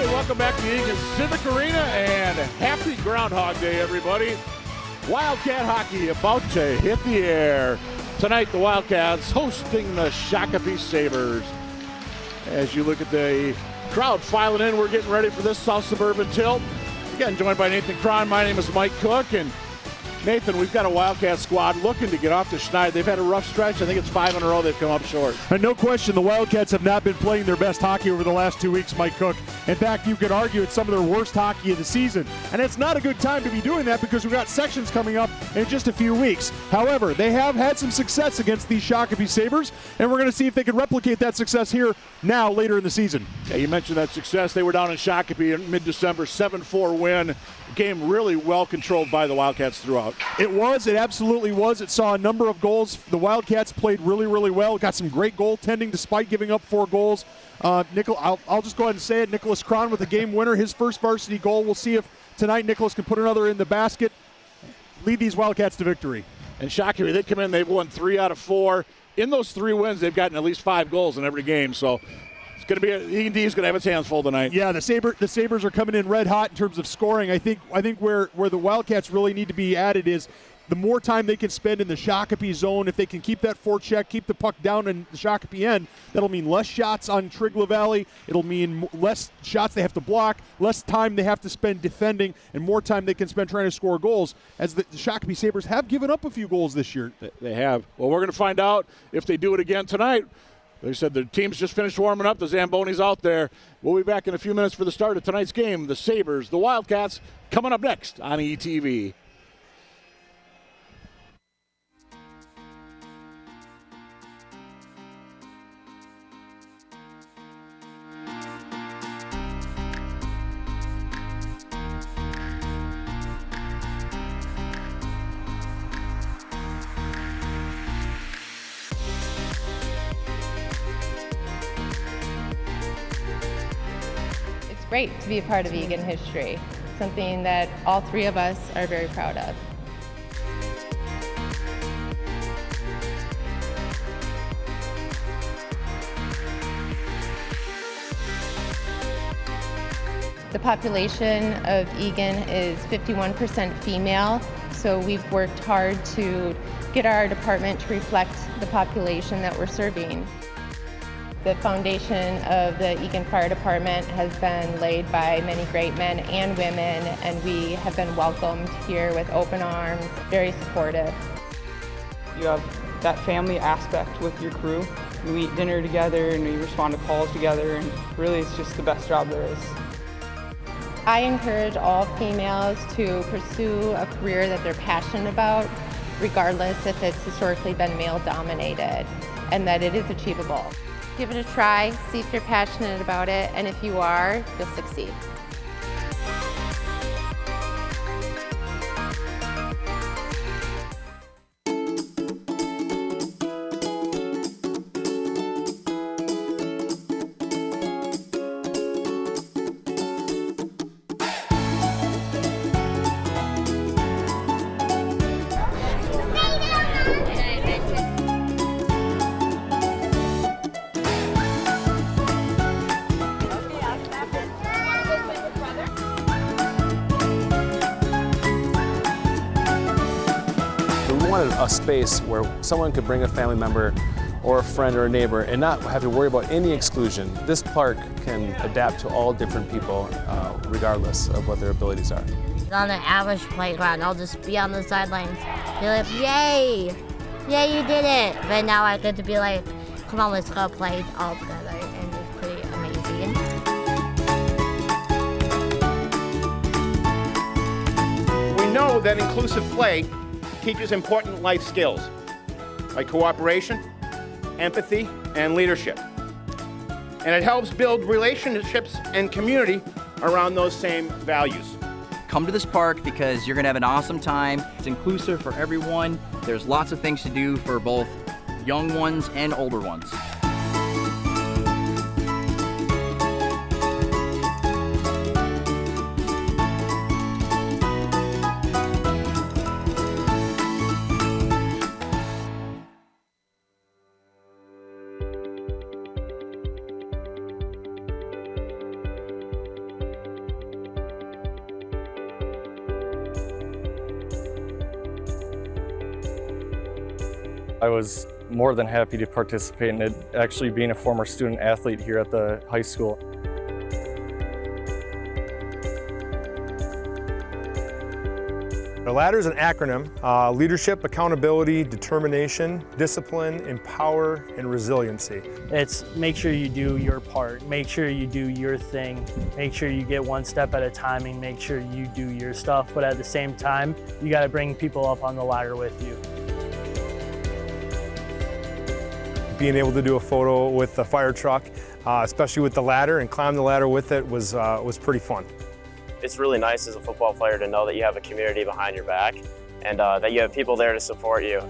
Welcome back to Eagan Civic Arena, and happy Groundhog Day, everybody. Wildcat hockey about to hit the air. Tonight, the Wildcats hosting the Shakopee Sabers. As you look at the crowd filing in, we're getting ready for this South Suburban tilt. Again, joined by Nathan Cron. My name is Mike Cook, and Nathan, we've got a Wildcat squad looking to get off the schneid. They've had a rough stretch. I think it's 5 in a row they've come up short. And no question, the Wildcats have not been playing their best hockey over the last 2 weeks, Mike Cook. In fact, you could argue it's some of their worst hockey of the season. And it's not a good time to be doing that because we've got sections coming up in just a few weeks. However, they have had some success against these Shakopee Sabers, and we're going to see if they can replicate that success here now later in the season. Yeah, you mentioned that success. They were down in Shakopee in mid-December, 7-4 win. Game really well controlled by the Wildcats throughout. It was. It absolutely was. It saw a number of goals. The Wildcats played really, really well. Got some great goaltending despite giving up 4 goals. I'll just go ahead and say it. Nicholas Cron with a game winner, his first varsity goal. We'll see if tonight Nicholas can put another in the basket, lead these Wildcats to victory. And Shakopee, they come in, they've won 3 out of 4. In those 3 wins, they've gotten at least 5 goals in every game. So it's going to be Eagan D is going to have its hands full tonight. Yeah, the Sabers are coming in red hot in terms of scoring. I think where the Wildcats really need to be added is the more time they can spend in the Shakopee zone. If they can keep that forecheck, keep the puck down in the Shakopee end, that'll mean less shots on Trigla Valley. It'll mean less shots they have to block, less time they have to spend defending, and more time they can spend trying to score goals, as the Shakopee Sabers have given up a few goals this year. They have. Well, we're going to find out if they do it again tonight. They said the team's just finished warming up. The Zamboni's out there. We'll be back in a few minutes for the start of tonight's game. The Sabers, the Wildcats, coming up next on ETV. Great to be a part of Eagan history, something that all 3 of us are very proud of. The population of Eagan is 51% female, so we've worked hard to get our department to reflect the population that we're serving. The foundation of the Eagan Fire Department has been laid by many great men and women, and we have been welcomed here with open arms, very supportive. You have that family aspect with your crew. You eat dinner together and you respond to calls together, and really it's just the best job there is. I encourage all females to pursue a career that they're passionate about, regardless if it's historically been male-dominated, and that it is achievable. Give it a try, see if you're passionate about it, and if you are, you'll succeed. A space where someone could bring a family member or a friend or a neighbor and not have to worry about any exclusion. This park can adapt to all different people regardless of what their abilities are. On an average playground, I'll just be on the sidelines, be like, yay, yay, you did it. But now I get to be like, come on, let's go play all together, and it's pretty amazing. We know that inclusive play teaches important life skills like cooperation, empathy, and leadership. And it helps build relationships and community around those same values. Come to this park because you're gonna have an awesome time. It's inclusive for everyone. There's lots of things to do for both young ones and older ones. I was more than happy to participate in it, actually being a former student athlete here at the high school. The ladder is an acronym: leadership, accountability, determination, discipline, empower, and resiliency. It's make sure you do your part, make sure you do your thing, make sure you get one step at a time and make sure you do your stuff, but at the same time, you got to bring people up on the ladder with you. Being able to do a photo with the fire truck, especially with the ladder, and climb the ladder with it was pretty fun. It's really nice as a football player to know that you have a community behind your back and that you have people there to support you.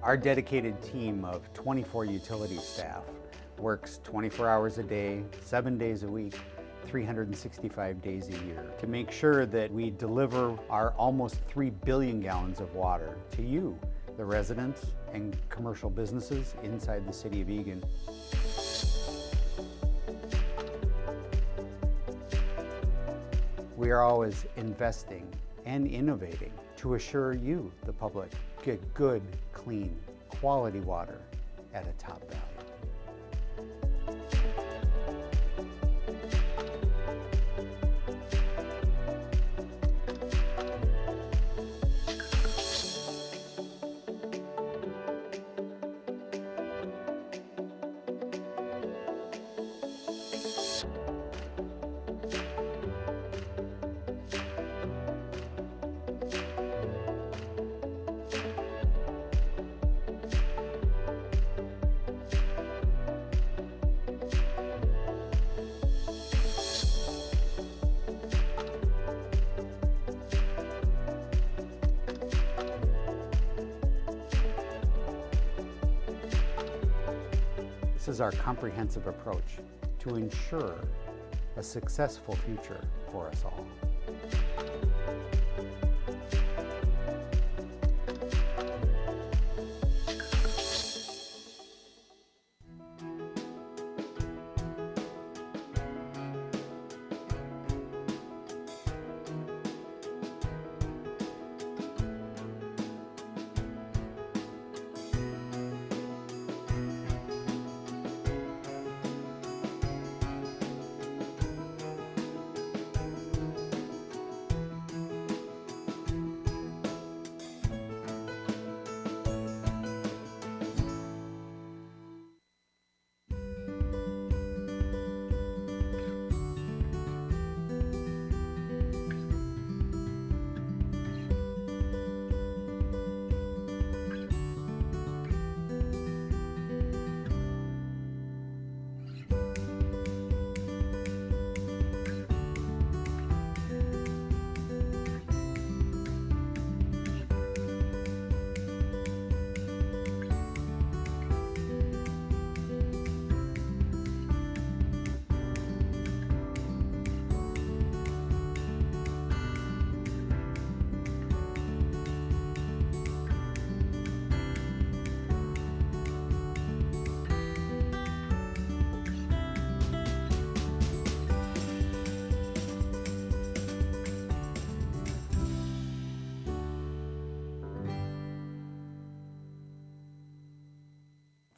Our dedicated team of 24 utility staff works 24 hours a day, 7 days a week, 365 days a year to make sure that we deliver our almost 3 billion gallons of water to you, the residents and commercial businesses inside the city of Eagan. We are always investing and innovating to assure you, the public, get good, clean, quality water at a top value. This is our comprehensive approach to ensure a successful future for us all.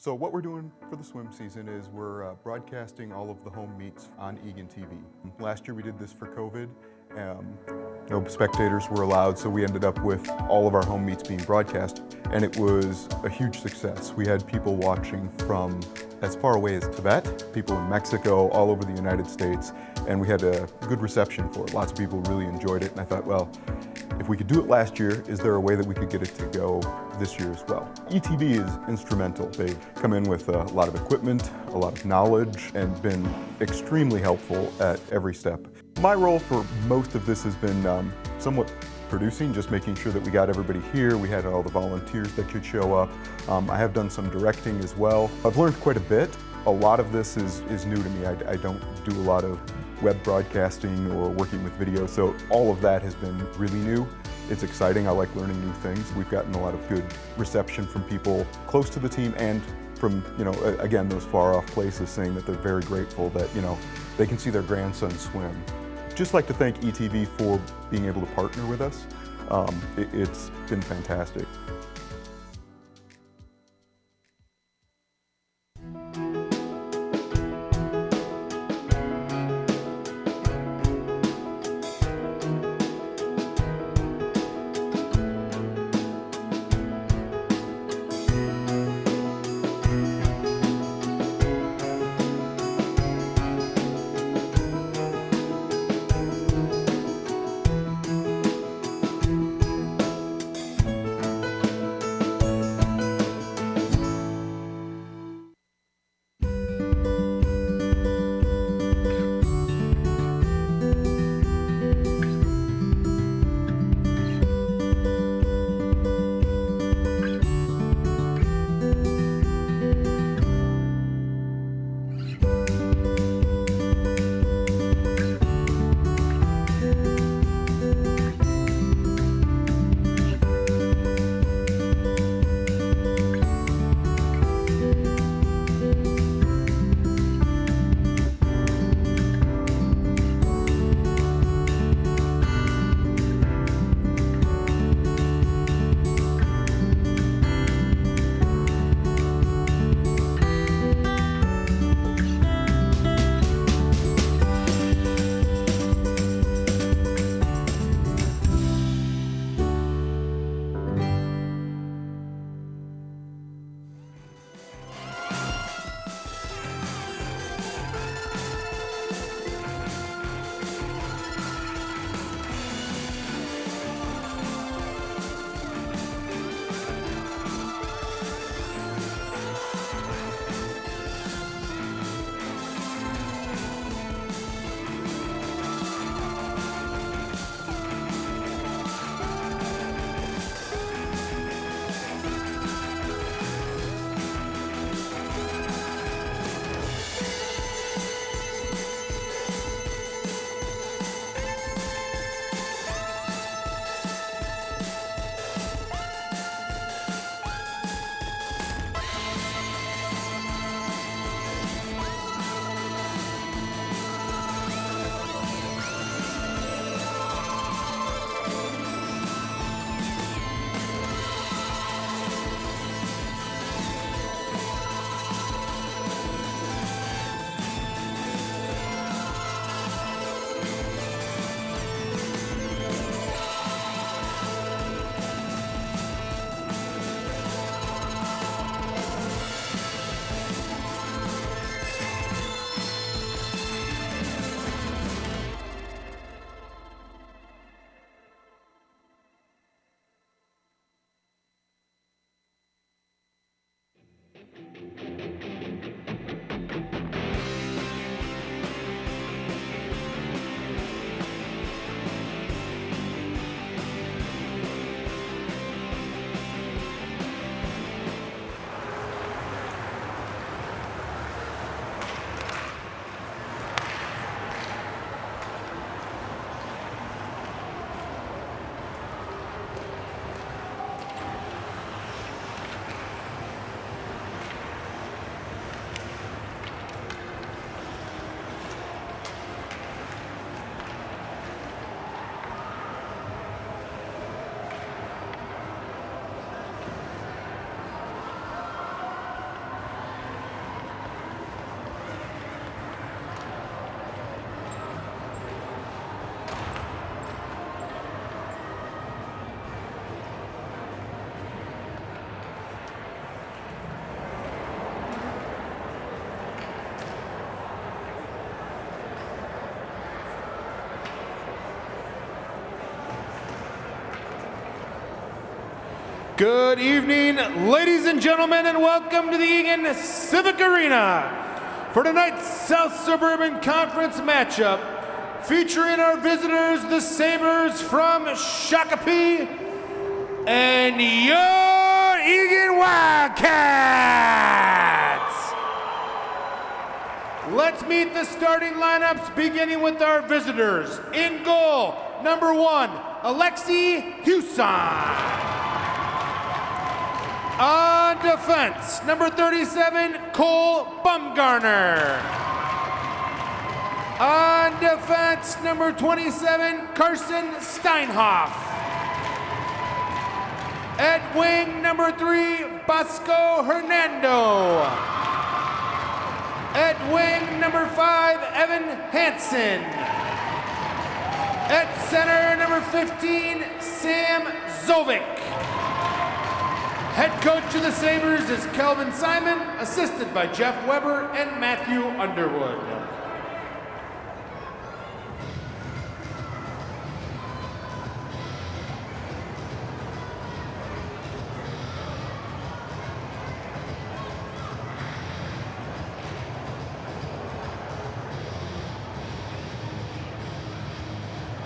So what we're doing for the swim season is we're broadcasting all of the home meets on Eagan TV. Last year we did this for COVID. No spectators were allowed, so we ended up with all of our home meets being broadcast, and it was a huge success. We had people watching from as far away as Tibet, people in Mexico, all over the United States, and we had a good reception for it. Lots of people really enjoyed it, and I thought, well, if we could do it last year, is there a way that we could get it to go this year as well? ETV is instrumental. They've come in with a lot of equipment, a lot of knowledge, and been extremely helpful at every step. My role for most of this has been somewhat producing, just making sure that we got everybody here. We had all the volunteers that could show up. I have done some directing as well. I've learned quite a bit. A lot of this is new to me. I don't do a lot of web broadcasting or working with video, so all of that has been really new. It's exciting. I like learning new things. We've gotten a lot of good reception from people close to the team and from, again, those far off places, saying that they're very grateful that, they can see their grandson swim. Just like to thank ETV for being able to partner with us. It's been fantastic. Good evening, ladies and gentlemen, and welcome to the Eagan Civic Arena for tonight's South Suburban Conference matchup featuring our visitors, the Sabers from Shakopee, and your Eagan Wildcats. Let's meet the starting lineups, beginning with our visitors. In goal, number 1, Alexi Huson. On defense, number 37, Cole Bumgarner. On defense, number 27, Carson Steinhoff. At wing, number 3, Bosco Hernando. At wing, number 5, Evan Hansen. At center, number 15, Sam Zovic. Head coach of the Sabres is Kelvin Simon, assisted by Jeff Weber and Matthew Underwood.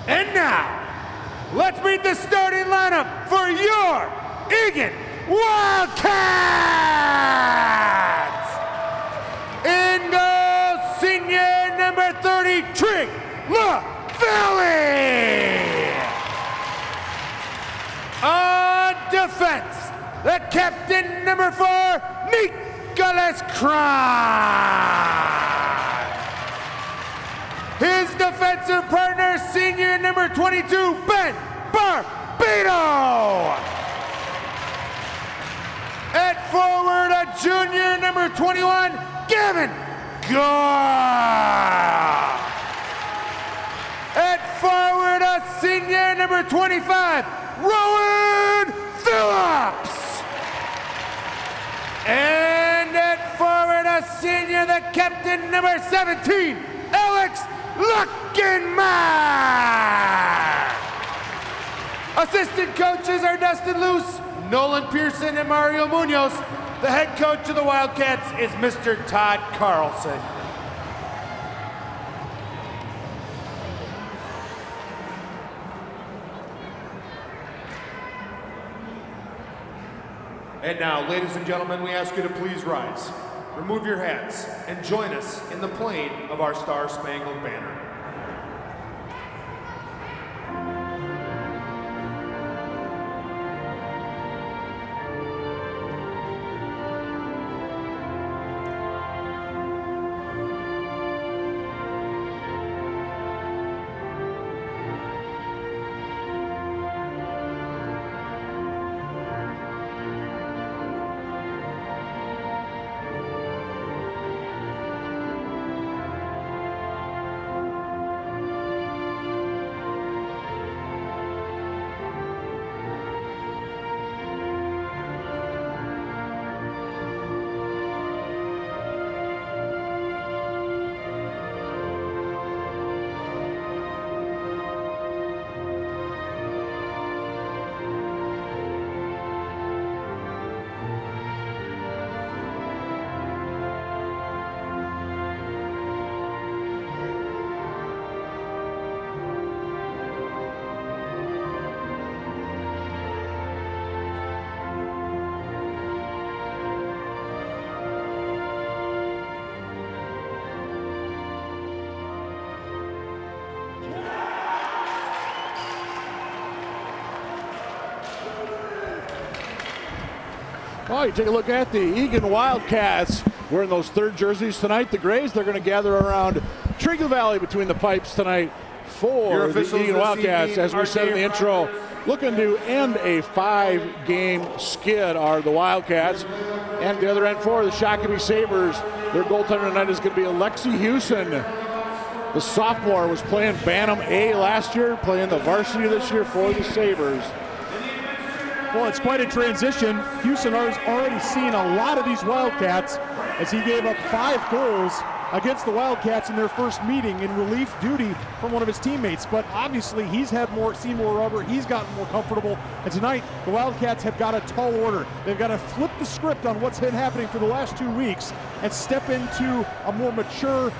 And now, let's meet the starting lineup for your Eagan Wildcats! In goal, senior number 30, Trig LaValle! On defense, the captain, number 4, Nicholas Kron. His defensive partner, senior number 22, Ben Barbito. At forward, a junior, number 21, Gavin Gore. At forward, a senior, number 25, Rowan Phillips. And at forward, a senior, the captain, number 17, Alex Luckenmeyer. Assistant coaches are Dustin Luce, Nolan Pearson, and Mario Munoz. The head coach of the Wildcats is Mr. Todd Carlson. And now, ladies and gentlemen, we ask you to please rise, remove your hats, and join us in the playing of our Star-Spangled Banner. Well, you take a look at the Eagan Wildcats wearing those third jerseys tonight. The Grays, they're going to gather around Trig LaValle between the pipes tonight for the Eagan Wildcats. As we said in the intro, looking to end a 5-game skid are the Wildcats. And the other end for the Shakopee Sabers, their goaltender tonight is going to be Alexi Huson. The sophomore was playing Bantam A last year, playing the varsity this year for the Sabers. Well, it's quite a transition. Houston has already seen a lot of these Wildcats as he gave up 5 goals against the Wildcats in their first meeting in relief duty from one of his teammates. But obviously he's seen more rubber, he's gotten more comfortable, and tonight the Wildcats have got a tall order. They've got to flip the script on what's been happening for the last 2 weeks and step into a more mature,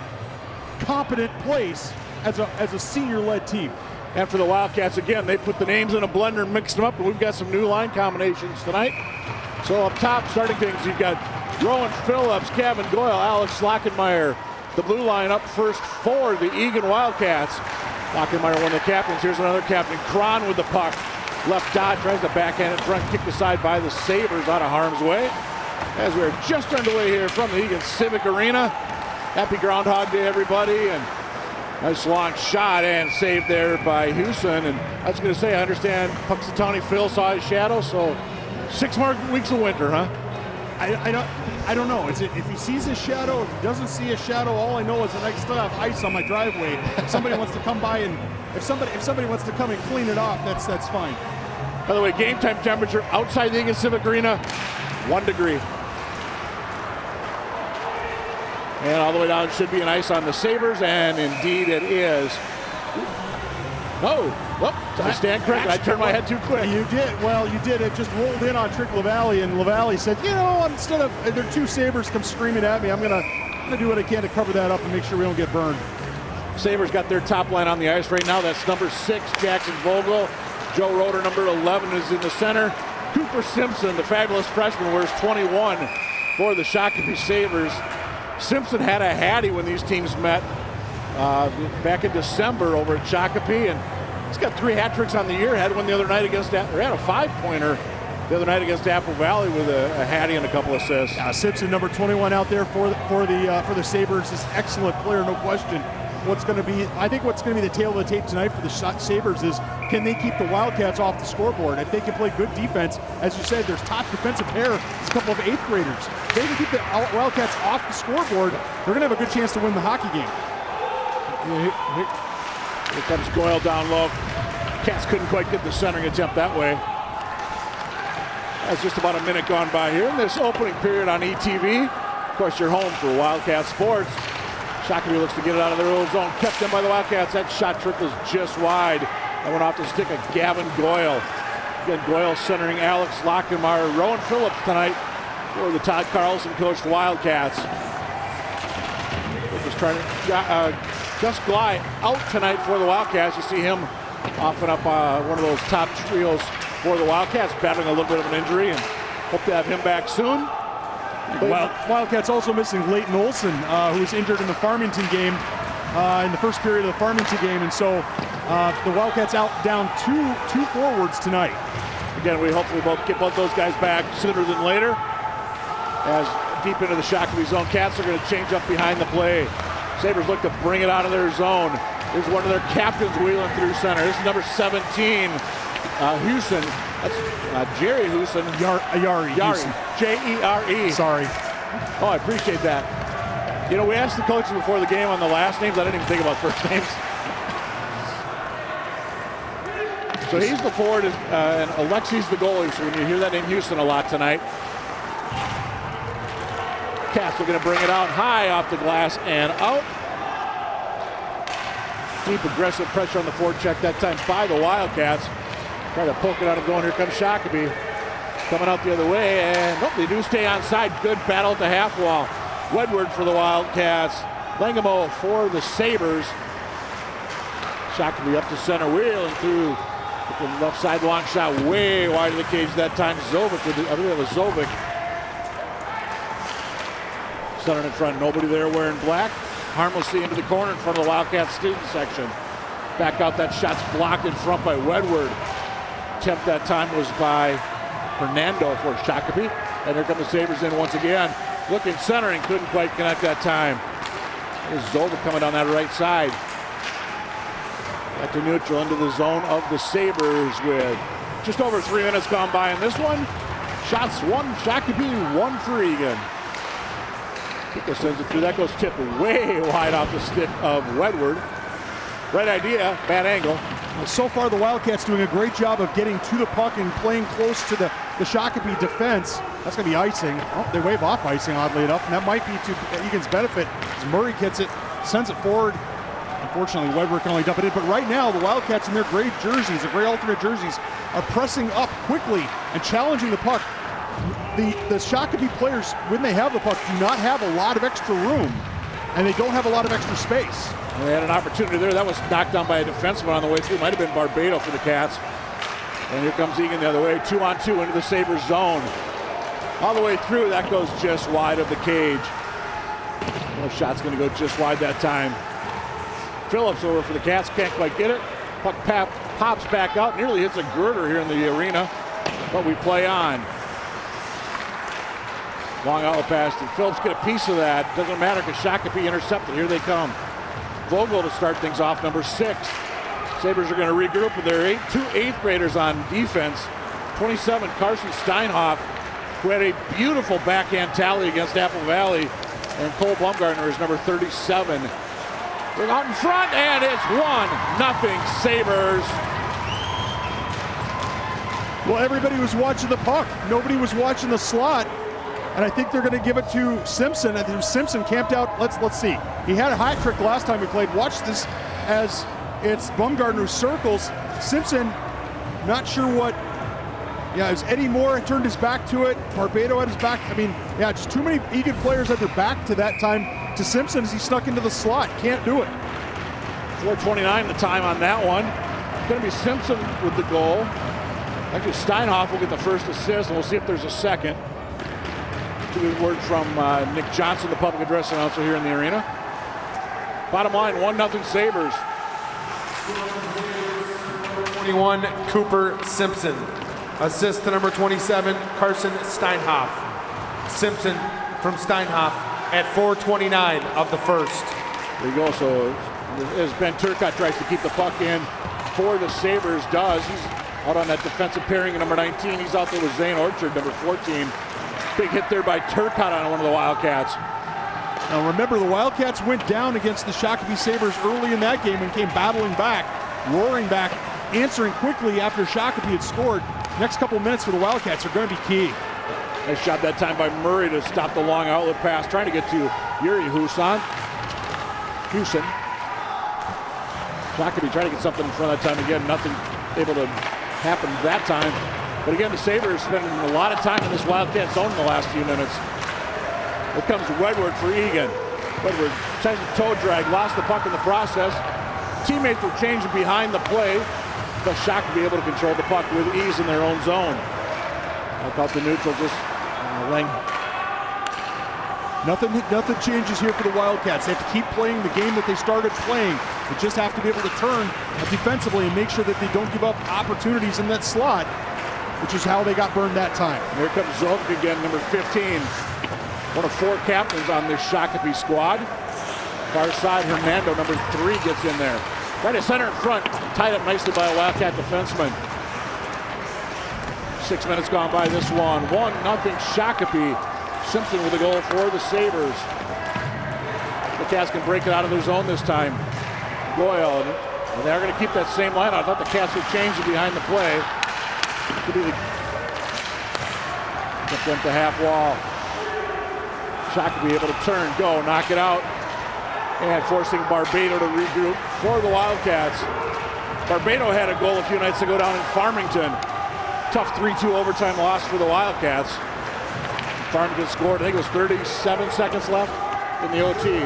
competent place as a senior-led team. And for the Wildcats, again, they put the names in a blender and mixed them up, and we've got some new line combinations tonight. So up top, starting things, you've got Rowan Phillips, Gavin Goyle, Alex Lockenmeyer. The blue line up first for the Eagan Wildcats. Lockenmeyer, one of the captains. Here's another captain, Cron with the puck. Left dot, tries to backhand it front, kicked aside by the Sabers out of harm's way. As we're just underway here from the Eagan Civic Arena. Happy Groundhog Day, everybody. And nice long shot and saved there by Houston. And I was going to say, I understand Puxatawny Phil saw his shadow, so 6 more weeks of winter, huh? I don't know. If he sees his shadow, if he doesn't see a shadow, all I know is that I still have ice on my driveway. If somebody wants to come by and if somebody wants to come and clean it off, that's fine. By the way, game time temperature outside the Eagan Civic Arena, 1 degree. And all the way down should be an ice on the Sabers, and indeed it is. Did I stand correct? I turned my head too quick. You did. Well, you did. It just rolled in on Trick LaValle, and LaValle said, you know, instead of there are 2 Sabers come screaming at me, I'm gonna do what I can to cover that up and make sure we don't get burned. Sabers got their top line on the ice right now. That's number 6, Jackson Vogel. Joe Roeder, number 11, is in the center. Cooper Simpson, the fabulous freshman, wears 21 for the Shakopee Sabers. Simpson had a hattie when these teams met back in December over at Shakopee, and he's got 3 hat tricks on the year. Had one the other night against, or had a 5-pointer the other night against Apple Valley with a hattie and a couple assists. Simpson, number 21, out there for the Sabers, is an excellent player, no question. I think what's going to be the tail of the tape tonight for the Sabers is, can they keep the Wildcats off the scoreboard? If they can play good defense, as you said, there's top defensive pair, it's a couple of 8th graders. If they can keep the Wildcats off the scoreboard, they're going to have a good chance to win the hockey game. Here comes Goyle down low. Cats couldn't quite get the centering attempt that way. That's just about a minute gone by here in this opening period on ETV. Of course, you're home for Wildcat Sports. Shakopee looks to get it out of their own zone. Kept in by the Wildcats. That shot trickles just wide. That went off the stick of Gavin Goyle. Again, Goyle centering Alex Lockenmeyer. Rowan Phillips tonight for the Todd Carlson coached Wildcats. Just trying to Gus Glide out tonight for the Wildcats. You see him offing up one of those top trios for the Wildcats, battling a little bit of an injury, and hope to have him back soon. Wildcats also missing Leighton Olson, who was injured in the Farmington game, in the first period of the Farmington game, and so the Wildcats down two forwards tonight. Again, we hopefully get both those guys back sooner than later. As deep into the Shakopee zone, Cats are going to change up behind the play. Sabres look to bring it out of their zone. Here's one of their captains wheeling through center. This is number 17, Houston. That's Jerry Houston. Yari. J-E-R-E. Sorry. Oh, I appreciate that. You know, we asked the coaches before the game on the last names. I didn't even think about first names. So he's the forward, and Alexi's the goalie. So when you hear that name Houston a lot tonight. Cats are going to bring it out high off the glass and out. Deep aggressive pressure on the forecheck that time by the Wildcats. Try to poke it out of the zone. Here comes Shakopee. Coming out the other way, and nope, they do stay onside. Good battle at the half wall. Wedward for the Wildcats. Langamo for the Sabres. Shakopee up to center, wheeling through with the left side long shot way wide of the cage that time. Zovic with the, I believe it was Zovic. Center in front, nobody there wearing black. Harmlessly into the corner in front of the Wildcat student section. Back out, that shot's blocked in front by Wedward. Attempt that time was by Hernando for Shakopee. And here come the Sabres in once again. Looking centering, couldn't quite connect that time. There's Zovic coming down that right side. Back to neutral into the zone of the Sabres with just over 3 minutes gone by in this one. Shots one Shakopee, one for Eagan. Pico sends it through. That goes tipped way wide off the stick of Wedward. Right idea, bad angle. So far, the Wildcats doing a great job of getting to the puck and playing close to the Shakopee defense. That's going to be icing. Oh, they wave off icing, oddly enough, and that might be to Eagan's benefit as Murray gets it, sends it forward. Unfortunately, Weber can only dump it in, but right now, the Wildcats in their gray jerseys, their gray alternate jerseys, are pressing up quickly and challenging the puck. The Shakopee players, when they have the puck, do not have a lot of extra room, and they don't have a lot of extra space. They had an opportunity there. That was knocked down by a defenseman on the way through. Might have been Barbado for the Cats. And here comes Eagan the other way. 2-on-2 into the Sabres zone. All the way through, that goes just wide of the cage. No shot's going to go just wide that time. Phillips over for the Cats, can't quite get it. Puck pops back out, nearly hits a girder here in the arena, but we play on. Long outlet pass, and Phillips get a piece of that. Doesn't matter because Shakopee intercepted. Here they come. Vogel to start things off, number 6. Sabres are going to regroup with their two eighth graders on defense. 27, Carson Steinhoff, who had a beautiful backhand tally against Apple Valley, and Cole Baumgartner is number 37. They're out in front, and it's 1-0 Sabres. Well, everybody was watching the puck. Nobody was watching the slot. And I think they're going to give it to Simpson. I think Simpson camped out. Let's see. He had a hat trick last time we played. Watch this as it's Baumgartner who circles. Simpson, not sure what. Yeah, it was Eddie Moore turned his back to it. Barbado had his back. I mean, yeah, just too many Eagan players had their back to that time to Simpson as he snuck into the slot. Can't do it. 4:29 the time on that one. It's going to be Simpson with the goal. Actually, Steinhoff will get the first assist, and we'll see if there's a second. Good word from Nick Johnson, the public address announcer here in the arena. Bottom line, 1-0 Sabres. 21, Cooper Simpson. Assist to number 27, Carson Steinhoff. Simpson from Steinhoff at 4:29 of the first. There you go. So as Ben Turcotte tries to keep the puck in for the Sabres, he's out on that defensive pairing at number 19. He's out there with Zane Orchard, number 14. Big hit there by Turcotte on one of the Wildcats. Now remember, the Wildcats went down against the Shakopee Sabres early in that game and came battling back, roaring back, answering quickly after Shakopee had scored. Next couple minutes for the Wildcats are going to be key. Nice job that time by Murray to stop the long outlet pass, trying to get to Yuri Huson. Shakopee trying to get something in front that time. Again, nothing able to happen that time. But again, the Sabres spending a lot of time in this Wildcat zone in the last few minutes. Here comes Wedward for Eagan. Wedward tries to toe drag, lost the puck in the process. Teammates were changing behind the play, but Shakopee able to control the puck with ease in their own zone. Look out the neutral, just laying. Nothing changes here for the Wildcats. They have to keep playing the game that they started playing. They just have to be able to turn defensively and make sure that they don't give up opportunities in that slot, which is how they got burned that time. Here comes Zovk again, number 15. One of 4 captains on this Shakopee squad. Far side, Hernando, number 3, gets in there. Right at center in front, tied up nicely by a Wildcat defenseman. 6 minutes gone by this one. 1-0 Shakopee. Simpson with a goal for the Sabres. The Cats can break it out of their zone this time. Goyle, and they're going to keep that same line. I thought the Cats would change it behind the play. Could be the get them to half wall. Shakopee able to turn, go, knock it out, and forcing Barbado to regroup for the Wildcats. Barbado had a goal a few nights ago down in Farmington. Tough 3-2 overtime loss for the Wildcats. Farmington scored, I think it was 37 seconds left in the OT.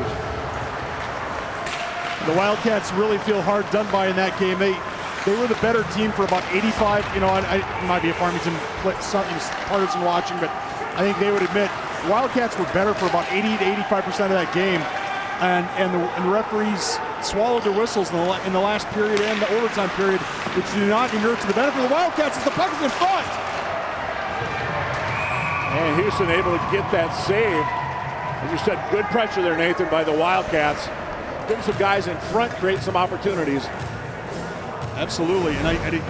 The Wildcats really feel hard done by in that game. They were the better team for about 85. You know, it might be a Farmington partisan watching, but I think they would admit Wildcats were better for about 80 to 85% of that game, and the referees swallowed their whistles in the last period and the overtime period, which do not inure to the benefit of the Wildcats as the puck is in front. And Houston able to get that save. As you said, good pressure there, Nathan, by the Wildcats. Getting some guys in front, create some opportunities. Absolutely, and I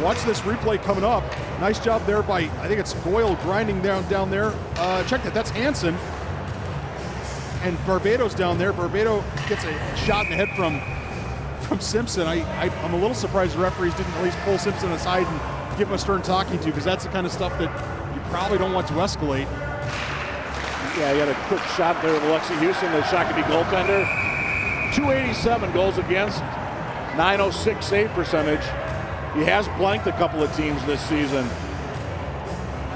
watch this replay coming up. Nice job there by, I think it's Goyle grinding down there. Check that, that's Hansen. And Barbado's down there. Barbado gets a shot in the head from from Simpson. I'm a little surprised the referees didn't at least pull Simpson aside and give him a stern talking to, because that's the kind of stuff that you probably don't want to escalate. Yeah, he had a quick shot there with Alexi Houston, the Shakopee goaltender. 287 goals against, 906 save percentage. He has blanked a couple of teams this season.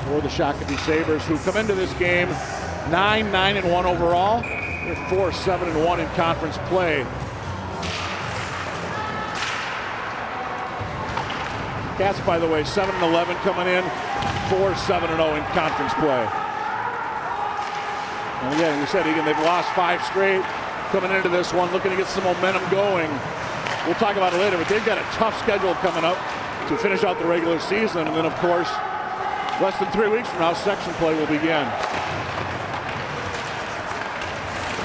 For the Shakopee Sabers, who come into this game 9-9-1 overall. They're 4-7-1 in conference play. Cats, by the way, 7-11 coming in, 4-7-0 in conference play. And again, we said, Eagan, they've lost 5 straight coming into this one, looking to get some momentum going. We'll talk about it later, but they've got a tough schedule coming up to finish out the regular season. And then, of course, less than 3 weeks from now, section play will begin.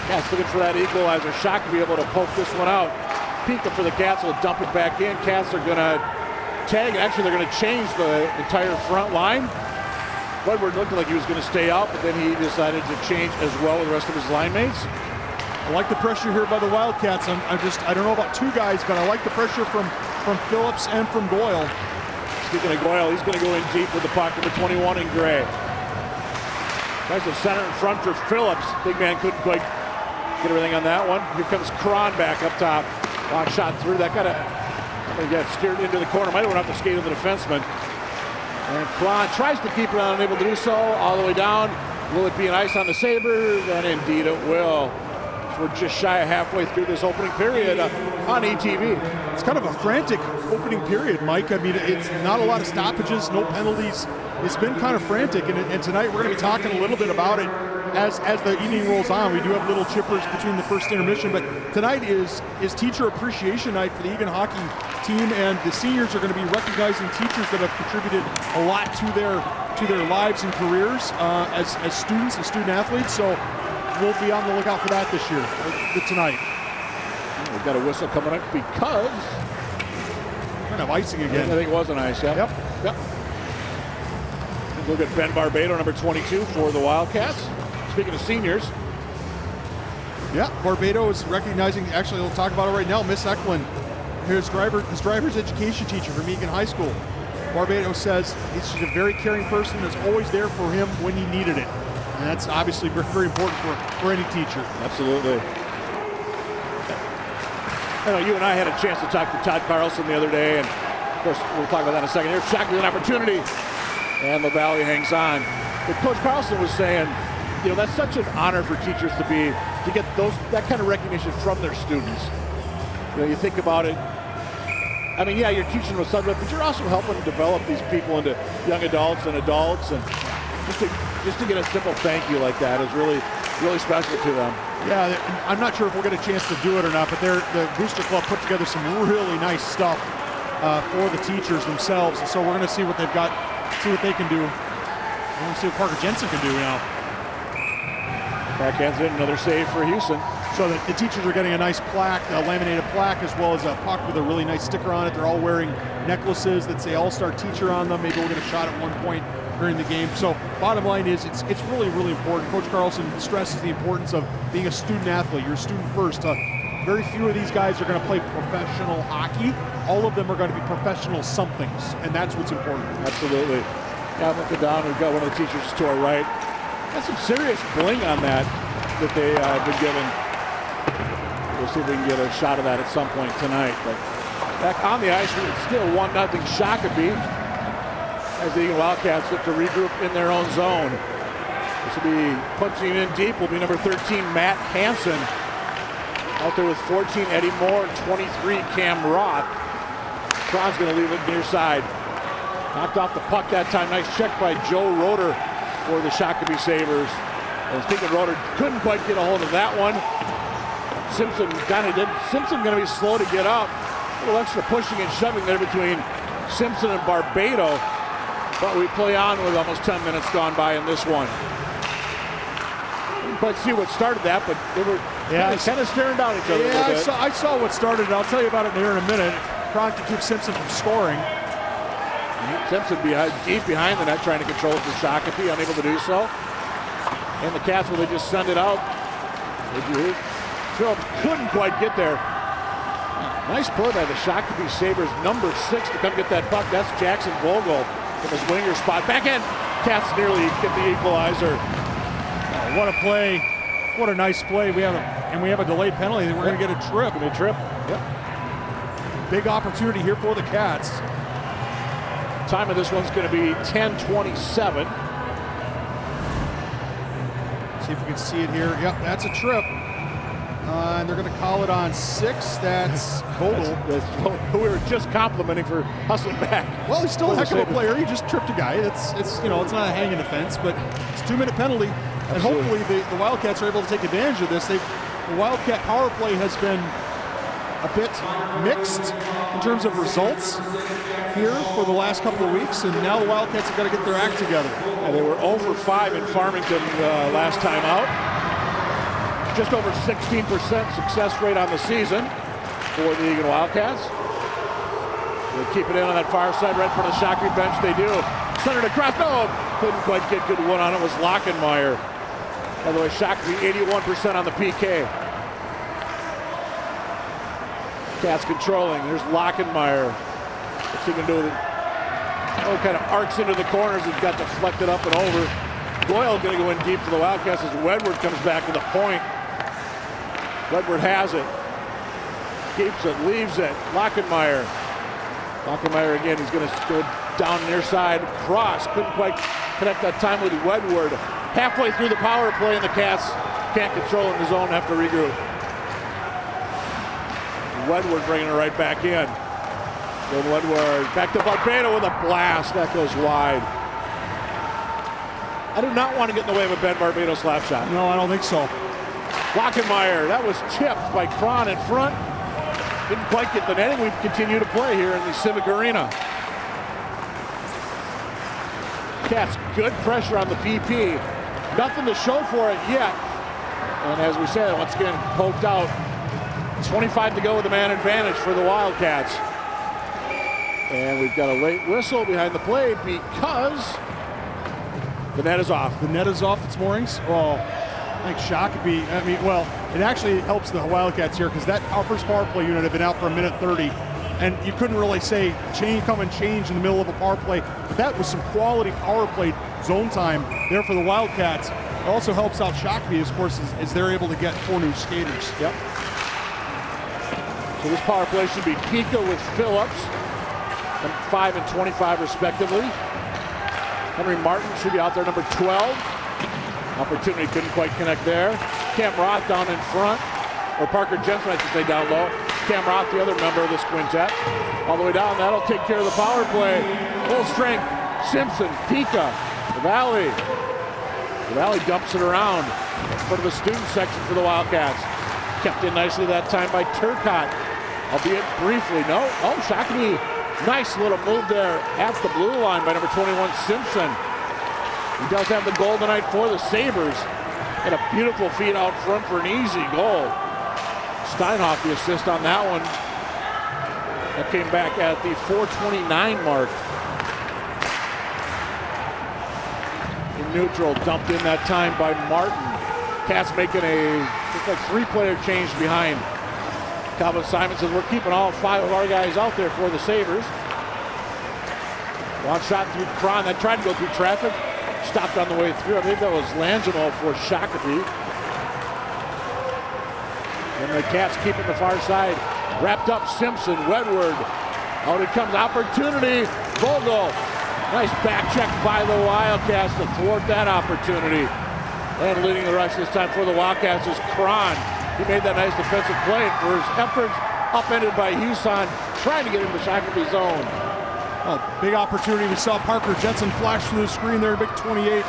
Cats looking for that equalizer. Shock to be able to poke this one out. Pika for the Cats will dump it back in. Cats are going to tag. Actually, they're going to change the entire front line. Woodward looked like he was going to stay out, but then he decided to change as well with the rest of his line mates. I like the pressure here by the Wildcats. I don't know about 2 guys, but I like the pressure from Phillips and from Goyle. Speaking of Goyle, he's going to go in deep with the puck, number 21 in gray. Tries to center in front for Phillips. Big man couldn't quite get everything on that one. Here comes Cron back up top. Long shot through. That got steered into the corner. Might have went off the skate of the defenseman. And Cron tries to keep it on, unable to do so. All the way down. Will it be an ice on the Sabres? And indeed it will. We're just shy of halfway through this opening period on ETV. It's kind of a frantic opening period, Mike. I mean, it's not a lot of stoppages, no penalties. It's been kind of frantic, and tonight we're going to be talking a little bit about it as the evening rolls on. We do have little chippers between the first intermission, but tonight is Teacher Appreciation Night for the Eagan hockey team, and the seniors are going to be recognizing teachers that have contributed a lot to their lives and careers as students and student athletes. So we'll be on the lookout for that this year, tonight. We've got a whistle coming up because we're going to have icing again. I think it was an ice, yeah. Yep. Look at Ben Barbado, number 22 for the Wildcats. Speaking of seniors. Yeah, Barbado is recognizing, actually we'll talk about it right now, Miss Eklund, his driver's education teacher from Eagan High School. Barbado says she's a very caring person that's always there for him when he needed it. And that's obviously very important for any teacher. Absolutely. I know you and I had a chance to talk to Todd Carlson the other day, and of course we'll talk about that in a second. Here's Shaq with an opportunity, and the Valley hangs on. But Coach Carlson was saying, you know, that's such an honor for teachers to get that kind of recognition from their students. You know, you think about it. I mean, yeah, you're teaching with subject, but you're also helping develop these people into young adults, and just to get a simple thank you like that is really, really special to them. Yeah, I'm not sure if we'll get a chance to do it or not, but the Booster Club put together some really nice stuff for the teachers themselves. And so we're going to see what they've got, see what they can do. We're going to see what Parker Jensen can do now. Backhands in, another save for Houston. So the teachers are getting a nice plaque, a laminated plaque, as well as a puck with a really nice sticker on it. They're all wearing necklaces that say All-Star Teacher on them. Maybe we'll get a shot at one point during the game. So bottom line is it's really, really important. Coach Carlson stresses the importance of being a student athlete. You're a student first. Very few of these guys are going to play professional hockey. All of them are going to be professional somethings, and that's what's important. Absolutely. Yeah, looking down, we've got one of the teachers to our right. Got some serious bling on that they have been given. We'll see if we can get a shot of that at some point tonight. But back on the ice, it's still 1-0 Shakopee, as the Eagan Wildcats look to regroup in their own zone. This will be punching in deep, will be number 13, Matt Hansen. Out there with 14, Eddie Moore, 23, Cam Roth. Cron's going to leave it near side. Knocked off the puck that time. Nice check by Joe Roeder for the Shakopee Sabers. And speaking of Roeder, couldn't quite get a hold of that one. Simpson kind of did. Simpson going to be slow to get up. A little extra pushing and shoving there between Simpson and Barbado. But we play on with almost 10 minutes gone by in this one. Didn't quite see what started that, but they were kind of staring down each other a little bit. I saw what started it. I'll tell you about it here in a minute. Cron to keep Simpson from scoring. Simpson deep behind the net, trying to control it for Shakopee, unable to do so. And the Cats, will they just send it out? Phillips couldn't quite get there. Nice play by the Shakopee Sabers, number 6, to come get that puck. That's Jackson Vogel in his winger spot. Back in. Cats nearly get the equalizer. Oh, what a play. What a nice play. We have a delayed penalty. We're going to get a trip. Yep. Big opportunity here for the Cats. Time of this one's going to be 10:27. See if we can see it here. Yep, that's a trip. And they're going to call it on 6. That's Vogel. That's who we were just complimenting for hustling back. Well, he's still a heck of a player. He just tripped a guy. It's not a hanging offense, but it's a 2-minute penalty. And hopefully the Wildcats are able to take advantage of this. The Wildcat power play has been a bit mixed in terms of results here for the last couple of weeks, and now the Wildcats have got to get their act together. And they were 0 for 5 in Farmington last time out. Just over 16% success rate on the season for the Eagan Wildcats. They keep it in on that far side right in front of the Shakopee bench. They do. Centered across. No, couldn't quite get good one on it. Was Lockenmeyer. By the way, Shakopee 81% on the PK. Cats controlling. There's Lockenmeyer. What's he going to do with it? Oh, kind of arcs into the corners. He's got deflected up and over. Doyle going to go in deep for the Wildcats as Wedward comes back to the point. Wedward has it. Keeps it, leaves it. Lockenmeyer. Lockenmeyer again, he's going to go down near side. Cross, couldn't quite connect that time with Wedward. Halfway through the power play, and the Cats can't control in the zone, have to regroup. Wedward bringing it right back in. Then Wedward back to Barbado with a blast. That goes wide. I do not want to get in the way of a Ben Barbado slap shot. No, I don't think so. Lockenmeyer, that was chipped by Cron in front. Didn't quite get the netting. We continue to play here in the Civic Arena. Cats, good pressure on the PP. Nothing to show for it yet. And as we said, once again, poked out. 25 to go with the man advantage for the Wildcats. And we've got a late whistle behind the play because the net is off. The net is off its moorings. Well, I think Shakopee, it actually helps the Wildcats here because our first power play unit had been out for 1:30, and you couldn't really say come and change in the middle of a power play. But that was some quality power play zone time there for the Wildcats. It also helps out Shakopee, of course, as they're able to get 4 new skaters. Yep. So this power play should be Pika with Phillips, 5 and 25 respectively. Henry Martin should be out there, number 12. Opportunity couldn't quite connect there. Cam Roth down in front, or Parker Jensen, I should say, down low. Cam Roth, the other member of this quintet, all the way down. That'll take care of the power play. Full strength, Simpson, Pika, the Valley. The Valley dumps it around in front of the student section for the Wildcats. Kept in nicely that time by Turcotte, albeit briefly. No, Shakopee, nice little move there at the blue line by number 21, Simpson. He does have the goal tonight for the Sabres. And a beautiful feed out front for an easy goal. Steinhoff the assist on that one. That came back at the 4:29 mark. In neutral, dumped in that time by Martin. Cats making a 3-player change behind. Calvin Simon says we're keeping all 5 of our guys out there for the Sabres. Long shot through Cron. That tried to go through traffic. Stopped on the way through. I believe that was Langemo for Shakopee. And the Cats keep it the far side. Wrapped up Simpson, Wedward. Out it comes, opportunity. Vogel. Nice back check by the Wildcats to thwart that opportunity. And leading the rush this time for the Wildcats is Cron. He made that nice defensive play, and for his efforts, upended by Huson, trying to get into Shakopee's zone. Oh, big opportunity. We saw Parker Jensen flash through the screen there, big 28.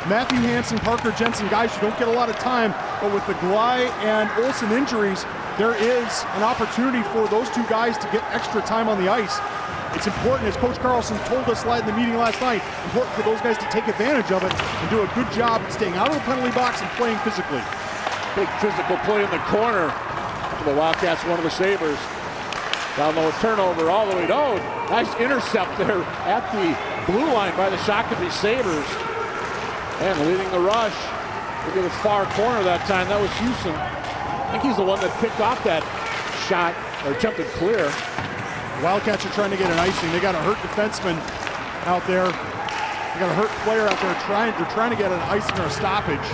Matthew Hansen, Parker Jensen, guys who don't get a lot of time, but with the Gley and Olsen injuries, there is an opportunity for those 2 guys to get extra time on the ice. It's important, as Coach Carlson told us in the meeting last night, important for those guys to take advantage of it and do a good job staying out of the penalty box and playing physically. Big physical play in the corner. The Wildcats, one of the Sabres. Down low, turnover all the way down. Nice intercept there at the blue line by the Shakopee Sabres. And leading the rush. Look at the far corner that time. That was Houston. I think he's the one that picked off that shot, or attempted clear. Wildcats are trying to get an icing. They got a hurt defenseman out there. They got a hurt player out there they're trying to get an icing or a stoppage.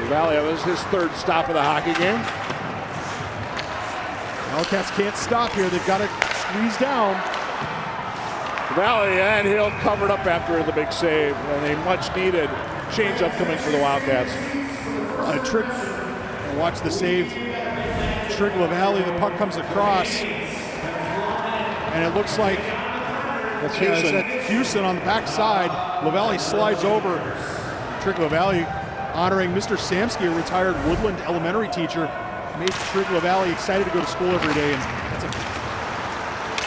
Valley, that was his third stop of the hockey game. Wildcats can't stop here. They've got to squeeze down. Valley and Hill covered up after the big save, and a much-needed change-up coming for the Wildcats. Watch the save. Trig LaValle, the puck comes across, and it looks like that's Houston. Houston on the back side. LaValle slides over. Trig LaValle honoring Mr. Samsky, a retired Woodland elementary teacher, made Trig LaValle excited to go to school every day, and that's a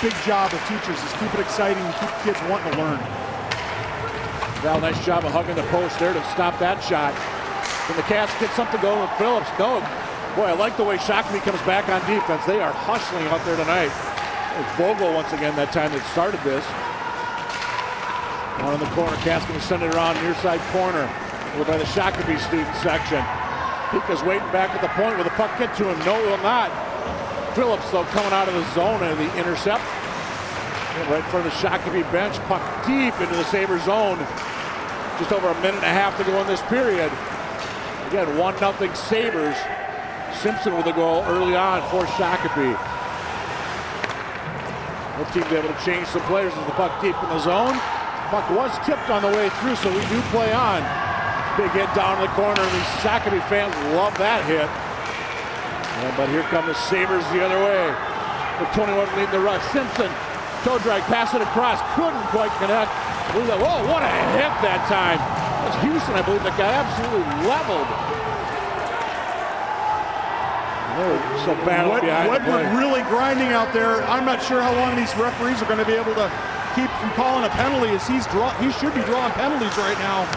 big job of teachers, is keep it exciting and keep kids wanting to learn. Val, nice job of hugging the post there to stop that shot. Can the Cats get something going with Phillips? No. Boy, I like the way Shakopee comes back on defense. They are hustling out there tonight. It's Vogel once again that time that started this. One in the corner, Cats going to send it around near side corner. Over by the Shakopee student section. Pika's waiting back at the point. Will the puck get to him? No, it will not. Phillips, though, coming out of the zone and the intercept. And right in front of the Shakopee bench. Puck deep into the Sabres zone. Just over a minute and a half to go in this period. Again, 1-0 Sabres. Simpson with a goal early on for Shakopee. Both teams able to change some players as the puck deep in the zone. Puck was tipped on the way through, so we do play on. Big hit down in the corner, and these Shakopee fans love that hit. But here come the Sabres the other way. With 21 leading the rush. Simpson, toe drag, pass it across, couldn't quite connect. Whoa, what a hit that time. That was Houston, I believe, that got absolutely leveled. So Wedward really grinding out there. I'm not sure how long these referees are going to be able to keep from calling a penalty, as he should be drawing penalties right now.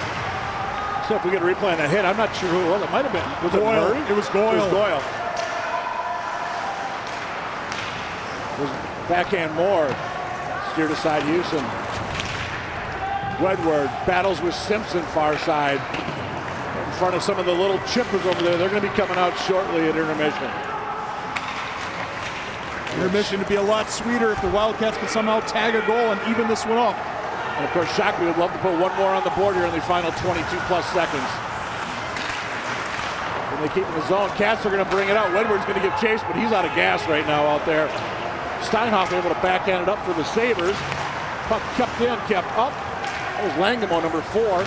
So if we get a replay on that hit, I'm not sure who it was. It might have been. Was Goyle. It Murray? It was Goyle. It was Goyle. It was backhand Moore. Steered aside Houston. Wedward battles with Simpson far side. In front of some of the little chippers over there. They're going to be coming out shortly at intermission. Intermission would be a lot sweeter if the Wildcats could somehow tag a goal and even this one up. And of course, Shakopee would love to put one more on the board here in the final 22+ seconds. When they keep in the zone, Cats are going to bring it out. Wedward's going to give chase, but he's out of gas right now out there. Steinhoff able to backhand it up for the Sabres. Puck kept in, kept up. That was Langamo, number 4.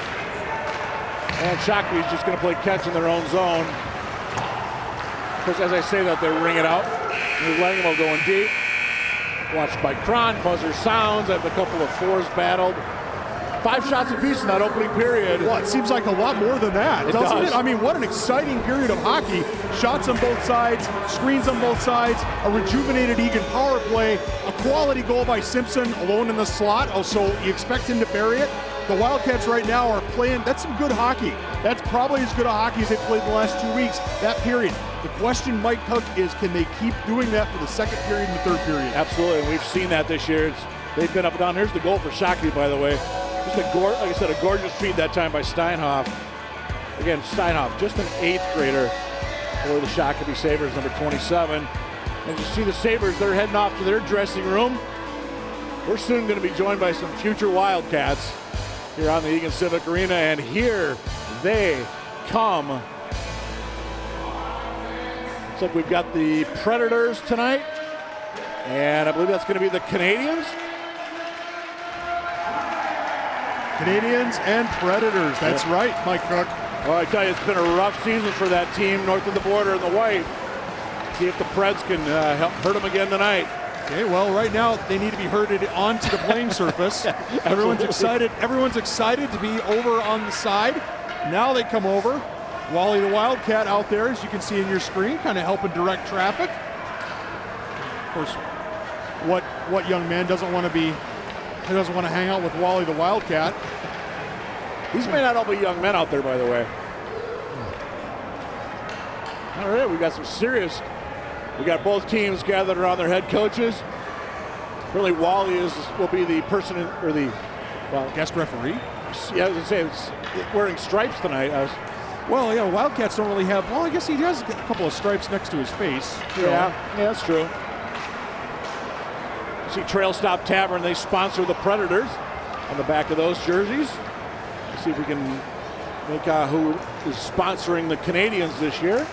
And Shakopee's just going to play catch in their own zone. Of course, as I say that, they ring it out. Here's Langamo going deep. Watched by Cron, buzzer sounds. I have a couple of 4s battled. 5 shots apiece in that opening period. Well, it seems like a lot more than that, doesn't it? I mean, what an exciting period of hockey. Shots on both sides, screens on both sides, a rejuvenated Eagan power play, a quality goal by Simpson alone in the slot. Oh, so you expect him to bury it? The Wildcats right now are playing, that's some good hockey. That's probably as good a hockey as they've played in the last 2 weeks, that period. The question, Mike Cook, is can they keep doing that for the second period and the third period? Absolutely, and we've seen that this year. They've been up and down. Here's the goal for Shakopee, by the way. Just like I said, a gorgeous feed that time by Steinhoff. Again, Steinhoff, just an 8th grader for the Shakopee Sabres, number 27. And you see the Sabres, they're heading off to their dressing room. We're soon going to be joined by some future Wildcats here on the Eagan Civic Arena, and here they come. Looks like we've got the Predators tonight, and I believe that's going to be the Canadians. Canadians and Predators, that's right, Mike Cook. Well, I tell you, it's been a rough season for that team north of the border in the white. See if the Preds can help hurt them again tonight. Okay, well, right now they need to be herded onto the playing surface. Everyone's excited. Everyone's excited to be over on the side. Now they come over. Wally the Wildcat out there, as you can see in your screen, kind of helping direct traffic. Of course, what young man doesn't want to be? He doesn't want to hang out with Wally the Wildcat. These may not all be young men out there, by the way. All right, we got some serious. We got both teams gathered around their head coaches. Really, Wally will be the person guest referee. Yeah, I was gonna say, it's wearing stripes tonight. Well, yeah, Wildcats don't really have, well, I guess he has a couple of stripes next to his face. Yeah, that's true. See Trail Stop Tavern, they sponsor the Predators on the back of those jerseys. Let's see if we can make who is sponsoring the Canadians this year.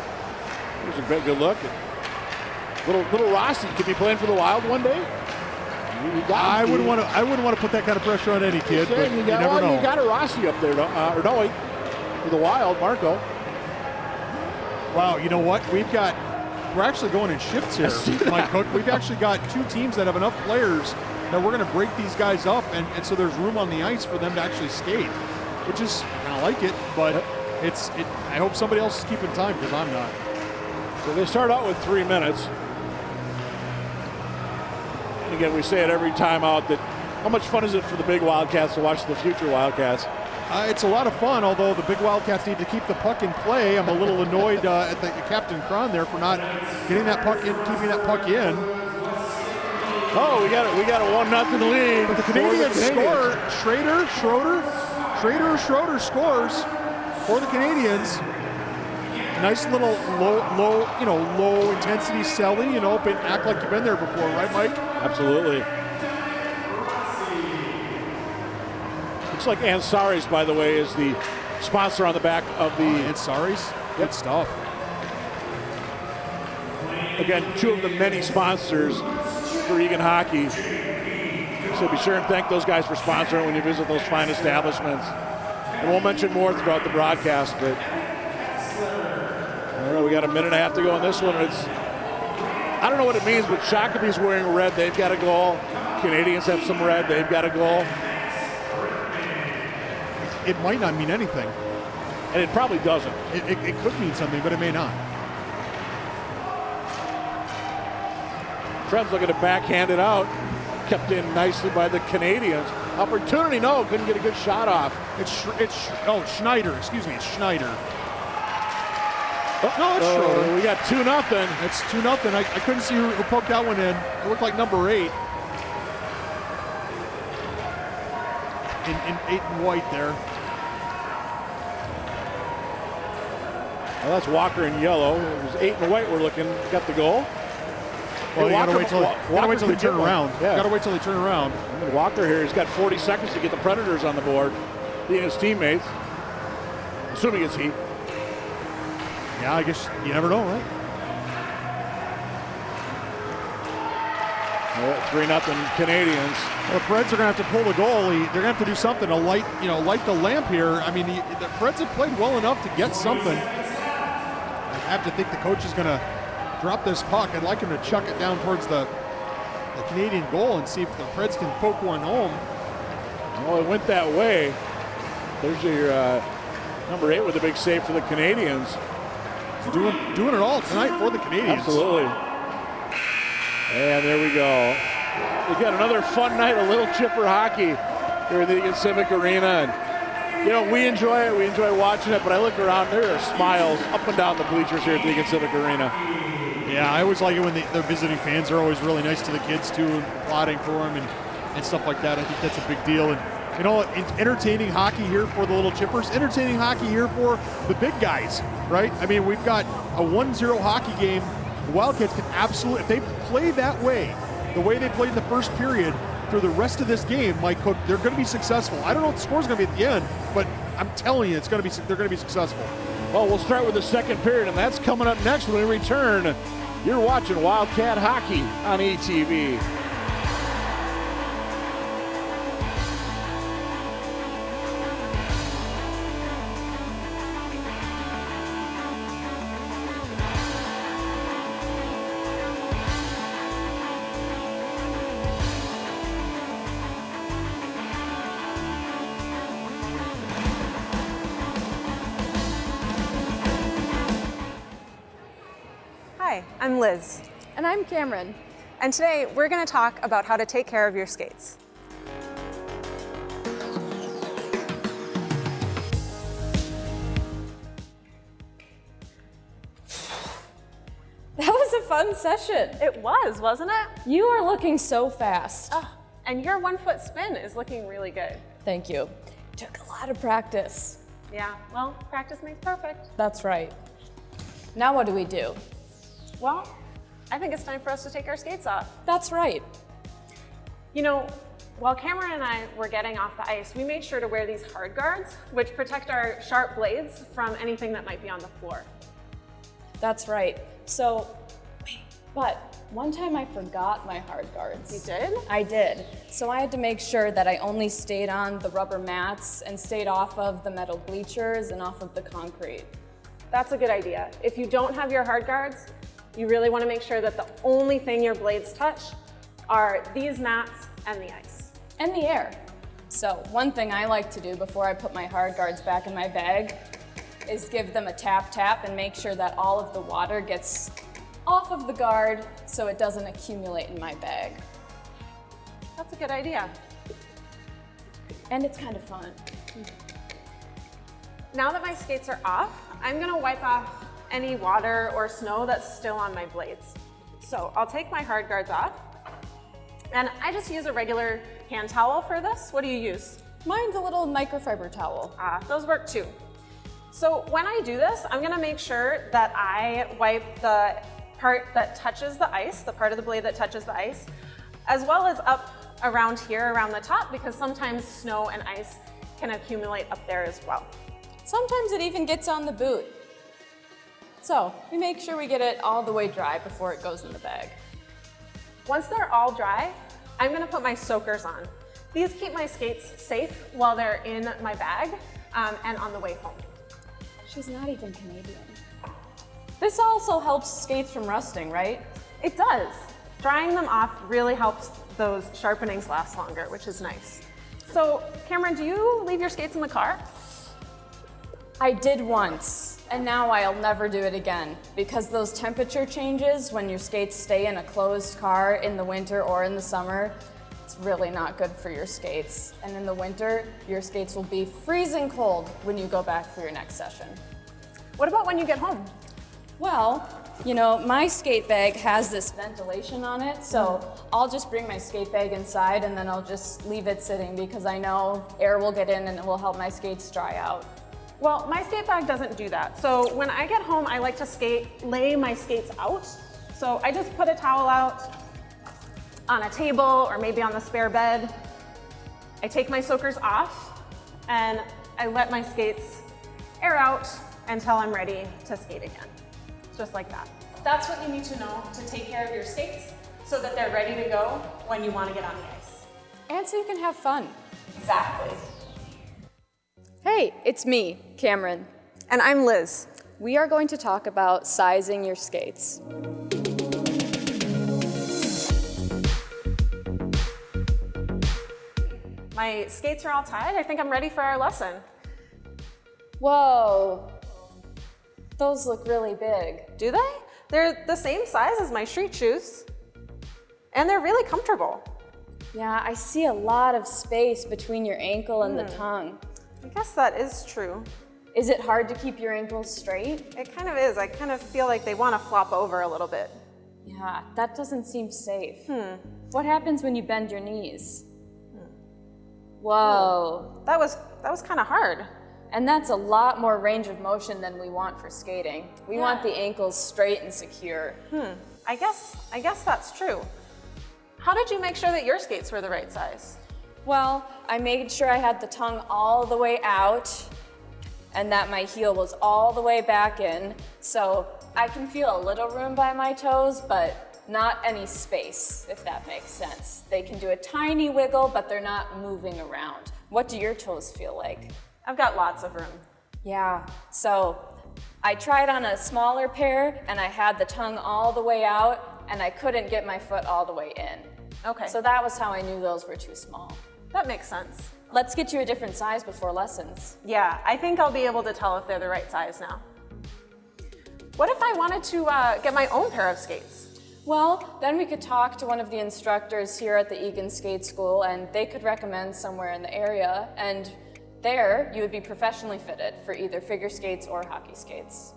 Here's a very good look. Little Rossi could be playing for the Wild one day. I wouldn't want to put that kind of pressure on any kid, but you never know. You got a Rossi up there, for the Wild, Marco. Wow, you know what? We're actually going in shifts here, Mike Cook. We've actually got two teams that have enough players that we're going to break these guys up, and so there's room on the ice for them to actually skate, which is, I like it, but I hope somebody else is keeping time because I'm not. So they start out with 3 minutes. And again, we say it every time out that how much fun is it for the big Wildcats to watch the future Wildcats? It's a lot of fun, although the big Wildcats need to keep the puck in play. I'm a little annoyed at the Captain Cron there for not getting that puck in, keeping that puck in. Oh, we got a 1-0 lead. But the Canadians score. Schroeder scores for the Canadians. Nice little low intensity selly, but act like you've been there before, right, Mike? Absolutely. Looks like Ansari's, by the way, is the sponsor on the back of the Ansari's. Good stuff. Again, two of the many sponsors for Eagan Hockey. So be sure and thank those guys for sponsoring when you visit those fine establishments. And we'll mention more throughout the broadcast, but I don't know, we got a minute and a half to go on this one. I don't know what it means, but Shakopee's wearing red, they've got a goal. Canadians have some red, they've got a goal. It might not mean anything. And it probably doesn't. It could mean something, but it may not. Trent's looking to backhand it out. Kept in nicely by the Canadians. Opportunity, no, couldn't get a good shot off. It's Schneider, excuse me, it's Schneider. No, it's Schroeder. We got 2-0. It's 2-0. I couldn't see who poked that one in. It looked like number 8. In 8 and white there. Well, that's Walker in yellow. It was 8 and white we're looking. Got the goal. Well, you gotta wait till they turn around. Yeah. Gotta wait till they turn around. Walker here, he's got 40 seconds to get the Predators on the board. He and his teammates. Assuming it's he. Yeah, I guess you never know, right? 3-0 Canadians. Well, the Preds are going to have to pull the goalie. They're going to have to do something to light the lamp here. I mean, the Preds have played well enough to get something. I have to think the coach is going to drop this puck. I'd like him to chuck it down towards the Canadian goal and see if the Preds can poke one home. Well, it went that way. There's your number 8 with a big save for the Canadians. Doing it all tonight for the Canadians. Absolutely. And there we go. We got another fun night of little chipper hockey here at the Eagan Civic Arena. And, we enjoy it. We enjoy watching it. But I look around, there are smiles up and down the bleachers here at the Eagan Civic Arena. Yeah, I always like it when their visiting fans are always really nice to the kids, too, and applauding for them and stuff like that. I think that's a big deal. And, entertaining hockey here for the little chippers, entertaining hockey here for the big guys, right? I mean, we've got a 1-0 hockey game. The Wildcats can absolutely, if they play that way, the way they played in the first period, through the rest of this game, Mike Cook, they're going to be successful. I don't know what the score's going to be at the end, but I'm telling you, they're going to be successful. Well, we'll start with the second period, and that's coming up next when we return. You're watching Wildcat Hockey on ETV. Hi, I'm Liz. And I'm Cameron. And today we're going to talk about how to take care of your skates. That was a fun session. It was, wasn't it? You are looking so fast. Oh, and your 1-foot spin is looking really good. Thank you. Took a lot of practice. Yeah, well, practice makes perfect. That's right. Now what do we do? Well, I think it's time for us to take our skates off. That's right. You know, while Cameron and I were getting off the ice, we made sure to wear these hard guards, which protect our sharp blades from anything that might be on the floor. That's right. So, but one time I forgot my hard guards. You did? I did. So I had to make sure that I only stayed on the rubber mats and stayed off of the metal bleachers and off of the concrete. That's a good idea. If you don't have your hard guards, you really want to make sure that the only thing your blades touch are these mats and the ice. And the air. So one thing I like to do before I put my hard guards back in my bag is give them a tap and make sure that all of the water gets off of the guard so it doesn't accumulate in my bag. That's a good idea. And it's kind of fun. Now that my skates are off, I'm gonna wipe off any water or snow that's still on my blades. So I'll take my hard guards off, and I just use a regular hand towel for this. What do you use? Mine's a little microfiber towel. Those work too. So when I do this, I'm gonna make sure that I wipe the part that touches the ice, the part of the blade that touches the ice, as well as up around here, around the top, because sometimes snow and ice can accumulate up there as well. Sometimes it even gets on the boot. So we make sure we get it all the way dry before it goes in the bag. Once they're all dry, I'm gonna put my soakers on. These keep my skates safe while they're in my bag and on the way home. She's not even Canadian. This also helps skates from rusting, right? It does. Drying them off really helps those sharpenings last longer, which is nice. So, Cameron, do you leave your skates in the car? I did once, and now I'll never do it again because those temperature changes when your skates stay in a closed car in the winter or in the summer, it's really not good for your skates. And in the winter, your skates will be freezing cold when you go back for your next session. What about when you get home? Well, you know, my skate bag has this ventilation on it, so I'll just bring my skate bag inside and then I'll just leave it sitting because I know air will get in and it will help my skates dry out. Well, my skate bag doesn't do that. So when I get home, I like to lay my skates out. So I just put a towel out on a table or maybe on the spare bed. I take my soakers off and I let my skates air out until I'm ready to skate again. Just like that. That's what you need to know to take care of your skates so that they're ready to go when you want to get on the ice. And so you can have fun. Exactly. Hey, it's me, Cameron. And I'm Liz. We are going to talk about sizing your skates. My skates are all tied. I think I'm ready for our lesson. Whoa, those look really big. Do they? They're the same size as my street shoes. And they're really comfortable. Yeah, I see a lot of space between your ankle and the tongue. I guess that is true. Is it hard to keep your ankles straight? It kind of is. I kind of feel like they want to flop over a little bit. Yeah, that doesn't seem safe. What happens when you bend your knees? Whoa. That was kind of hard. And that's a lot more range of motion than we want for skating. We want the ankles straight and secure. I guess that's true. How did you make sure that your skates were the right size? Well, I made sure I had the tongue all the way out and that my heel was all the way back in. So I can feel a little room by my toes, but not any space, if that makes sense. They can do a tiny wiggle, but they're not moving around. What do your toes feel like? I've got lots of room. Yeah, so I tried on a smaller pair and I had the tongue all the way out and I couldn't get my foot all the way in. Okay. So that was how I knew those were too small. That makes sense. Let's get you a different size before lessons. Yeah, I think I'll be able to tell if they're the right size now. What if I wanted to get my own pair of skates? Well, then we could talk to one of the instructors here at the Eagan Skate School and they could recommend somewhere in the area, and there you would be professionally fitted for either figure skates or hockey skates.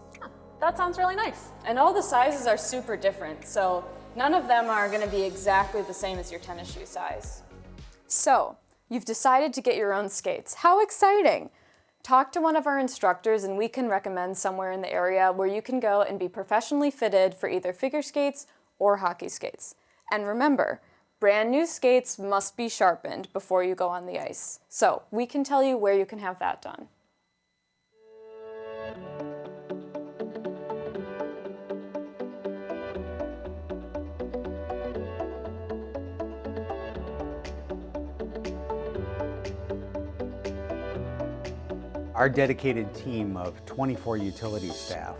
That sounds really nice. And all the sizes are super different, so none of them are going to be exactly the same as your tennis shoe size. So, you've decided to get your own skates. How exciting! Talk to one of our instructors and we can recommend somewhere in the area where you can go and be professionally fitted for either figure skates or hockey skates. And remember, brand new skates must be sharpened before you go on the ice. So we can tell you where you can have that done. Our dedicated team of 24 utility staff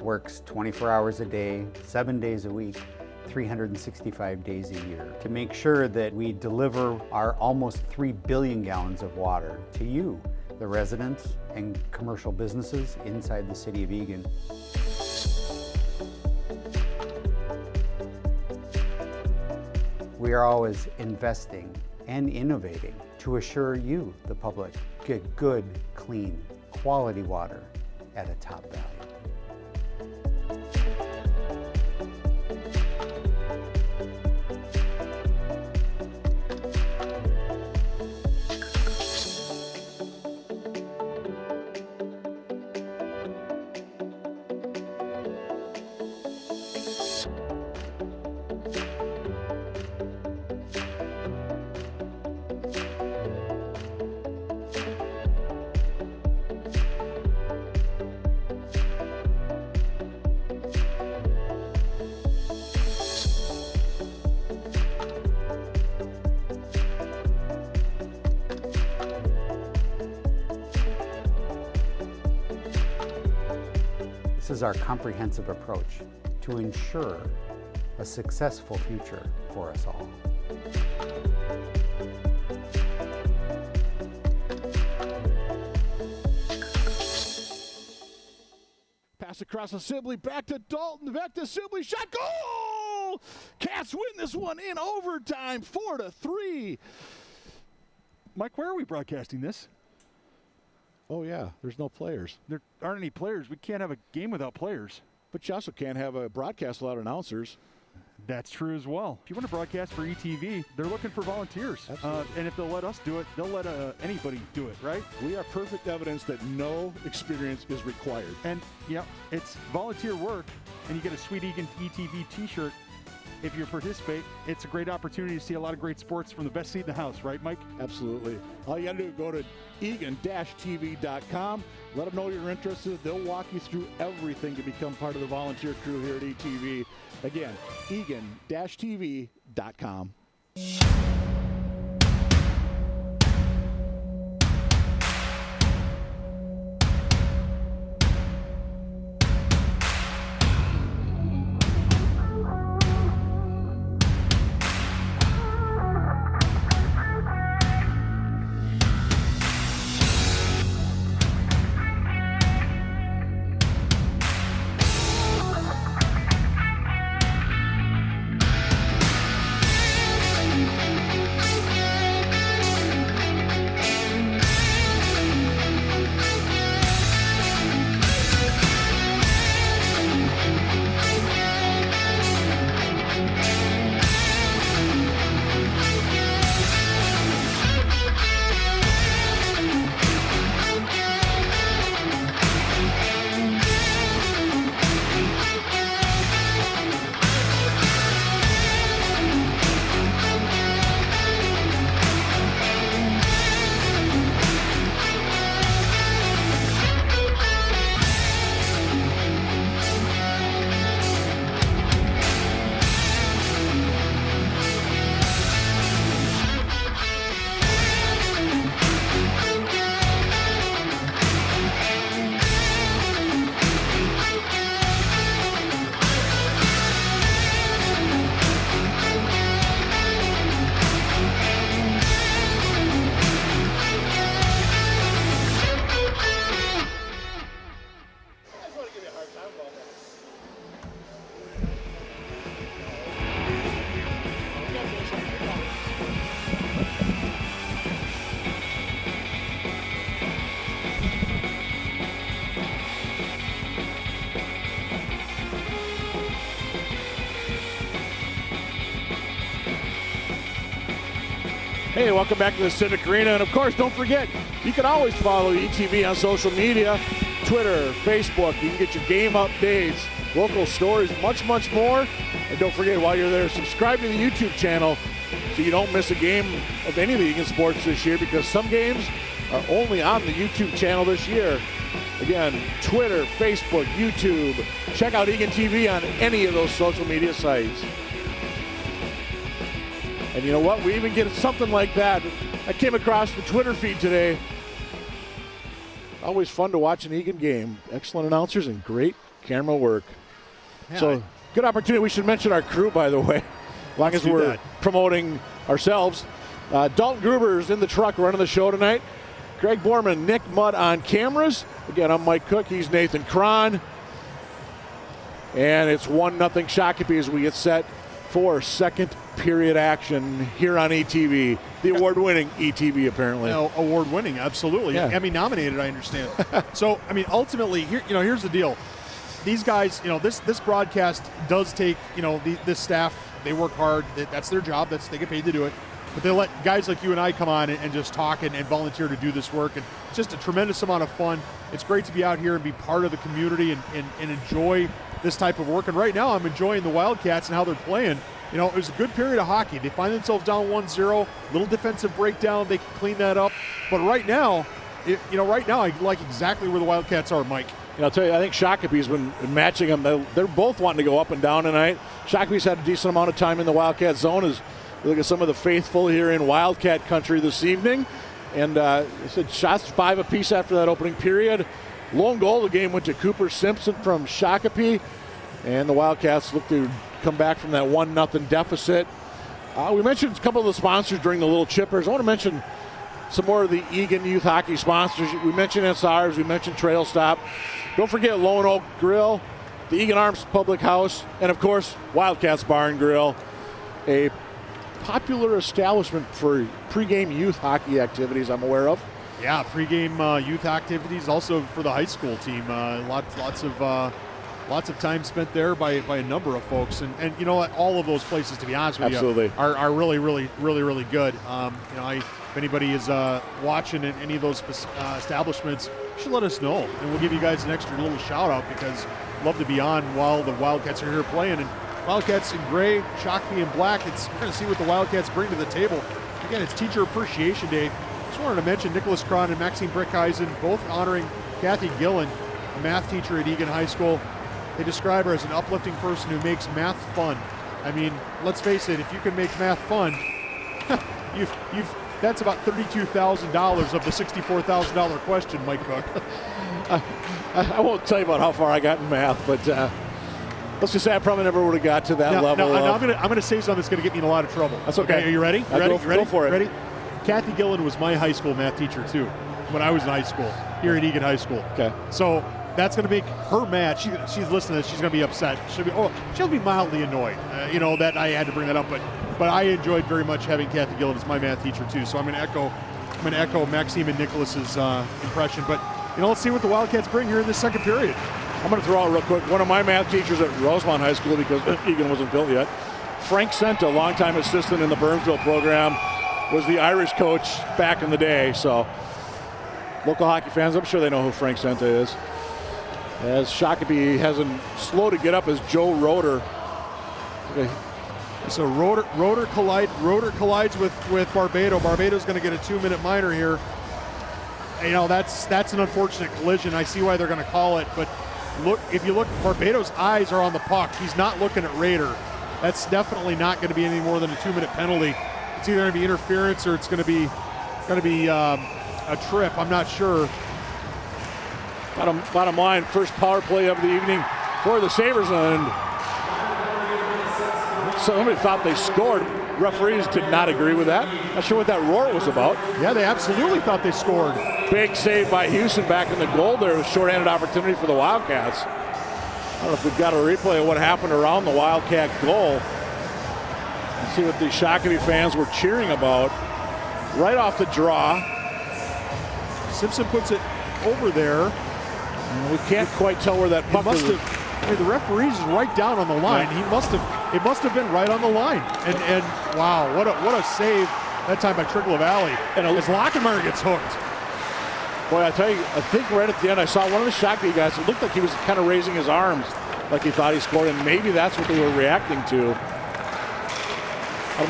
works 24 hours a day, 7 days a week, 365 days a year to make sure that we deliver our almost 3 billion gallons of water to you, the residents and commercial businesses inside the city of Eagan. We are always investing and innovating to assure you, the public, get good, clean, quality water at a top value. This is our comprehensive approach to ensure a successful future for us all. Pass across to Sibley, back to Dalton, back to Sibley, shot, goal! Cats win this one in overtime, 4-3. Mike, where are we broadcasting this? Oh, yeah, there's no players. There aren't any players. We can't have a game without players. But you also can't have a broadcast without announcers. That's true as well. If you want to broadcast for ETV, they're looking for volunteers. And if they'll let us do it, they'll let anybody do it, right? We are perfect evidence that no experience is required. And, yeah, it's volunteer work, and you get a sweet Eagan ETV t-shirt. If you participate, it's a great opportunity to see a lot of great sports from the best seat in the house, right, Mike? Absolutely. All you got to do is go to Eagan-TV.com. Let them know you're interested. They'll walk you through everything to become part of the volunteer crew here at ETV. Again, Eagan-TV.com. Hey, welcome back to the Civic Arena. And of course, don't forget, you can always follow ETV on social media, Twitter, Facebook. You can get your game updates, local stories, much, much more. And don't forget, while you're there, subscribe to the YouTube channel so you don't miss a game of any of the Eagan sports this year, because some games are only on the YouTube channel this year. Again, Twitter, Facebook, YouTube. Check out Eagan TV on any of those social media sites. And you know what? We even get something like that. I came across the Twitter feed today. Always fun to watch an Eagan game. Excellent announcers and great camera work. Yeah, So, good opportunity. We should mention our crew, by the way, as long as we're promoting ourselves. Dalton Gruber's in the truck running the show tonight. Greg Borman, Nick Mudd on cameras. Again, I'm Mike Cook. He's Nathan Cron. And it's 1-0 Shakopee as we get set for second period action here on ETV. The award-winning ETV, apparently. Award-winning, absolutely. Yeah. Emmy nominated, I understand. So, I mean, ultimately, here's the deal. These guys, this broadcast does take, this staff, they work hard. That's their job. They get paid to do it. But they let guys like you and I come on and just talk and volunteer to do this work. And it's just a tremendous amount of fun. It's great to be out here and be part of the community and enjoy this type of work. And right now I'm enjoying the Wildcats and how they're playing. It was a good period of hockey. They find themselves down 1-0, little defensive breakdown. They can clean that up. But right now, I like exactly where the Wildcats are, Mike. I'll tell you, I think Shakopee's been matching them. They're both wanting to go up and down tonight. Shakopee's had a decent amount of time in the Wildcat zone as we look at some of the faithful here in Wildcat country this evening. And they said shots 5 apiece after that opening period. Lone goal of the game went to Cooper Simpson from Shakopee. And the Wildcats look to come back from that 1-0 deficit. We mentioned a couple of the sponsors during the Little Chippers. I want to mention some more of the Eagan Youth Hockey sponsors. We mentioned SRs, we mentioned Trail Stop. Don't forget Lone Oak Grill, the Eagan Arms Public House, and of course, Wildcats Bar and Grill, a popular establishment for pregame youth hockey activities I'm aware of. Yeah, pregame youth activities, also for the high school team. Lots of time spent there by a number of folks, and you know what? All of those places, to be honest with you, are really, really, really, really good. If anybody is watching in any of those establishments, you should let us know, and we'll give you guys an extra little shout out, because I'd love to be on while the Wildcats are here playing. And Wildcats in gray, Shakopee in black. We're going to see what the Wildcats bring to the table. Again, it's Teacher Appreciation Day. Just wanted to mention Nicholas Cron and Maxine Brickeisen, both honoring Kathy Gillen, a math teacher at Eagan High School. They describe her as an uplifting person who makes math fun. I mean, let's face it, if you can make math fun, that's about $32,000 of the $64,000 question, Mike Cook. I won't tell you about how far I got in math, but let's just say I probably never would have got to that level. I'm going to say something that's going to get me in a lot of trouble. That's okay. Are you ready? Go for it. Ready? Kathy Gillen was my high school math teacher too, when I was in high school here at Eagan High School. Okay. So that's going to make her mad. She's listening to this. She's going to be upset. She'll be mildly annoyed. That I had to bring that up, but I enjoyed very much having Kathy Gillen as my math teacher too. So I'm going to echo Maxime and Nicholas's impression. But let's see what the Wildcats bring here in this second period. I'm going to throw out real quick. One of my math teachers at Rosemont High School, because Eagan wasn't built yet, Frank Senta, longtime assistant in the Burnsville program, was the Irish coach back in the day. So local hockey fans, I'm sure they know who Frank Senta is. As Shakopee hasn't slow to get up as Joe Roeder. Okay. So Roeder collides with Barbado. Barbado's going to get a 2-minute minor here. That's an unfortunate collision. I see why they're going to call it, but if you look, Barbado's eyes are on the puck. He's not looking at Rader. That's definitely not going to be any more than a 2-minute penalty. It's either going to be interference or it's going to be a trip. I'm not sure. Bottom line, first power play of the evening for the Sabres, and somebody thought they scored. Referees did not agree with that. Not sure what that roar was about. Yeah, they absolutely thought they scored. Big save by Houston back in the goal there. It was a shorthanded opportunity for the Wildcats. I don't know if we've got a replay of what happened around the Wildcat goal. Let's see what the Shakopee fans were cheering about. Right off the draw. Simpson puts it over there. We can't quite tell where that puck was. The referee's is right down on the line. Yeah. It must have been right on the line. And wow, what a save that time by Trickle Valley. And as Lockenmeyer gets hooked. Boy, I tell you, I think right at the end I saw one of the Shakopee guys. It looked like he was kind of raising his arms like he thought he scored, and maybe that's what they were reacting to.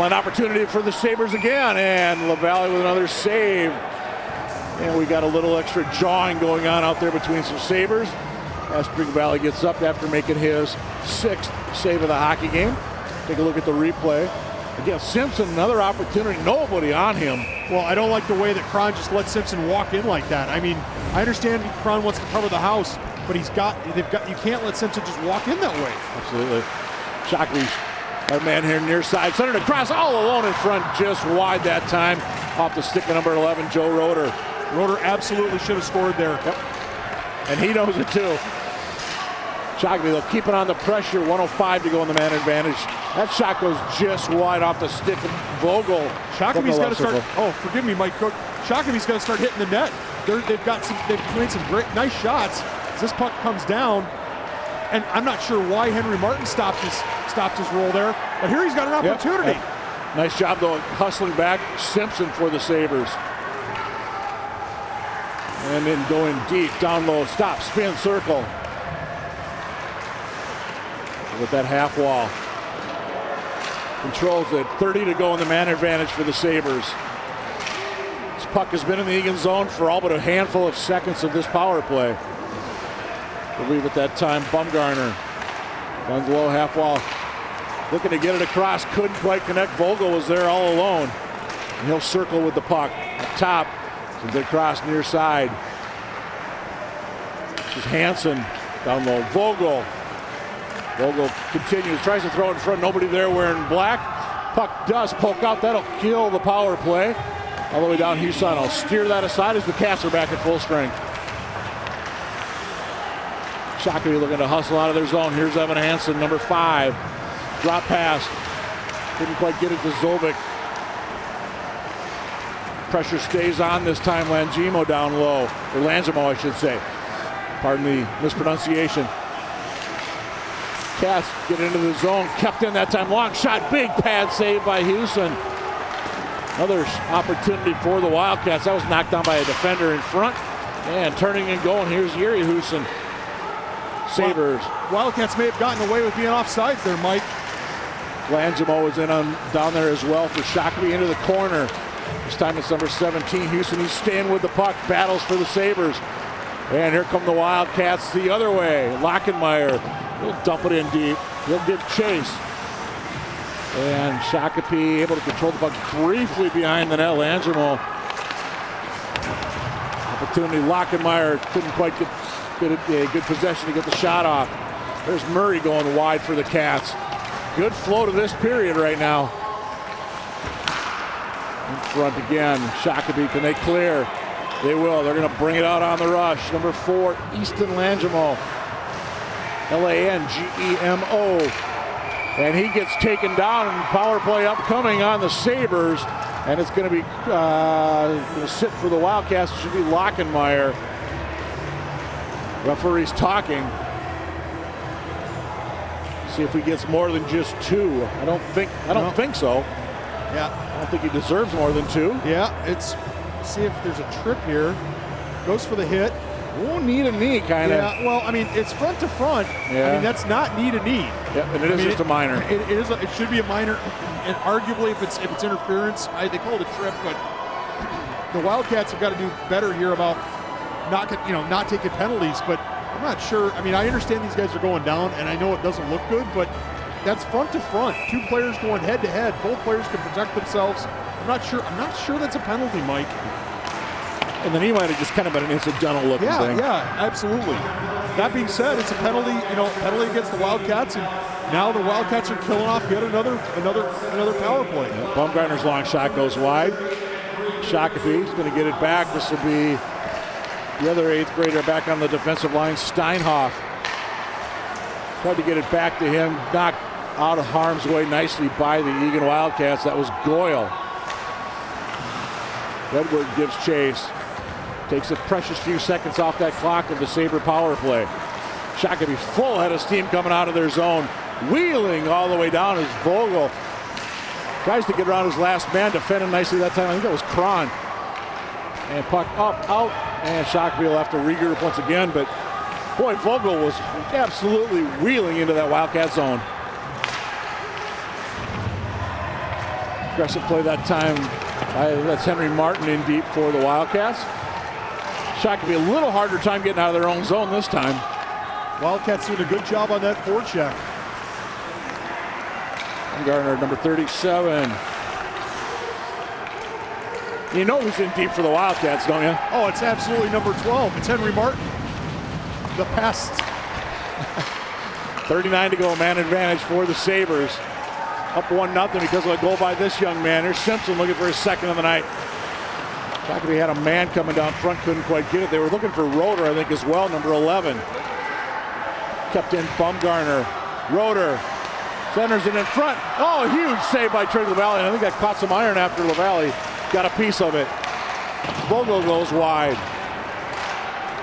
An opportunity for the Sabres again, and LaValle with another save. And we got a little extra jawing going on out there between some Sabres as Spring Valley gets up after making his 6th save of the hockey game. Take a look at the replay. Again, Simpson, another opportunity, nobody on him. Well, I don't like the way that Cron just let Simpson walk in like that. I mean, I understand Cron wants to cover the house, but you can't let Simpson just walk in that way. Absolutely. Shakopee, our man here near side, centered across, all alone in front, just wide that time. Off the stick of number 11, Joe Roeder. Roeder absolutely should have scored there. Yep. And he knows it too. Shakopee, they'll keep it on the pressure, 105 to go in the man advantage. That shot goes just wide off the stick of Vogel. Shakopee's got to start, oh, forgive me, Mike Cook. Shakopee's got to start hitting the net. They've made some nice shots. As this puck comes down, and I'm not sure why Henry Martin stopped his roll there, but here he's got an opportunity. Yep. Nice job though, hustling back Simpson for the Sabres. And then going deep, down low, stop, spin, circle. With that half wall. Controls it, 30 to go in the man advantage for the Sabres. This puck has been in the Eagan zone for all but a handful of seconds of this power play. I believe at that time, Bumgarner runs low, half wall. Looking to get it across, couldn't quite connect. Vogel was there all alone. And he'll circle with the puck. Up top, sends it across near side. This is Hansen, down low, Vogel. Vogel continues, tries to throw it in front, nobody there wearing black. Puck does poke out, that'll kill the power play. All the way down, Huson will steer that aside as the Cats are back at full strength. Shakopee looking to hustle out of their zone. Here's Evan Hansen, number 5. Drop pass, couldn't quite get it to Zovic. Pressure stays on this time, Langemo down low, or Langemo I should say. Pardon the mispronunciation. Cats get into the zone, kept in that time, long shot, big pad save by Huson. Another opportunity for the Wildcats. That was knocked down by a defender in front. And turning and going, here's Yuri Huson. Sabres. Wildcats may have gotten away with being offsides there, Mike. Langemo is in down there as well for Shakopee into the corner. This time it's number 17, Houston. He's staying with the puck, battles for the Sabres. And here come the Wildcats the other way. Lockenmeyer, he'll dump it in deep. He'll give chase. And Shakopee able to control the puck briefly behind the net. Langemo. Opportunity, Lockenmeyer couldn't quite get a good possession to get the shot off. There's Murray going wide for the Cats. Good flow to this period right now. In front again, Shakopee, can they clear? They will, they're gonna bring it out on the rush. Number 4, Easton Langemo. Langemo. And he gets taken down, and power play upcoming on the Sabres. And it's gonna be gonna sit for the Wildcats. It should be Lockenmeyer. Referee's talking. See if he gets more than just 2. I don't think so. Yeah. I don't think he deserves more than 2. Yeah, see if there's a trip here. Goes for the hit. Oh, knee to knee, kind of. Yeah, well, I mean, it's front to front. Yeah. I mean, that's not knee to knee. Yeah, and it is just a minor. It should be a minor, and arguably, if it's interference, they call it a trip. But the Wildcats have got to do better here about not taking penalties. But I'm not sure. I mean, I understand these guys are going down, and I know it doesn't look good, but that's front to front. 2 players going head to head. Both players can protect themselves. I'm not sure that's a penalty, Mike. And then he might have just kind of been an incidental looking thing. Yeah, absolutely. That being said, it's a penalty, penalty against the Wildcats, and now the Wildcats are killing off yet another power play. Yeah, Bumgarner's long shot goes wide. Shakopee's going to get it back. This will be the other 8th grader back on the defensive line, Steinhoff. Tried to get it back to him, knocked out of harm's way nicely by the Eagan Wildcats. That was Goyle. Redwood gives chase. Takes a precious few seconds off that clock of the Sabre power play. Shakopee full head of steam coming out of their zone. Wheeling all the way down is Vogel. Tries to get around his last man, defending nicely that time. I think that was Cron. And puck up, out, and Shakopee will have to regroup once again. But boy, Vogel was absolutely wheeling into that Wildcat zone. Aggressive play that time. That's Henry Martin in deep for the Wildcats. Shakopee a little harder time getting out of their own zone this time. Wildcats doing a good job on that forecheck. Garner, number 37. You know who's in deep for the Wildcats, don't you? Oh, it's absolutely number 12. It's Henry Martin. The pest. 39 to go, man advantage for the Sabres. Up 1-0 because of a goal by this young man. Here's Simpson looking for his second of the night. Shakopee had a man coming down front, couldn't quite get it. They were looking for Roeder, I think, as well, number 11. Kept in Bumgarner. Roeder centers it in front. Oh, huge save by Trey LaValle. And I think that caught some iron after LaValle got a piece of it. Vogel goes wide.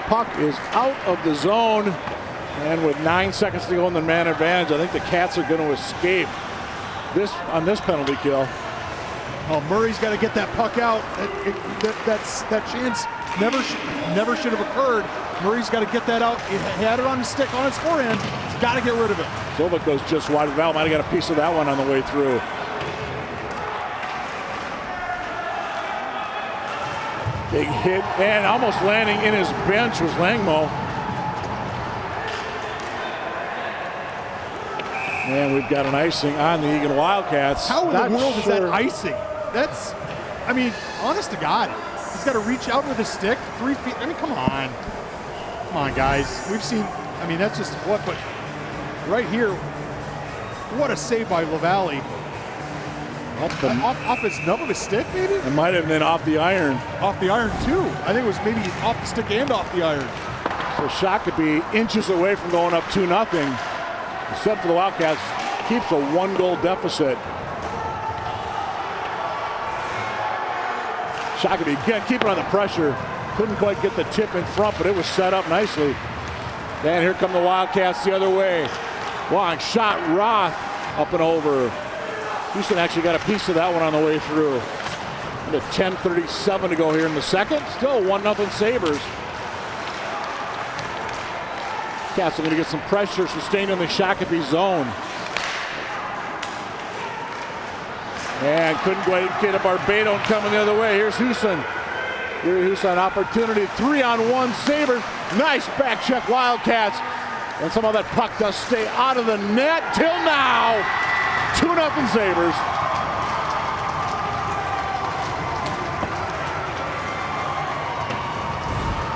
Puck is out of the zone. And with 9 seconds to go in the man advantage, I think the Cats are going to escape on this penalty kill. Oh, Murray's got to get that puck out. That chance never should have occurred. Murray's got to get that out. He had it on his stick, on his forehand. He's got to get rid of it. Silva goes just wide. Val might have got a piece of that one on the way through. Big hit and almost landing in his bench was Langmo. And we've got an icing on the Eagan Wildcats. How in the world is that icing? That's, I mean, honest to God. He's got to reach out with his stick 3 feet. I mean, come on. Come on, guys. We've seen, I mean, that's just what, but right here, what a save by LaValle. Off his nub of his stick, maybe? It might have been off the iron. Off the iron, too. I think it was maybe off the stick and off the iron. So Shakopee inches away from going up 2-0. Except for the Wildcats, keeps a 1-goal deficit. Shakopee again keeping on the pressure. Couldn't quite get the tip in front, but it was set up nicely. And here come the Wildcats the other way. Long shot, Roth up and over. Houston actually got a piece of that one on the way through. And 10:37 to go here in the second. Still 1-0 Sabres. Cats are going to get some pressure sustained in the Shakopee zone. And couldn't quite get a Barbado coming the other way. Here's Houston. Here's Houston, opportunity. 3-on-1 Sabres. Nice back check Wildcats. And somehow that puck does stay out of the net till now. 2-0 Sabres.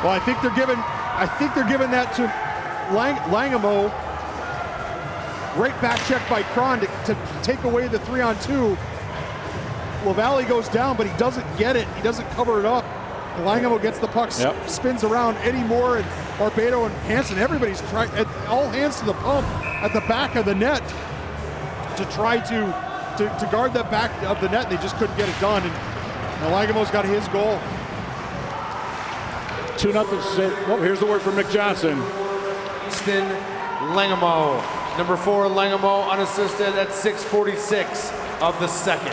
Well, I think they're giving that to Langamo. Great back check by Cron to take away the 3-on-2. LaValle goes down, but he doesn't get it. He doesn't cover it up. Langamo gets the puck, spins around. Eddie Moore and Barbado and Hansen. Everybody's trying, all hands to the pump at the back of the net to try to guard that back of the net. They just couldn't get it done. And Langamo's got his goal. 2-0. Well, here's the word from Mick Johnson. Winston Langamo. Number 4, Langamo unassisted at 6:46 of the second.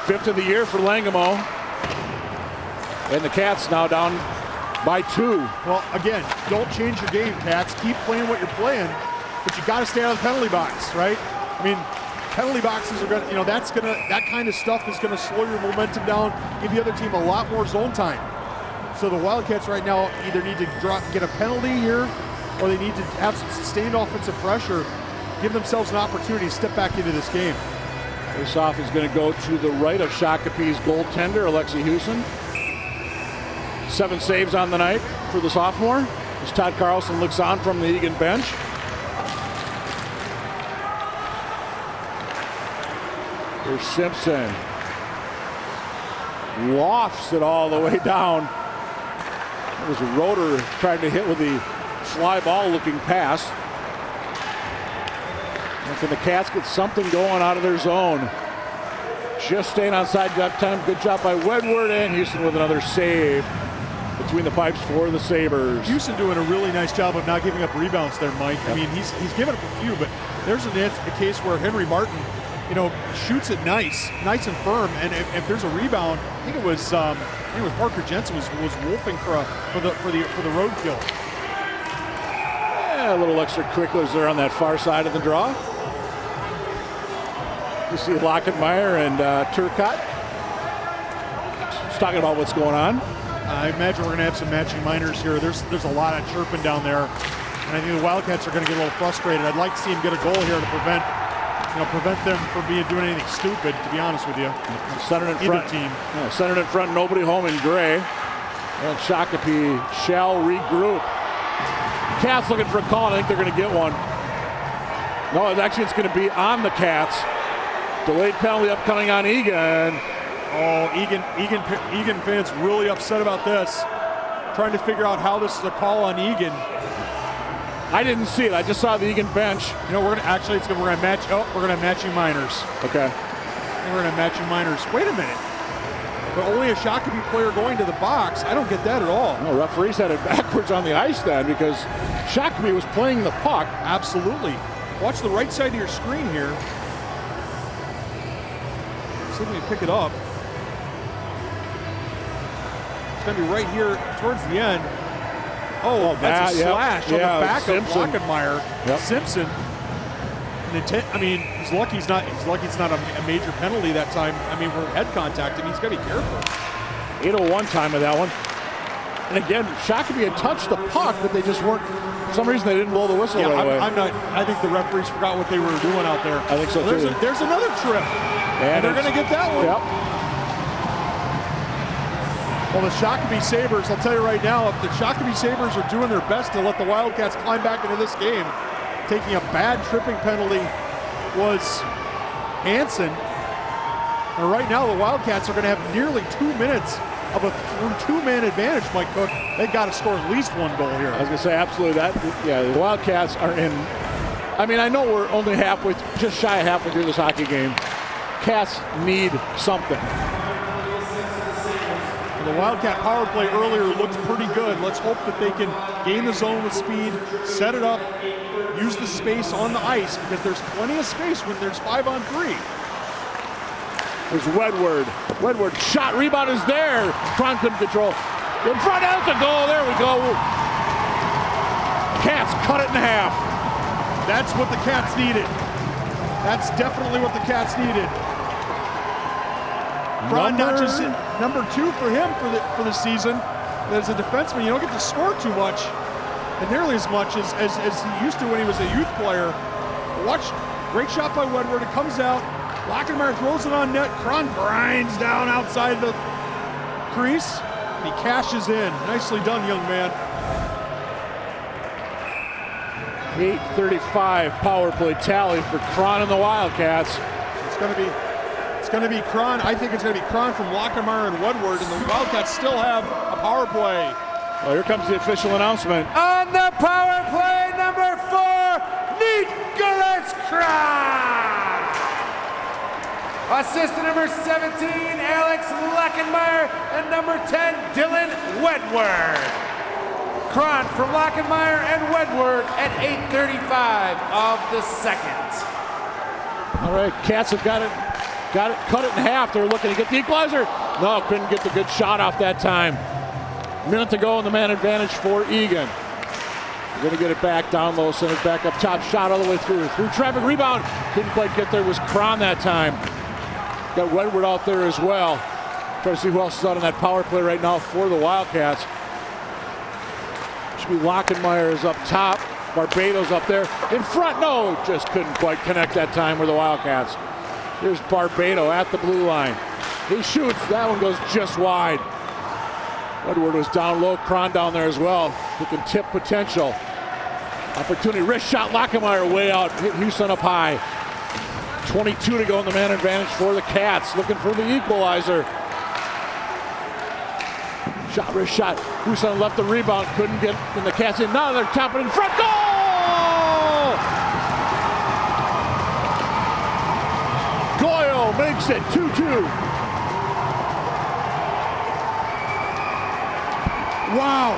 5th of the year for Langamo. And the Cats now down by 2. Well, again, don't change your game, Cats. Keep playing what you're playing, but you got to stay out of the penalty box, right? I mean, penalty boxes are going to, that kind of stuff is going to slow your momentum down, give the other team a lot more zone time. So the Wildcats right now either need to get a penalty here, or they need to have some sustained offensive pressure, give themselves an opportunity to step back into this game. Face-off is going to go to the right of Shakopee's goaltender, Alexi Houston. 7 saves on the night for the sophomore as Todd Carlson looks on from the Eagan bench. Here's Simpson. Lofts it all the way down. It was a Roeder trying to hit with the fly ball looking pass. And can the Cats get something going out of their zone? Just staying outside that time. Good job by Wedward, and Houston with another save between the pipes for the Sabres. Houston doing a really nice job of not giving up rebounds there, Mike. I mean, he's given up a few, but there's a case where Henry Martin shoots it nice and firm. And if there's a rebound, I think it was Parker Jensen was wolfing for the road kill. Yeah, a little extra quicklers there on that far side of the draw. You see Lockenmeyer and Turcotte just talking about what's going on. I imagine we're going to have some matching minors here. There's a lot of chirping down there, and I think the Wildcats are going to get a little frustrated. I'd like to see them get a goal here to prevent them from doing anything stupid, to be honest with you. Centered in front. Team. Yeah, centered in front, nobody home in gray. And Shakopee shall regroup. Cats looking for a call. I think they're going to get one. No, it's going to be on the Cats. Delayed penalty upcoming on Eagan. Oh, Eagan fans really upset about this. Trying to figure out how this is a call on Eagan. I didn't see it. I just saw the Eagan bench. We're gonna match. Oh, we're gonna have matching minors. Okay. We're gonna have matching minors. Wait a minute. But only a Shakopee player going to the box. I don't get that at all. No, referees had it backwards on the ice then because Shakopee was playing the puck. Absolutely. Watch the right side of your screen here. See if we can pick it up. It's going to be right here towards the end. Oh, that's a slash on the back of Lockenmeyer. Yep. Simpson. He's lucky it's not a major penalty that time. For head contact, and he's got to be careful. 8:01 time of that one. And again, Shakopee had touched the puck, but they just weren't. For some reason, they didn't blow the whistle right away. I think the referees forgot what they were doing out there. I think so too. There's another trip, and they're going to get that one. Yep. Well, the Shakopee Sabers, I'll tell you right now, if the Shakopee Sabers are doing their best to let the Wildcats climb back into this game, taking a bad tripping penalty was Hansen. And right now, the Wildcats are going to have nearly 2 minutes of a two-man advantage, Mike Cook. They've got to score at least one goal here. I was going to say, absolutely. The Wildcats are in. I know we're only just shy of halfway through this hockey game. Cats need something. The Wildcat power play earlier looked pretty good. Let's hope that they can gain the zone with speed, set it up, use the space on the ice, because there's plenty of space when there's 5-on-3. There's Wedward. Wedward shot, rebound is there. Cron couldn't control. In front, that's a goal. There we go. Cats cut it in half. That's what the Cats needed. That's definitely what the Cats needed. Cron not just number 2 for him for the season. As a defenseman, you don't get to score too much, and nearly as much as he used to when he was a youth player. Watch, great shot by Wedward. It comes out. Lockenmeyer throws it on net. Cron grinds down outside the crease. And he cashes in. Nicely done, young man. 8:35 power play tally for Cron and the Wildcats. It's going to be Cron. I think it's going to be Cron from Lockenmeyer and Wedward, and the Wildcats still have a power play. Well, here comes the official announcement. On the power play, number 4, Nicholas Cron. Assistant number 17, Alex Lockenmeyer, and number 10, Dylan Wedward. Cron from Lockenmeyer and Wedward at 8:35 of the second. All right, Cats have got it, cut it in half. They're looking to get the equalizer. No, couldn't get the good shot off that time. Minute to go in the man advantage for Eagan. They're going to get it back down low, send it back up top, shot all the way through traffic, rebound. Couldn't quite get there, was Cron that time. Got Wedward out there as well. Try to see who else is out on that power play right now for the Wildcats. Should be Lockenmeyer is up top. Barbados up there. In front, no, just couldn't quite connect that time with the Wildcats. Here's Barbado at the blue line. He shoots, that one goes just wide. Wedward was down low, Cron down there as well. Looking tip potential. Opportunity, wrist shot, Lockenmeyer way out, hit Houston up high. 22 to go in the man advantage for the Cats, looking for the equalizer. Shot, wrist shot. Houston left the rebound, couldn't get in the Cats in. Now they're tapping in front. Goal! Goyle makes it 2-2. Wow,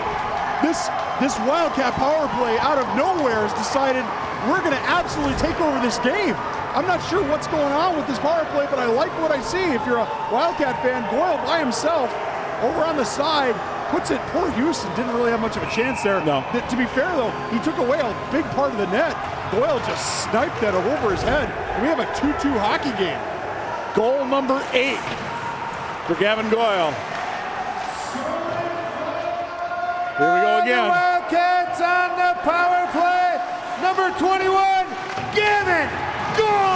this Wildcat power play out of nowhere has decided we're going to absolutely take over this game. I'm not sure what's going on with this power play, but I like what I see. If you're a Wildcat fan, Goyle by himself over on the side puts it. Poor Houston didn't really have much of a chance there. No. To be fair, though, he took away a big part of the net. Goyle just sniped that over his head, and we have a 2-2 hockey game. Goal number 8 for Gavin Goyle. Here we go again. The Wildcats on the power play. Number 21, Gavin Goyle.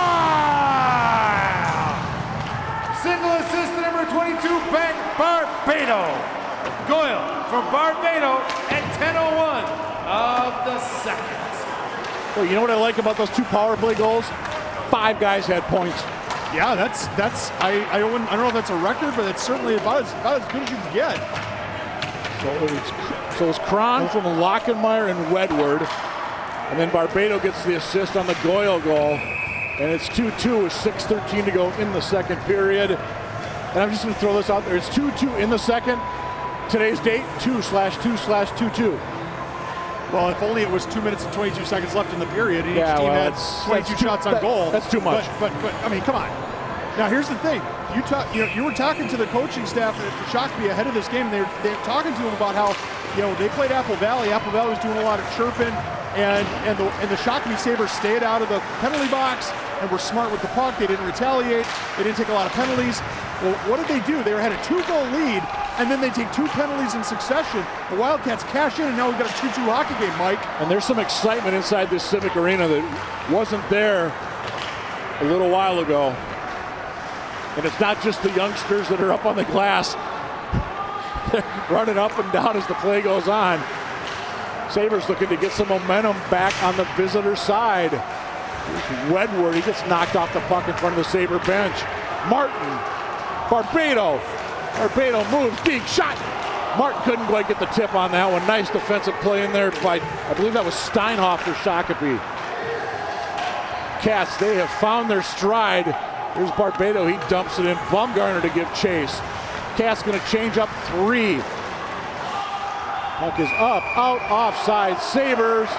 Single assist to number 22, Ben Barbado. Goyle for Barbado at 10:01 of the second. Well, you know what I like about those 2 power play goals? 5 guys had points. Yeah, I don't know if that's a record, but it's certainly about as good as you can get. So it's Cron from Lockenmeyer and Wedward. And then Barbado gets the assist on the Goyle goal. And it's 2-2 with 6:13 to go in the second period. And I'm just going to throw this out there. It's 2-2 in the second. Today's date, 2/2/22. Well, if only it was 2 minutes and 22 seconds left in the period, and Yeah, each team well, had 22 shots on goal. That's too much. But I mean, come on. Now here's the thing. You were talking to the coaching staff at Shakopee ahead of this game. They're talking to them about how they played Apple Valley. Apple Valley was doing a lot of chirping, and the Shakopee Sabers stayed out of the penalty box and were smart with the puck. They didn't retaliate. They didn't take a lot of penalties. Well, what did they do? They had a 2-goal lead, and then they take 2 penalties in succession. The Wildcats cash in, and now we've got a 2-2 hockey game, Mike. And there's some excitement inside this Civic Arena that wasn't there a little while ago. And it's not just the youngsters that are up on the glass. They're running up and down as the play goes on. Sabres looking to get some momentum back on the visitor side. Here's Wedward, he gets knocked off the puck in front of the Sabre bench. Martin, Barbado moves, deep shot. Martin couldn't quite get the tip on that one. Nice defensive play in there by, I believe that was Steinhoff for Shakopee. Cats, they have found their stride. Here's Barbado, he dumps it in. Bumgarner to give chase. Cats gonna change up 3. Puck is up, out, offside, Sabres.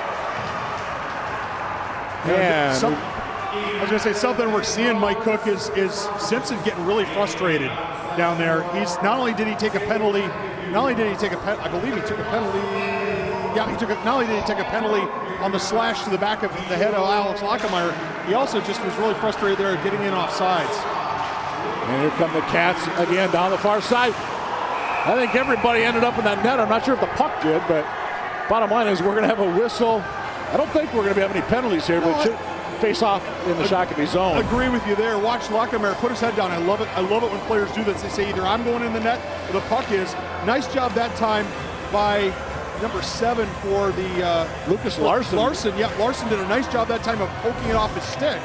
I was going to say something we're seeing, Mike Cook, is Simpson getting really frustrated down there. He's not only did he take a penalty, I believe he took a penalty. Yeah, not only did he take a penalty on the slash to the back of the head of Alex Lockenmeyer, he also just was really frustrated there getting in offsides. And here come the Cats again down the far side. I think everybody ended up in that net. I'm not sure if the puck did, but bottom line is we're going to have a whistle. I don't think we're going to have any penalties here, but face off in the Shakopee zone. Agree with you there. Watch Lockenmeyer put his head down. I love it. I love it when players do this. They say either I'm going in the net or the puck is. Nice job that time by number 7 for the Lucas Larson. Larson did a nice job that time of poking it off his stick.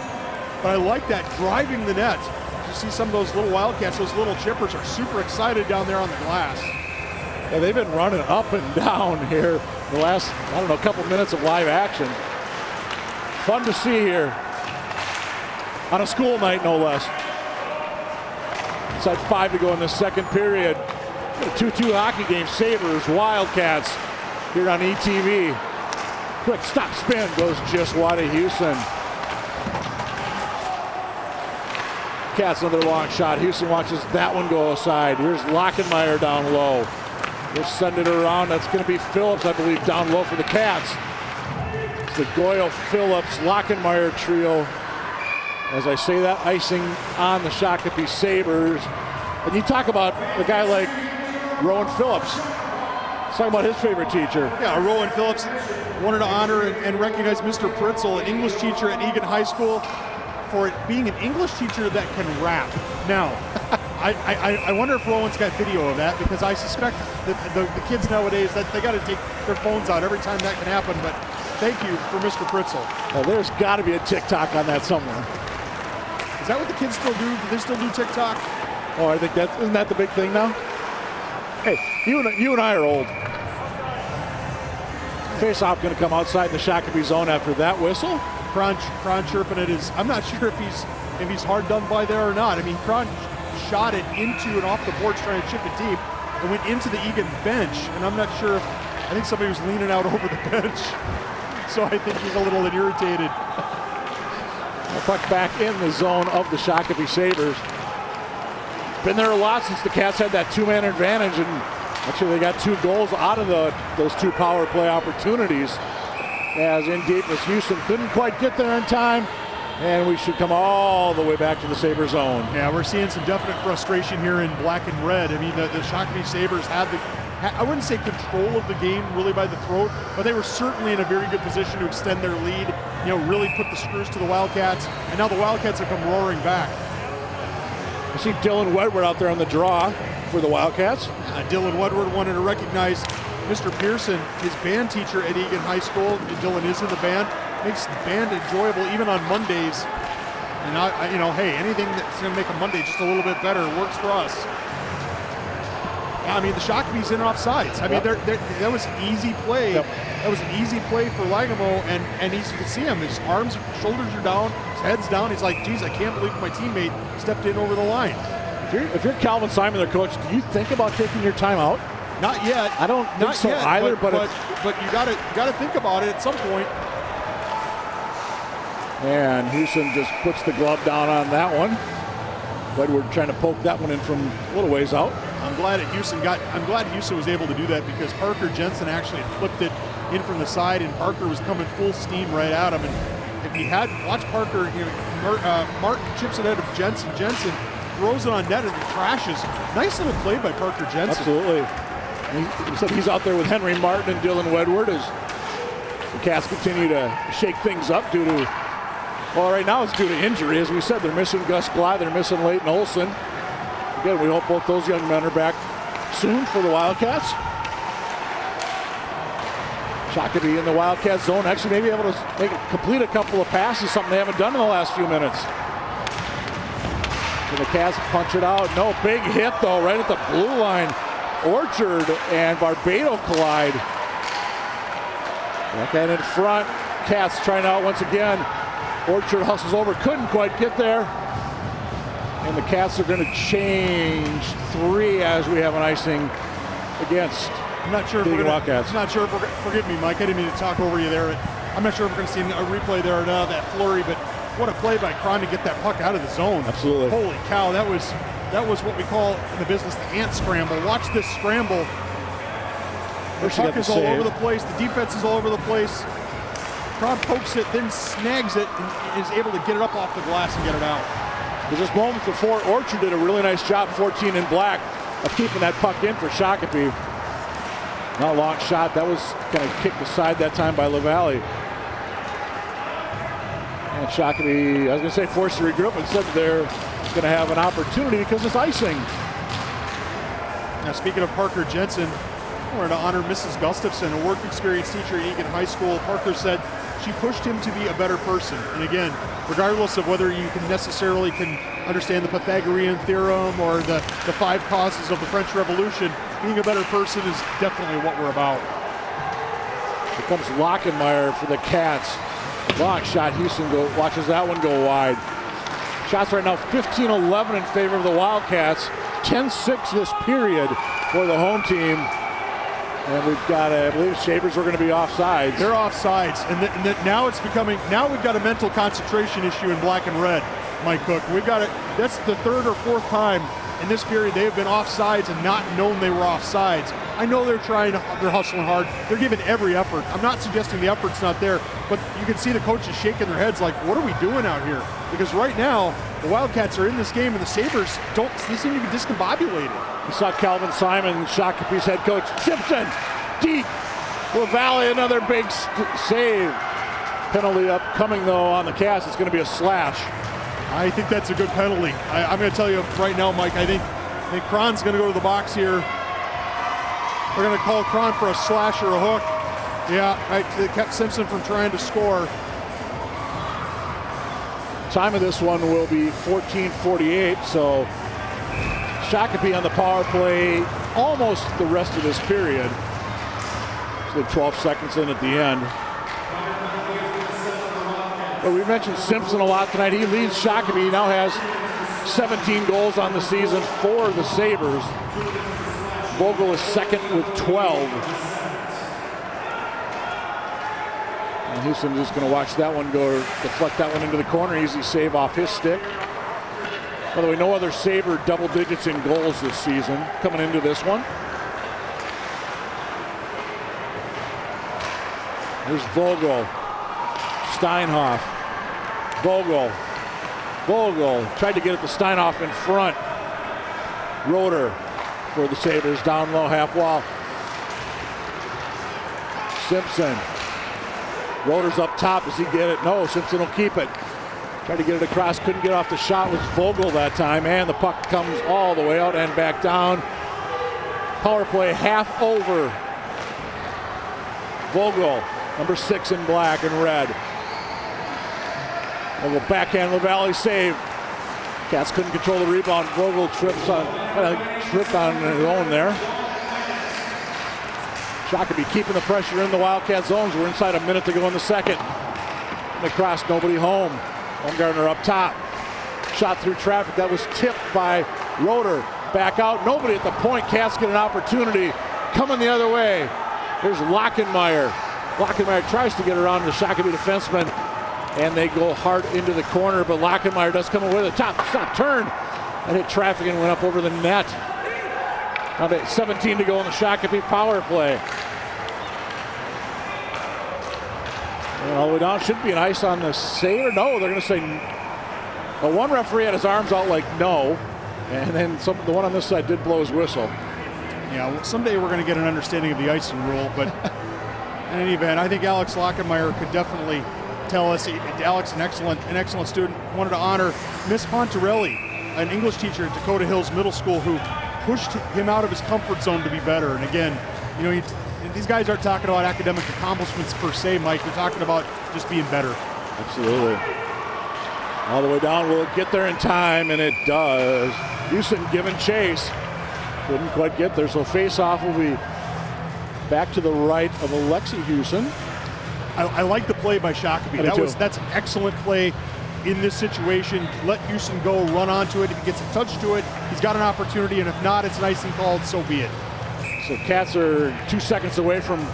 But I like that, driving the net. You see some of those little Wildcats, those little chippers are super excited down there on the glass. Yeah, they've been running up and down here the last, couple minutes of live action. Fun to see here on a school night, no less. Inside 5 to go in the second period. A 2-2 hockey game. Sabres, Wildcats here on ETV. Quick stop spin goes just wide of Houston. Cats another long shot. Houston watches that one go aside. Here's Lockenmeyer down low. We'll send it around. That's going to be Phillips, I believe, down low for the Cats. It's the Goyle, Phillips, Lockenmeyer trio. As I say that, icing on the Shakopee Sabres. And you talk about a guy like Rowan Phillips. Let's talk about his favorite teacher. Yeah, Rowan Phillips wanted to honor and recognize Mr. Pritzel, an English teacher at Eagan High School, for it being an English teacher that can rap. Now, I wonder if Rowan's got video of that, because I suspect that the kids nowadays, that they got to take their phones out every time that can happen. But thank you for Mr. Pritzel. Well, there's got to be a TikTok on that somewhere. Is that what the kids still do? Do they still do TikTok? Oh, I think isn't that the big thing now? Hey, you and I are old. Face-off going to come outside the Shakopee zone after that whistle. Cron chirping it is. I'm not sure if he's hard done by there or not. I mean, Cron shot it into and off the boards trying to chip it deep and went into the Eagan bench. And I'm not sure if, I think somebody was leaning out over the bench. So I think he's a little irritated. The puck back in the zone of the Shakopee Sabers. Been there a lot since the Cats had that two-man advantage, and actually they got 2 goals out of those 2 power play opportunities. As in deep was Houston, couldn't quite get there in time, and we should come all the way back to the Saber zone. Yeah, we're seeing some definite frustration here in black and red. I mean, the Shakopee Sabers had I wouldn't say control of the game really by the throat, but they were certainly in a very good position to extend their lead, really put the screws to the Wildcats, and now the Wildcats have come roaring back. I see Dylan Wedward out there on the draw for the Wildcats. Dylan Wedward wanted to recognize Mr. Pearson, his band teacher at Eagan High School. Dylan is in the band, makes the band enjoyable even on Mondays. And hey, anything that's going to make a Monday just a little bit better works for us. I mean, the Shakopee's in offsides. I mean, that was an easy play. Yep. That was an easy play for Langamo, and you can see him. His arms, shoulders are down, his head's down. He's like, geez, I can't believe my teammate stepped in over the line. If you're Calvin Simon, their coach, do you think about taking your time out? Not yet. I don't think so either, but you gotta think about it at some point. And Houston just puts the glove down on that one. Wedward trying to poke that one in from a little ways out. I'm glad Houston was able to do that because Parker Jensen actually flipped it in from the side, and Parker was coming full steam right at him. And if he had watched Parker, Martin chips it out of Jensen. Jensen throws it on net and crashes. Nice little play by Parker Jensen. Absolutely. He said he's out there with Henry Martin and Dylan Wedward as the Cats continue to shake things up due to, well, right now it's due to injury. As we said, they're missing Gus Glide, they're missing Leighton Olson. Again, we hope both those young men are back soon for the Wildcats. Shakopee in the Wildcat zone, actually maybe able to complete a couple of passes, something they haven't done in the last few minutes. And the Cats punch it out. No, big hit though, right at the blue line. Orchard and Barbado collide. Backhand in front. Cats trying out once again. Orchard hustles over, couldn't quite get there. And the Cats are going to change 3 as we have an icing against I'm not sure if we're gonna, forgive me, Mike, I didn't mean to talk over you there. I'm not sure if we're going to see a replay there or not of that flurry, but what a play by Cron to get that puck out of the zone. Absolutely. Holy cow, that was what we call in the business the ant scramble. Watch this scramble. The puck is all over the place. The defense is all over the place. Cron pokes it, then snags it, and is able to get it up off the glass and get it out. Just moments before, Orchard did a really nice job, 14 in black, of keeping that puck in for Shakopee. Not a long shot. That was kind of kicked aside that time by LaValle. And Shakopee, I was going to say forced to regroup, but said they're going to have an opportunity because it's icing. Now, speaking of Parker Jensen, we're going to honor Mrs. Gustafson, a work experience teacher at Eagan High School. Parker said she pushed him to be a better person. And again, regardless of whether you can necessarily understand the Pythagorean theorem or the 5 causes of the French Revolution, being a better person is definitely what we're about. Here comes Lockenmeyer for the Cats. Long shot, Houston watches that one go wide. Shots right now 15-11 in favor of the Wildcats. 10-6 this period for the home team. And we've got, I believe, Sabers are going to be offsides. They're offsides, and now it's becoming. Now we've got a mental concentration issue in black and red, Mike Cook. We've got it. That's the 3rd or 4th time in this period they have been offsides and not known they were offsides. I know they're hustling hard. They're giving every effort. I'm not suggesting the effort's not there, but you can see the coaches shaking their heads like, what are we doing out here? Because right now, the Wildcats are in this game and the Sabres they seem to be discombobulated. You saw Calvin Simon, Shakopee's head coach. Simpson, deep. LaValle, another big save. Penalty upcoming though on the Cats. It's going to be a slash. I think that's a good penalty. I'm going to tell you right now, Mike, I think Cron's going to go to the box here. They're going to call Cron for a slash or a hook. Yeah, right. They kept Simpson from trying to score. Time of this one will be 14:48, so Shakopee on the power play almost the rest of this period. So 12 seconds in at the end. But we mentioned Simpson a lot tonight. He leads Shakopee. He now has 17 goals on the season for the Sabres. Vogel is second with 12. And Houston's just going to watch that one go, deflect that one into the corner. Easy save off his stick. By the way, no other Saber double digits in goals this season coming into this one. Here's Vogel, Steinhoff, Vogel tried to get it to Steinhoff in front. Roeder for the Sabres, down low, half wall. Simpson. Roeder's up top. Does he get it? No, Simpson will keep it. Tried to get it across, couldn't get off the shot. Was Vogel that time, and the puck comes all the way out and back down. Power play half over. Vogel, number 6 in black and red. Vogel backhand LaValle save. Cats couldn't control the rebound. Vogel tripped on his own there. Shakopee keeping the pressure in the Wildcat zones. We're inside a minute to go in the second. They crossed, nobody home. Baumgartner up top. Shot through traffic. That was tipped by Roeder. Back out. Nobody at the point. Cats get an opportunity. Coming the other way. Here's Lockenmeyer. Lockenmeyer tries to get around the Shakopee defenseman, and they go hard into the corner, but Lockenmeyer does come away with a top turn and hit traffic and went up over the net. Now 17 to go in the Shakopee power play. And all the way down, should be an ice on the Saber. No, they're going to say, well, one referee had his arms out like no, and then the one on this side did blow his whistle. Yeah, well, someday we're going to get an understanding of the icing rule, but in any event, I think Alex Lockenmeyer could definitely tell us. Alex, an excellent student, wanted to honor Miss Pontarelli, an English teacher at Dakota Hills Middle School, who pushed him out of his comfort zone to be better. And again, you know, these guys aren't talking about academic accomplishments per se, Mike. They're talking about just being better. Absolutely. All the way down, will it get there in time? And it does. Houston giving chase. Couldn't quite get there, so face-off will be back to the right of Alexi Houston. I like the play by Shakopee. That's an excellent play in this situation. Let Houston go, run onto it. If he gets a touch to it, he's got an opportunity, and if not, it's an icing called, so be it. So Cats are 2 seconds away from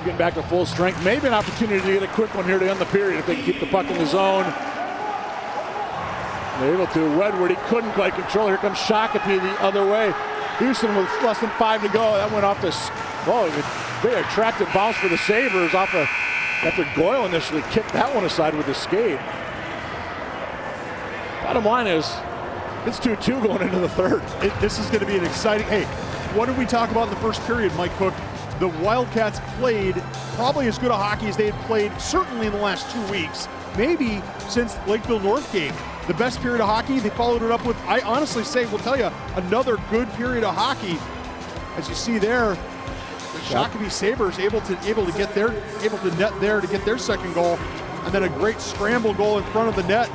getting back to full strength. Maybe an opportunity to get a quick one here to end the period if they can keep the puck in the zone. They're able to. Wedward, he couldn't quite control. Here comes Shakopee the other way. Houston with less than 5 to go. That went off the, very attractive bounce for the Sabres after Goyle initially kicked that one aside with the skate. Bottom line is, it's 2-2 going into the third. This is going to be an exciting, hey, what did we talk about in the first period, Mike Cook? The Wildcats played probably as good a hockey as they had played certainly in the last 2 weeks, maybe since Lakeville North game. The best period of hockey, they followed it up with, I honestly say, will tell you, another good period of hockey. As you see there, the Shakopee Sabers able to net there to get their second goal, and then a great scramble goal in front of the net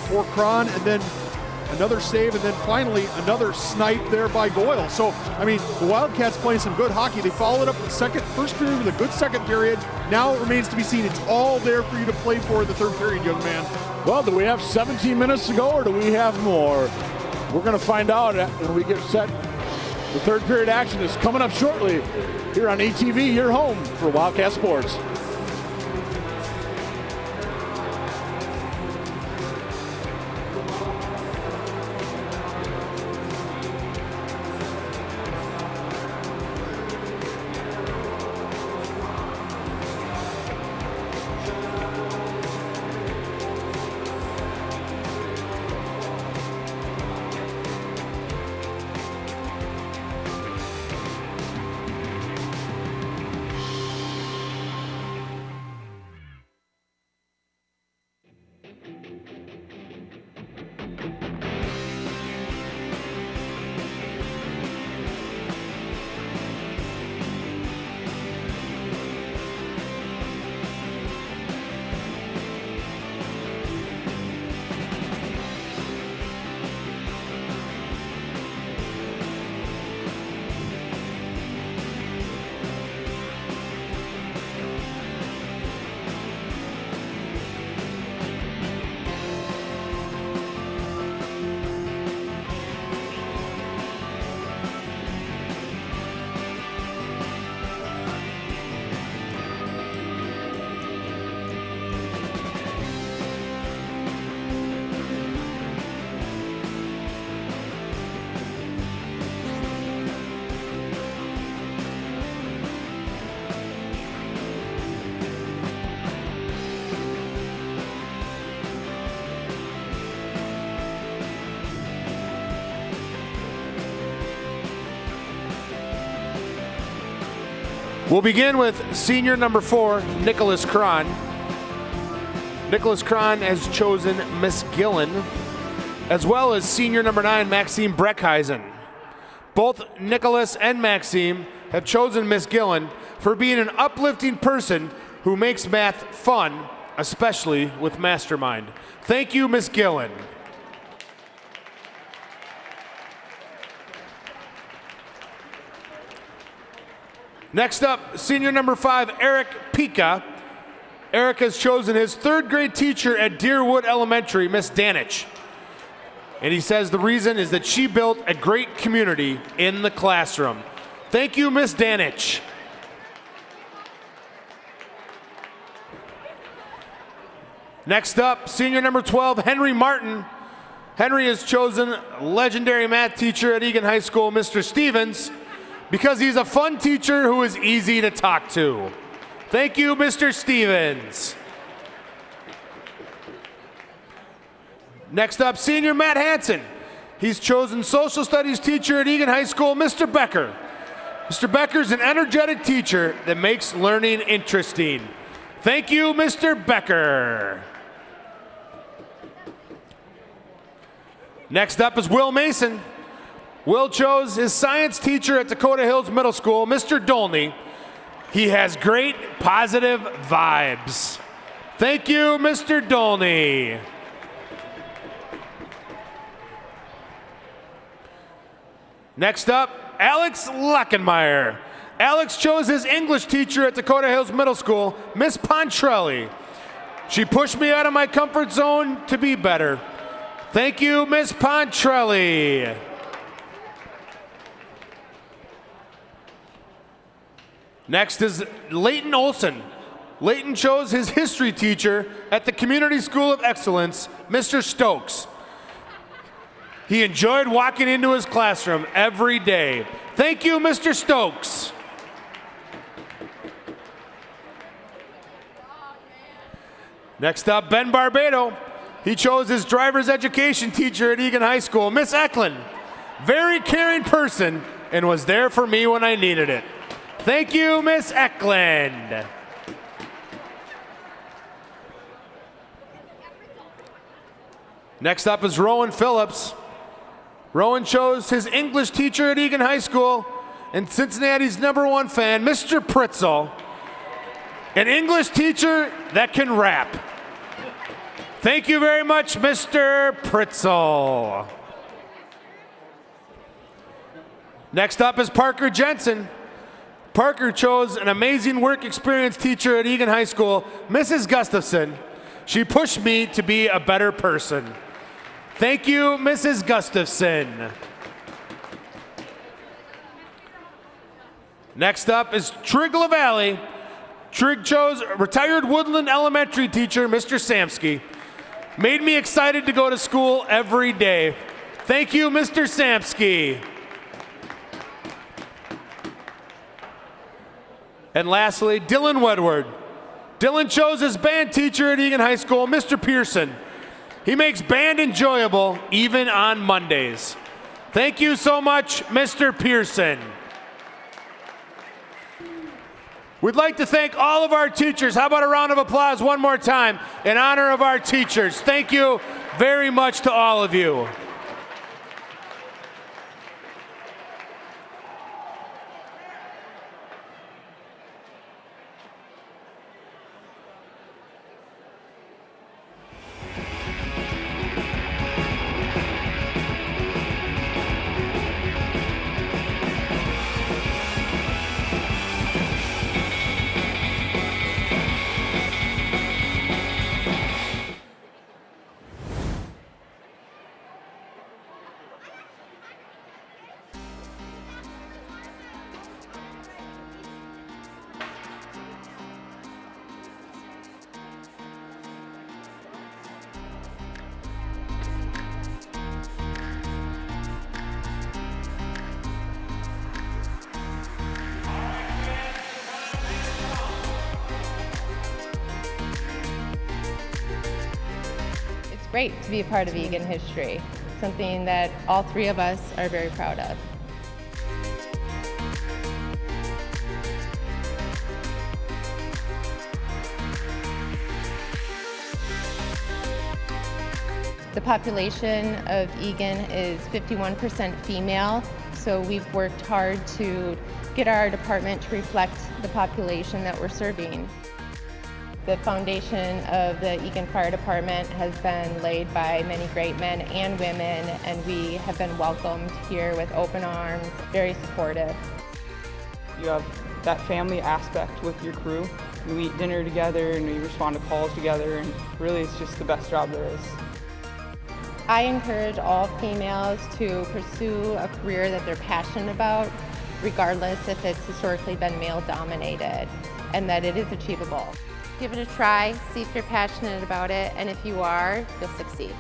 for Cron, and then another save, and then finally another snipe there by Goyle. So, I mean, the Wildcats playing some good hockey. They followed up the first period with a good second period. Now it remains to be seen. It's all there for you to play for in the third period, young man. Well, do we have 17 minutes to go, or do we have more? We're going to find out when we get set. The third period action is coming up shortly here on ETV, your home for Wildcat Sports. We'll begin with senior number 4, Nicholas Cron. Nicholas Cron has chosen Miss Gillen, as well as senior number 9, Maxime Breckheisen. Both Nicholas and Maxime have chosen Miss Gillen for being an uplifting person who makes math fun, especially with Mastermind. Thank you, Miss Gillen. Next up, senior number 5, Eric Pika. Eric has chosen his 3rd grade teacher at Deerwood Elementary, Miss Danich. And he says the reason is that she built a great community in the classroom. Thank you, Miss Danich. Next up, senior number 12, Henry Martin. Henry has chosen legendary math teacher at Eagan High School, Mr. Stevens, because he's a fun teacher who is easy to talk to. Thank you, Mr. Stevens. Next up, senior Matt Hansen. He's chosen social studies teacher at Eagan High School, Mr. Becker. Mr. Becker's an energetic teacher that makes learning interesting. Thank you, Mr. Becker. Next up is Will Mason. Will chose his science teacher at Dakota Hills Middle School, Mr. Dolney. He has great positive vibes. Thank you, Mr. Dolney. Next up, Alex Luckenmeyer. Alex chose his English teacher at Dakota Hills Middle School, Miss Pontrelli. She pushed me out of my comfort zone to be better. Thank you, Miss Pontrelli. Next is Leighton Olson. Leighton chose his history teacher at the Community School of Excellence, Mr. Stokes. He enjoyed walking into his classroom every day. Thank you, Mr. Stokes. Next up, Ben Barbado. He chose his driver's education teacher at Eagan High School, Miss Eklund. Very caring person and was there for me when I needed it. Thank you, Miss Eklund. Next up is Rowan Phillips. Rowan chose his English teacher at Eagan High School and Cincinnati's #1 fan, Mr. Pritzel. An English teacher that can rap. Thank you very much, Mr. Pritzel. Next up is Parker Jensen. Parker chose an amazing work experience teacher at Eagan High School, Mrs. Gustafson. She pushed me to be a better person. Thank you, Mrs. Gustafson. Next up is Trig LaValle. Trig chose retired Woodland Elementary teacher, Mr. Samsky. Made me excited to go to school every day. Thank you, Mr. Samsky. And lastly, Dylan Wedward. Dylan chose his band teacher at Eagan High School, Mr. Pearson. He makes band enjoyable even on Mondays. Thank you so much, Mr. Pearson. We'd like to thank all of our teachers. How about a round of applause one more time in honor of our teachers? Thank you very much to all of you. Great to be a part of Eagan history, something that all 3 of us are very proud of. The population of Eagan is 51% female, so we've worked hard to get our department to reflect the population that we're serving. The foundation of the Eagan Fire Department has been laid by many great men and women, and we have been welcomed here with open arms, very supportive. You have that family aspect with your crew. You eat dinner together and you respond to calls together, and really it's just the best job there is. I encourage all females to pursue a career that they're passionate about, regardless if it's historically been male-dominated, and that it is achievable. Give it a try, see if you're passionate about it, and if you are, you'll succeed.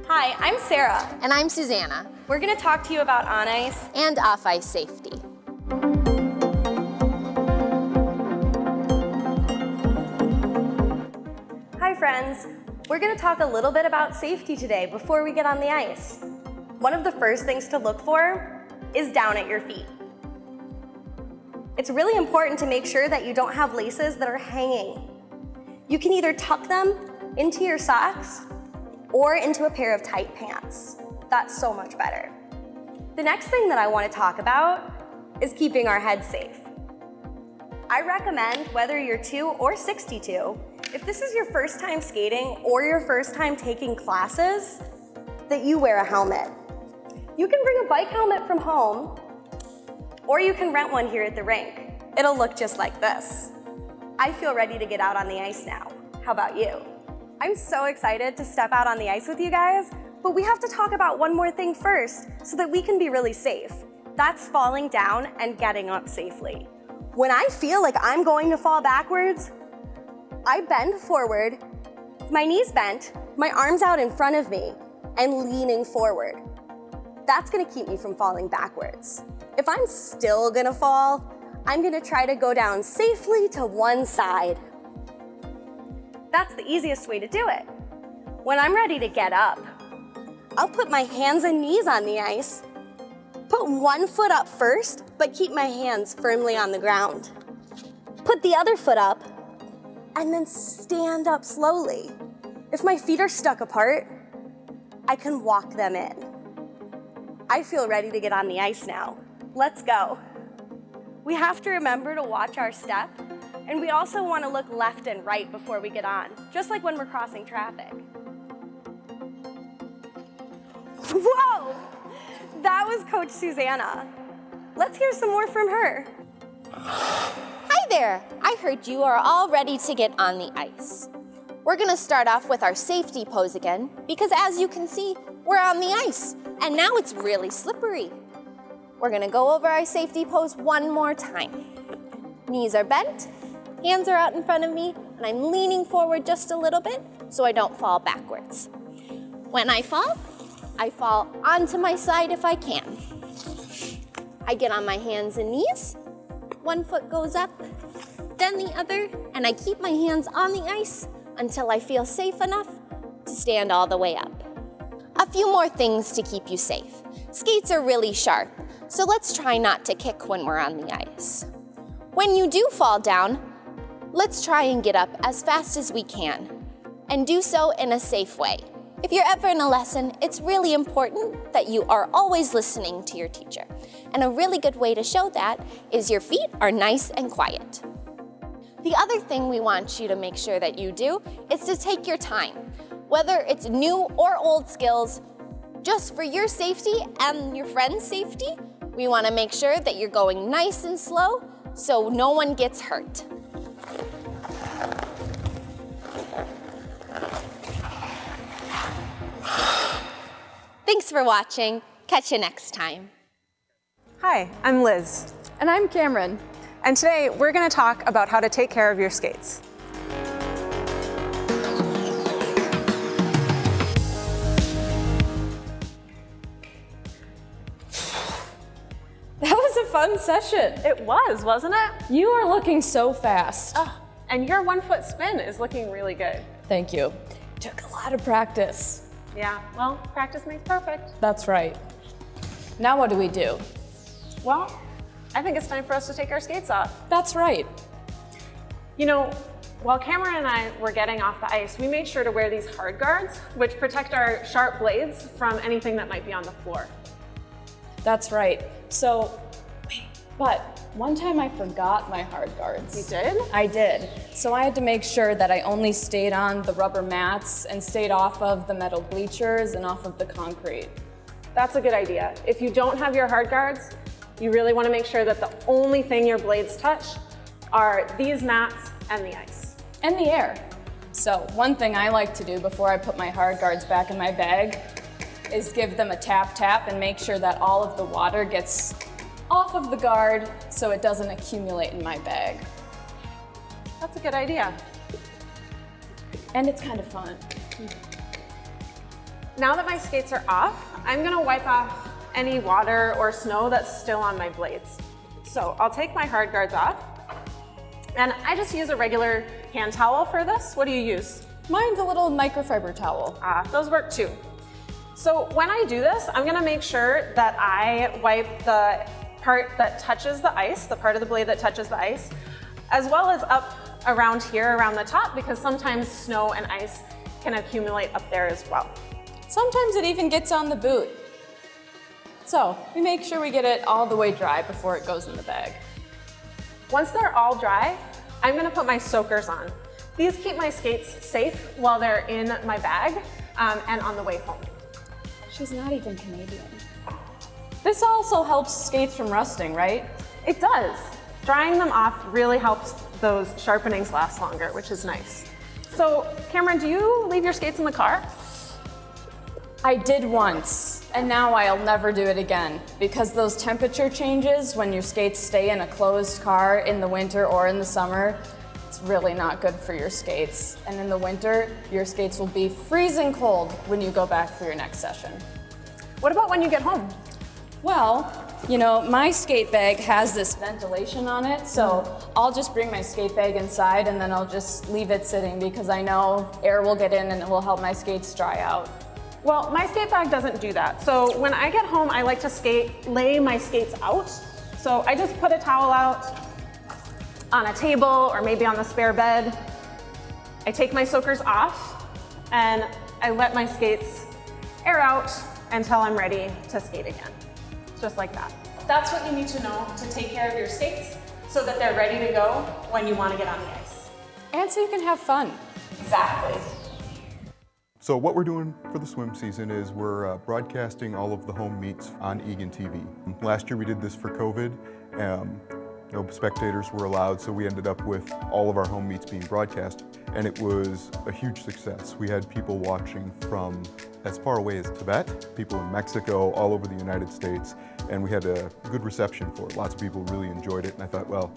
Hi, I'm Sarah. And I'm Susanna. We're going to talk to you about on-ice and off-ice safety. Hi friends. We're going to talk a little bit about safety today before we get on the ice. One of the first things to look for is down at your feet. It's really important to make sure that you don't have laces that are hanging. You can either tuck them into your socks or into a pair of tight pants. That's so much better. The next thing that I want to talk about is keeping our heads safe. I recommend, whether you're 2 or 62, if this is your first time skating or your first time taking classes, that you wear a helmet. You can bring a bike helmet from home, or you can rent one here at the rink. It'll look just like this. I feel ready to get out on the ice now. How about you? I'm so excited to step out on the ice with you guys, but we have to talk about one more thing first so that we can be really safe. That's falling down and getting up safely. When I feel like I'm going to fall backwards, I bend forward, my knees bent, my arms out in front of me, and leaning forward. That's gonna keep me from falling backwards. If I'm still gonna fall, I'm gonna try to go down safely to one side. That's the easiest way to do it. When I'm ready to get up, I'll put my hands and knees on the ice, put one foot up first, but keep my hands firmly on the ground. Put the other foot up, and then stand up slowly. If my feet are stuck apart, I can walk them in. I feel ready to get on the ice now. Let's go. We have to remember to watch our step, and we also want to look left and right before we get on, just like when we're crossing traffic. Whoa! That was Coach Susanna. Let's hear some more from her. Hi there! I heard you are all ready to get on the ice. We're gonna start off with our safety pose again, because as you can see, we're on the ice, and now it's really slippery. We're gonna go over our safety pose one more time. Knees are bent, hands are out in front of me, and I'm leaning forward just a little bit so I don't fall backwards. When I fall onto my side if I can. I get on my hands and knees, one foot goes up, then the other, and I keep my hands on the ice until I feel safe enough to stand all the way up. A few more things to keep you safe. Skates are really sharp, so let's try not to kick when we're on the ice. When you do fall down, let's try and get up as fast as we can, and do so in a safe way. If you're ever in a lesson, it's really important that you are always listening to your teacher. And a really good way to show that is your feet are nice and quiet. The other thing we want you to make sure that you do is to take your time. Whether it's new or old skills, just for your safety and your friend's safety, we want to make sure that you're going nice and slow so no one gets hurt. Thanks for watching. Catch you next time. Hi, I'm Liz. And I'm Cameron. And today we're going to talk about how to take care of your skates. That was a fun session. It was, wasn't it? You are looking so fast. Oh, and your 1 foot spin is looking really good. Thank you. Took a lot of practice. Yeah, well, practice makes perfect. That's right. Now what do we do? Well, I think it's time for us to take our skates off. That's right. You know, while Cameron and I were getting off the ice, we made sure to wear these hard guards, which protect our sharp blades from anything that might be on the floor. That's right. So, but one time I forgot my hard guards. You did? I did. So I had to make sure that I only stayed on the rubber mats and stayed off of the metal bleachers and off of the concrete. That's a good idea. If you don't have your hard guards, you really want to make sure that the only thing your blades touch are these mats and the ice. And the air. So one thing I like to do before I put my hard guards back in my bag is give them a tap and make sure that all of the water gets off of the guard so it doesn't accumulate in my bag. That's a good idea. And it's kind of fun. Now that my skates are off, I'm gonna wipe off any water or snow that's still on my blades. So I'll take my hard guards off, and I just use a regular hand towel for this. What do you use? Mine's a little microfiber towel. Those work too. So when I do this, I'm gonna make sure that I wipe the part that touches the ice, the part of the blade that touches the ice, as well as up around here, around the top, because sometimes snow and ice can accumulate up there as well. Sometimes it even gets on the boot. So we make sure we get it all the way dry before it goes in the bag. Once they're all dry, I'm gonna put my soakers on. These keep my skates safe while they're in my bag and on the way home. She's not even Canadian. This also helps skates from rusting, right? It does. Drying them off really helps those sharpenings last longer, which is nice. So Cameron, do you leave your skates in the car? I did once, and now I'll never do it again because those temperature changes when your skates stay in a closed car in the winter or in the summer, it's really not good for your skates. And in the winter, your skates will be freezing cold when you go back for your next session. What about when you get home? Well, you know, my skate bag has this ventilation on it, so I'll just bring my skate bag inside and then I'll just leave it sitting because I know air will get in and it will help my skates dry out. Well, my skate bag doesn't do that. So when I get home, I like to lay my skates out. So I just put a towel out on a table or maybe on the spare bed. I take my soakers off and I let my skates air out until I'm ready to skate again. Just like that. That's what you need to know to take care of your skates so that they're ready to go when you want to get on the ice. And so you can have fun. Exactly. So what we're doing for the swim season is we're broadcasting all of the home meets on Eagan TV. Last year we did this for COVID. No spectators were allowed, so we ended up with all of our home meets being broadcast, and it was a huge success. We had people watching from as far away as Tibet, people in Mexico, all over the United States, and we had a good reception for it. Lots of people really enjoyed it, and I thought, well,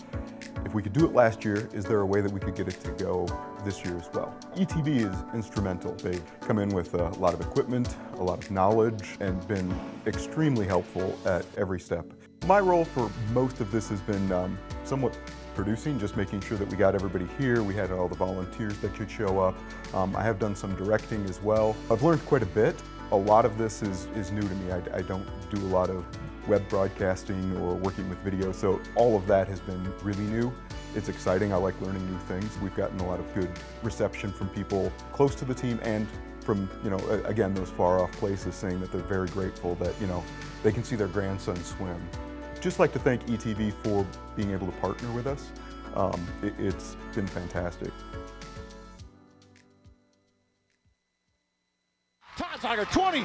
if we could do it last year, is there a way that we could get it to go this year as well? ETV is instrumental. They've come in with a lot of equipment, a lot of knowledge, and been extremely helpful at every step. My role for most of this has been somewhat producing, just making sure that we got everybody here. We had all the volunteers that could show up. I have done some directing as well. I've learned quite a bit. A lot of this is new to me. I don't do a lot of web broadcasting or working with video, so all of that has been really new. It's exciting. I like learning new things. We've gotten a lot of good reception from people close to the team and from, again, those far off places saying that they're very grateful that, they can see their grandson swim. Just like to thank ETV for being able to partner with us. It's been fantastic. Tiger 20,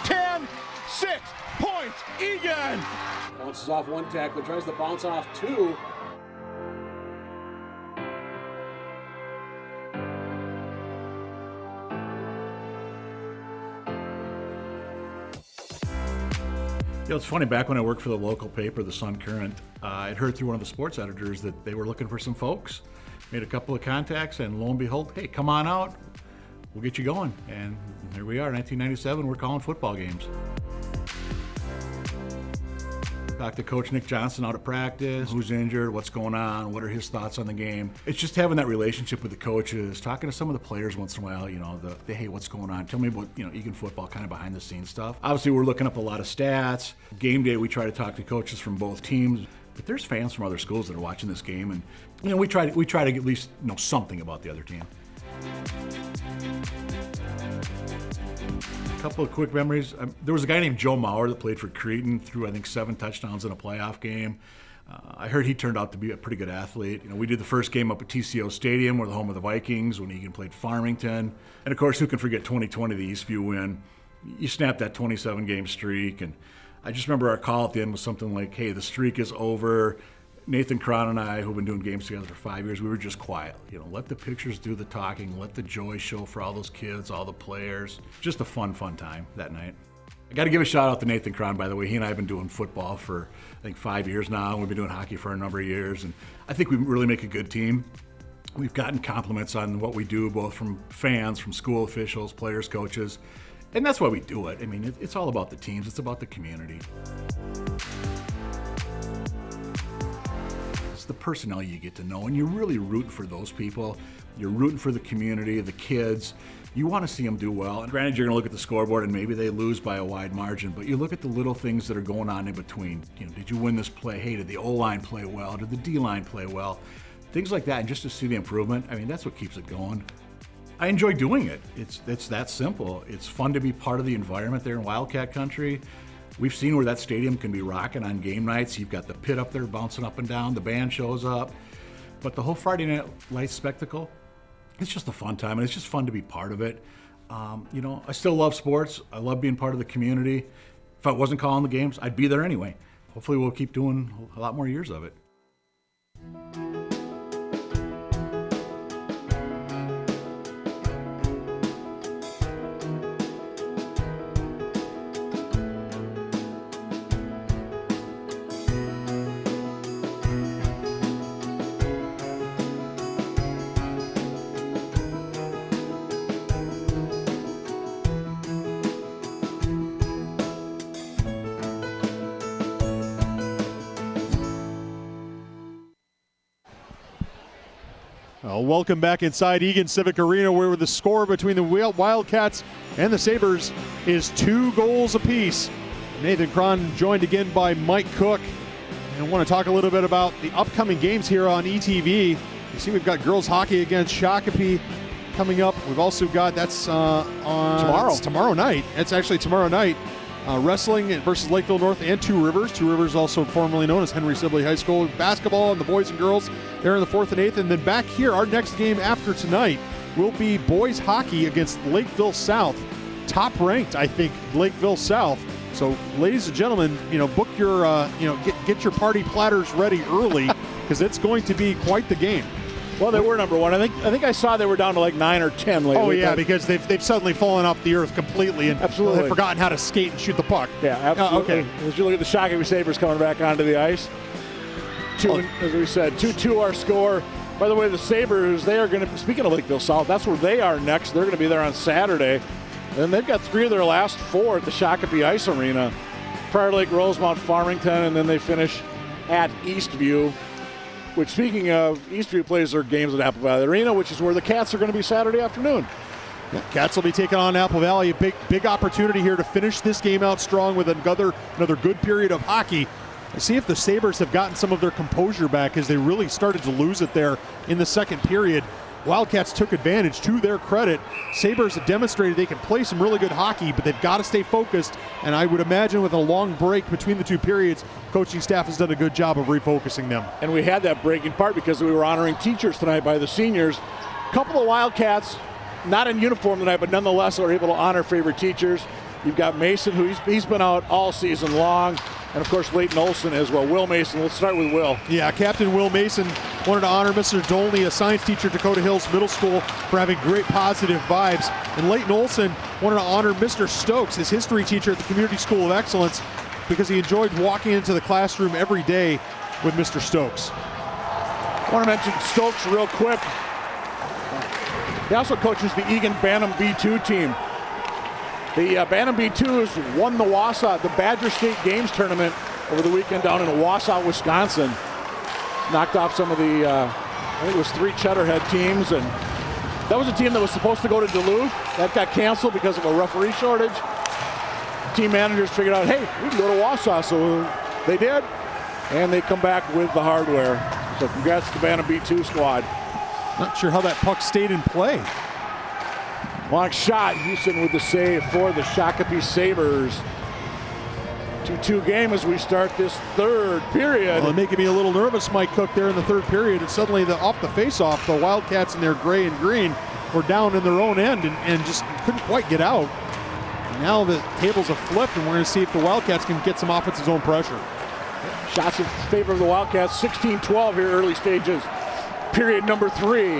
10, 6 points, Eagan! Bounces off one tackler, tries to bounce off two. It's funny, back when I worked for the local paper, the Sun Current, I'd heard through one of the sports editors that they were looking for some folks, made a couple of contacts, and lo and behold, hey, come on out, we'll get you going. And here we are, 1997, we're calling football games. Talked to Coach Nick Johnson out at practice, who's injured, what's going on, what are his thoughts on the game. It's just having that relationship with the coaches, talking to some of the players once in a while, hey, what's going on? Tell me about, Eagan football, kind of behind the scenes stuff. Obviously, we're looking up a lot of stats. Game day, we try to talk to coaches from both teams. but there's fans from other schools that are watching this game, and we try to at least know something about the other team. A couple of quick memories. There was a guy named Joe Maurer that played for Cretin, threw I think 7 touchdowns in a playoff game. I heard he turned out to be a pretty good athlete. We did the first game up at TCO Stadium, we're the home of the Vikings, when Eagan played Farmington. And of course, who can forget 2020, the Eastview win? You snapped that 27-game streak, and I just remember our call at the end was something like, hey, the streak is over. Nathan Cron and I, who've been doing games together for 5 years, we were just quiet. Let the pictures do the talking, let the joy show for all those kids, all the players. Just a fun time that night. I got to give a shout out to Nathan Cron, by the way. He and I have been doing football for, I think, 5 years now. We've been doing hockey for a number of years, and I think we really make a good team. We've gotten compliments on what we do, both from fans, from school officials, players, coaches, and that's why we do it. I mean, it's all about the teams. It's about the community. It's the personnel you get to know, and you're really rooting for those people. You're rooting for the community, the kids. You want to see them do well. And granted, you're going to look at the scoreboard and maybe they lose by a wide margin, but you look at the little things that are going on in between. Did you win this play? Hey, did the O-line play well? Did the D-line play well? Things like that, and just to see the improvement, I mean, that's what keeps it going. I enjoy doing it. It's that simple. It's fun to be part of the environment there in Wildcat country. We've seen where that stadium can be rocking on game nights. You've got the pit up there bouncing up and down, the band shows up. But the whole Friday night lights spectacle, it's just a fun time, and it's just fun to be part of it. I still love sports. I love being part of the community. If I wasn't calling the games, I'd be there anyway. Hopefully we'll keep doing a lot more years of it. Welcome back inside Eagan Civic Arena, where the score between the Wildcats and the Sabres is 2 goals apiece. Nathan Cron joined again by Mike Cook. And I want to talk a little bit about the upcoming games here on ETV. You see we've got girls hockey against Shakopee coming up. We've also got, that's on tomorrow night. It's actually tomorrow night. Wrestling versus Lakeville North and Two Rivers. Two Rivers, also formerly known as Henry Sibley High School. Basketball and the boys and girls there in the 4th and 8th. And then back here, our next game after tonight will be boys hockey against Lakeville South. Top ranked, I think, Lakeville South. So, ladies and gentlemen, book your, get your party platters ready early because it's going to be quite the game. Well, they were number 1. I think I saw they were down to like 9 or 10 lately. Oh yeah, because they've suddenly fallen off the earth completely and absolutely have forgotten how to skate and shoot the puck. Yeah, absolutely. Okay. As you look at the Shakopee Sabers coming back onto the ice, as we said, 2-2 our score. By the way, the Sabers, they are going to, speaking of Lakeville South, that's where they are next. They're going to be there on Saturday. And they've got 3 of their last 4 at the Shakopee Ice Arena. Prior Lake, Rosemount, Farmington, and then they finish at Eastview. Which, speaking of, Eastview plays their games at Apple Valley Arena, which is where the Cats are going to be Saturday afternoon. Yeah, Cats will be taking on Apple Valley. A big opportunity here to finish this game out strong with another good period of hockey. See if the Sabres have gotten some of their composure back, as they really started to lose it there in the second period. Wildcats took advantage, to their credit. Sabres have demonstrated they can play some really good hockey, but they've got to stay focused. And I would imagine with a long break between the 2 periods, coaching staff has done a good job of refocusing them. And we had that break in part because we were honoring teachers tonight by the seniors. A couple of Wildcats, not in uniform tonight, but nonetheless are able to honor favorite teachers. You've got Mason, who he's been out all season long. And, of course, Leighton Olson as well. Will Mason. Let's start with Will. Yeah, Captain Will Mason wanted to honor Mr. Dolney, a science teacher at Dakota Hills Middle School, for having great positive vibes. And Leighton Olson wanted to honor Mr. Stokes, his history teacher at the Community School of Excellence, because he enjoyed walking into the classroom every day with Mr. Stokes. I want to mention Stokes real quick. He also coaches the Eagan Bantam B2 team. The Bantam B2s won the Badger State Games tournament over the weekend down in Wausau, Wisconsin. Knocked off some of the, I think it was 3 Cheddarhead teams, and that was a team that was supposed to go to Duluth. That got canceled because of a referee shortage. Team managers figured out, hey, we can go to Wausau, so they did. And they come back with the hardware. So congrats to the Bantam B2 squad. Not sure how that puck stayed in play. Long shot. Houston with the save for the Shakopee Sabers. 2-2 game as we start this third period. Well, making me a little nervous, Mike Cook, there in the third period. And suddenly, off the face-off, the Wildcats in their gray and green were down in their own end and just couldn't quite get out. Now the tables have flipped, and we're going to see if the Wildcats can get some offensive zone pressure. Shots in favor of the Wildcats, 16-12 here, early stages. Period number 3.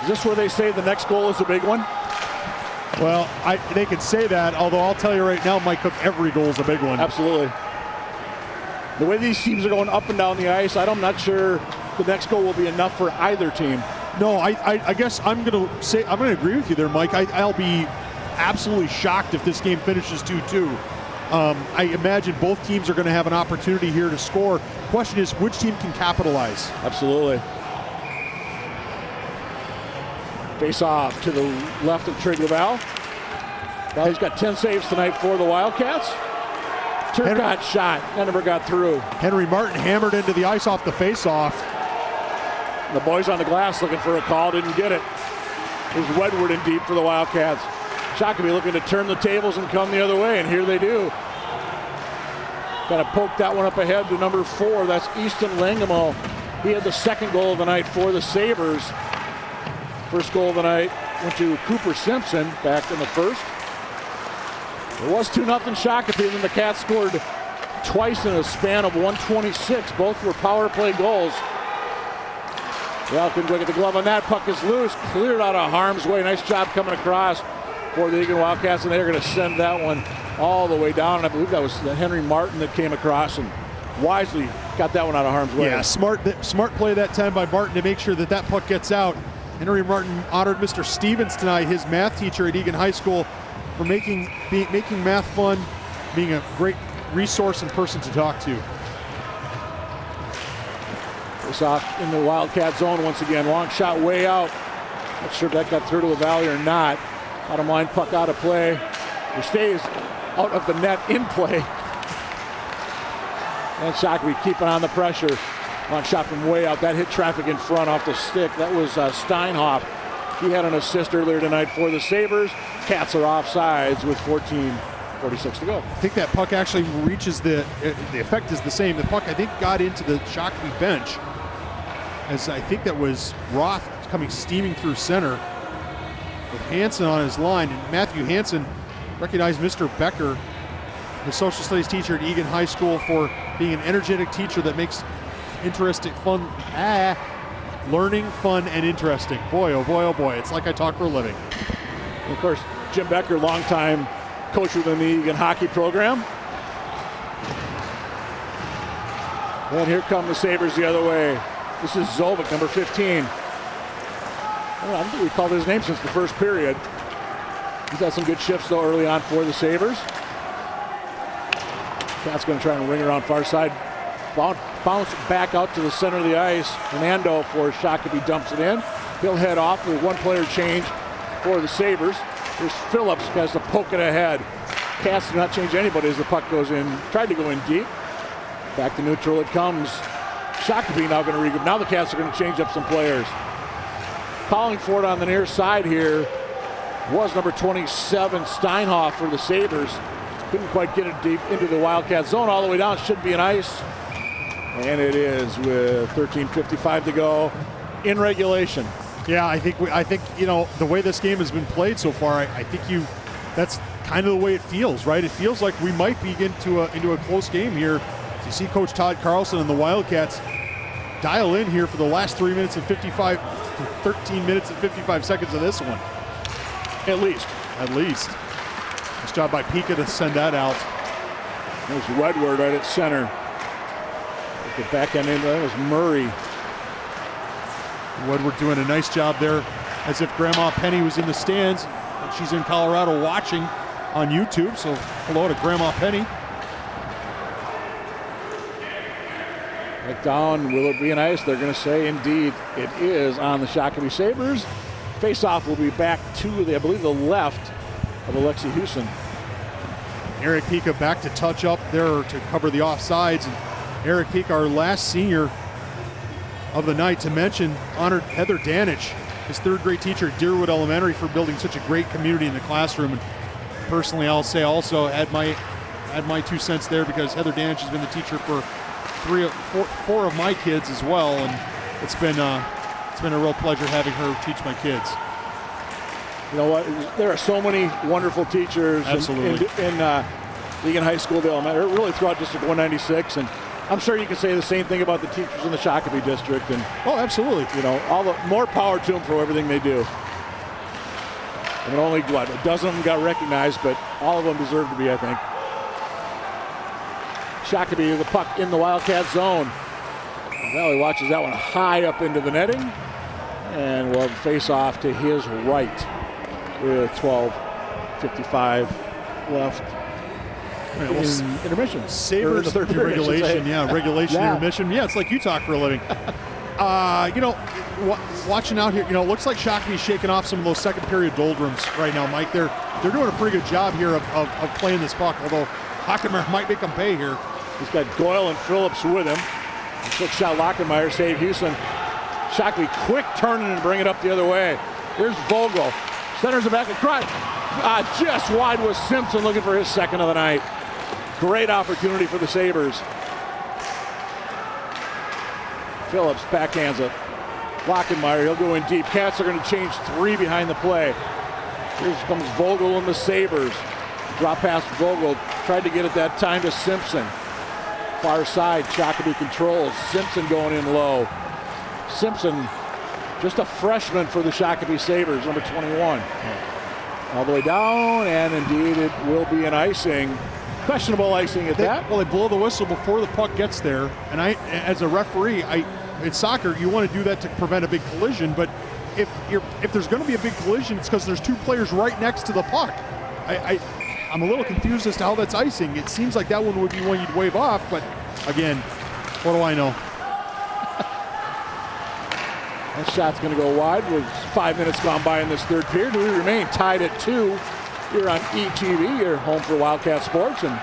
Is this where they say the next goal is a big one? Well, they could say that, although I'll tell you right now, Mike Cook, every goal is a big one. Absolutely. The way these teams are going up and down the ice, I'm not sure the next goal will be enough for either team. No, I guess I'm going to agree with you there, Mike. I'll be absolutely shocked if this game finishes 2-2. I imagine both teams are going to have an opportunity here to score. Question is, which team can capitalize? Absolutely. Face off to the left of Trig Laval. Well, he's got 10 saves tonight for the Wildcats. Turcotte shot, that never got through. Henry Martin hammered into the ice off the face-off. The boys on the glass looking for a call, didn't get it. There's Wedward in deep for the Wildcats. Shakopee looking to turn the tables and come the other way, and here they do. Kind of poked that one up ahead to number 4. That's Easton Langamo. He had the second goal of the night for the Sabres. First goal of the night went to Cooper Simpson back in the first. It was 2-0 Shakopee, and then the Cats scored twice in a span of 1:26. Both were power play goals. Well, couldn't get the glove on that. Puck is loose, cleared out of harm's way. Nice job coming across for the Eagan Wildcats, and they're going to send that one all the way down. And I believe that was Henry Martin that came across and wisely got that one out of harm's way. Yeah, smart play that time by Martin to make sure that that puck gets out. Henry Martin honored Mr. Stevens tonight, his math teacher at Eagan High School, for making math fun, being a great resource and person to talk to. This off in the Wildcat zone once again. Long shot way out. Not sure if that got through to LaValle or not. Bottom line, puck out of play. It stays out of the net in play. And Shakopee keeping on the pressure. Long shot from way out. That hit traffic in front off the stick. That was Steinhoff. He had an assist earlier tonight for the Sabres. Cats are offsides with 14:46 to go. I think that puck actually reaches the effect is the same. The puck, I think, got into the Shakopee bench, as I think that was Roth coming steaming through center with Hansen on his line. And Matthew Hansen recognized Mr. Becker, the social studies teacher at Eagan High School, for being an energetic teacher that makes interesting, fun, learning fun and interesting. Boy, oh boy, oh boy. It's like I talk for a living. And of course, Jim Becker, longtime coach within the Eagan hockey program. And here come the Sabres the other way. This is Zolvik, number 15. I don't think we called his name since the first period. He's had some good shifts, though, early on for the Sabres. Cat's going to try and ring around far side. Bounce back out to the center of the ice. Hernando for Shakopee dumps it in. He'll head off with one player change for the Sabres. There's Phillips, has to poke it ahead. Cats do not change anybody as the puck goes in. Tried to go in deep. Back to neutral it comes. Shakopee now going to regroup. Now the Cats are going to change up some players. Calling for it on the near side here was number 27, Steinhoff for the Sabres. Couldn't quite get it deep into the Wildcat zone. All the way down, should be an ice. And it is with 13:55 to go in regulation. Yeah, I think you know, the way this game has been played so far, I think that's kind of the way it feels, right? It feels like we might be into a close game here. You see Coach Todd Carlson and the Wildcats dial in here for the last 13 minutes and 55 seconds of this one. At least. Nice job by Pika to send that out. There's Wedward right at center. The back end in, that was Murray. Wedward doing a nice job there, as if Grandma Penny was in the stands, and she's in Colorado watching on YouTube, so hello to Grandma Penny. Back down, will it be an ice? They're going to say indeed it is on the Shakopee Sabres. Face-off will be back to, I believe, the left of Alexi Houston. Eric Pika back to touch up there to cover the offsides. And Eric Pika, our last senior of the night to mention, honored Heather Danich, his third grade teacher at Deerwood Elementary, for building such a great community in the classroom. And personally, I'll say also add my 2 cents there, because Heather Danich has been the teacher for four of my kids as well, and it's been a real pleasure having her teach my kids. You know what? There are so many wonderful teachers Absolutely. in Eagan High School, the elementary, really throughout District 196, and I'm sure you can say the same thing about the teachers in the Shakopee district. And oh, absolutely. You know, all the more power to them for everything they do. I mean, only a dozen of them got recognized, but all of them deserve to be, I think. Shakopee, the puck in the Wildcat zone. Valley watches that one high up into the netting, and will face off to his right with 12:55 left. In intermission. Sabers third period, regulation, intermission. Yeah, it's like you talk for a living. You know, watching out here, you know, it looks like Shakopee's shaking off some of those second period doldrums right now, Mike. They're doing a pretty good job here of playing this puck, although Hockenmeyer might make them pay here. He's got Goyle and Phillips with him. Quick shot, Lockenmeyer saved Houston. Shakopee quick turning and bring it up the other way. Here's Vogel. Centers it back across. Just wide was Simpson, looking for his second of the night. Great opportunity for the Sabres. Phillips backhands it. Lockenmeyer, he'll go in deep. Cats are going to change 3 behind the play. Here comes Vogel and the Sabres. Drop past Vogel. Tried to get it that time to Simpson. Far side, Shakopee controls. Simpson going in low. Simpson, just a freshman for the Shakopee Sabres, number 21. All the way down, and indeed it will be an icing. Questionable icing at that. Well, they blow the whistle before the puck gets there, and I, as a referee, in soccer, you want to do that to prevent a big collision, but if there's going to be a big collision, it's because there's 2 players right next to the puck. I'm a little confused as to how that's icing. It seems like that one would be one you'd wave off, but again, what do I know? That shot's going to go wide with 5 minutes gone by in this third period. We remain tied at 2 here on ETV, your home for Wildcat Sports. And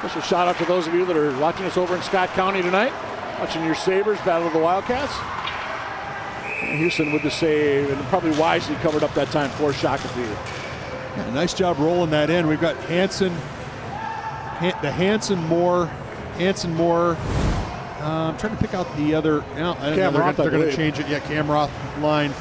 just a shout out to those of you that are watching us over in Scott County tonight, watching your Sabres battle of the Wildcats. And Houston with the save, and probably wisely covered up that time for Shakopee. Yeah, nice job rolling that in. We've got Hanson, Moore. I'm trying to pick out the other. They're going to change it. Yeah, Camroth line.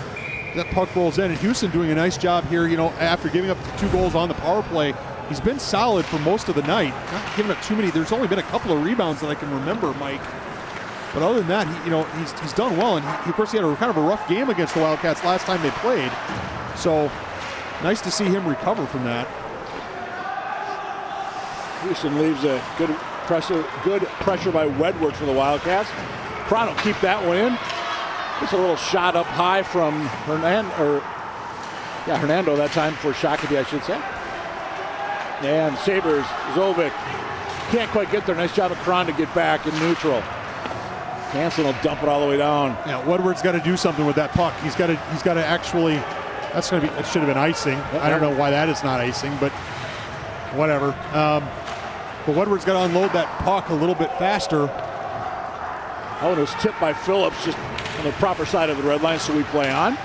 That puck rolls in, and Houston doing a nice job here. You know, after giving up 2 goals on the power play, he's been solid for most of the night. Not giving up too many. There's only been a couple of rebounds that I can remember, Mike. But other than that, he's done well, and of course he had a kind of a rough game against the Wildcats last time they played. So nice to see him recover from that. Houston leaves a good pressure by Wedward for the Wildcats. Crown will keep that one in. Just a little shot up high from Hernando that time for Shakopee, I should say. And Sabres, Zovic can't quite get there. Nice job of Cron to get back in neutral. Hanson will dump it all the way down. Yeah, Woodward's got to do something with that puck. He's got to actually. It should have been icing. I don't know why that is not icing, but whatever. But Woodward's got to unload that puck a little bit faster. Oh, and it was tipped by Phillips just on the proper side of the red line, so we play on.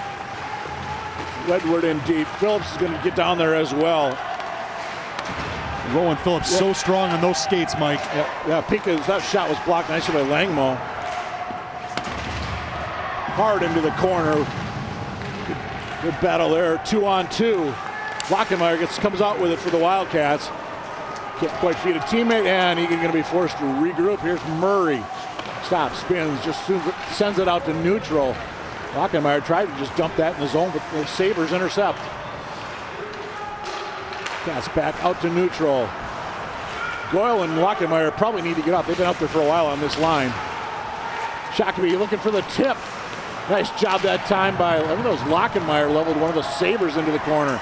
Wedward in deep. Phillips is going to get down there as well. Rowan Phillips so strong on those skates, Mike. Yeah, that shot was blocked nicely by Langmo. Hard into the corner. Good battle there, 2-on-2. Lockenmeyer comes out with it for the Wildcats. Can't quite feed a teammate, and Eagan going to be forced to regroup. Here's Murray. Stops, spins, just sends it out to neutral. Lockenmeyer tried to just dump that in the zone, but the Sabres intercept. Cats back out to neutral. Goyle and Lockenmeyer probably need to get off. They've been out there for a while on this line. Shakopee looking for the tip. Nice job that time by, I think that was Lockenmeyer leveled one of the Sabres into the corner.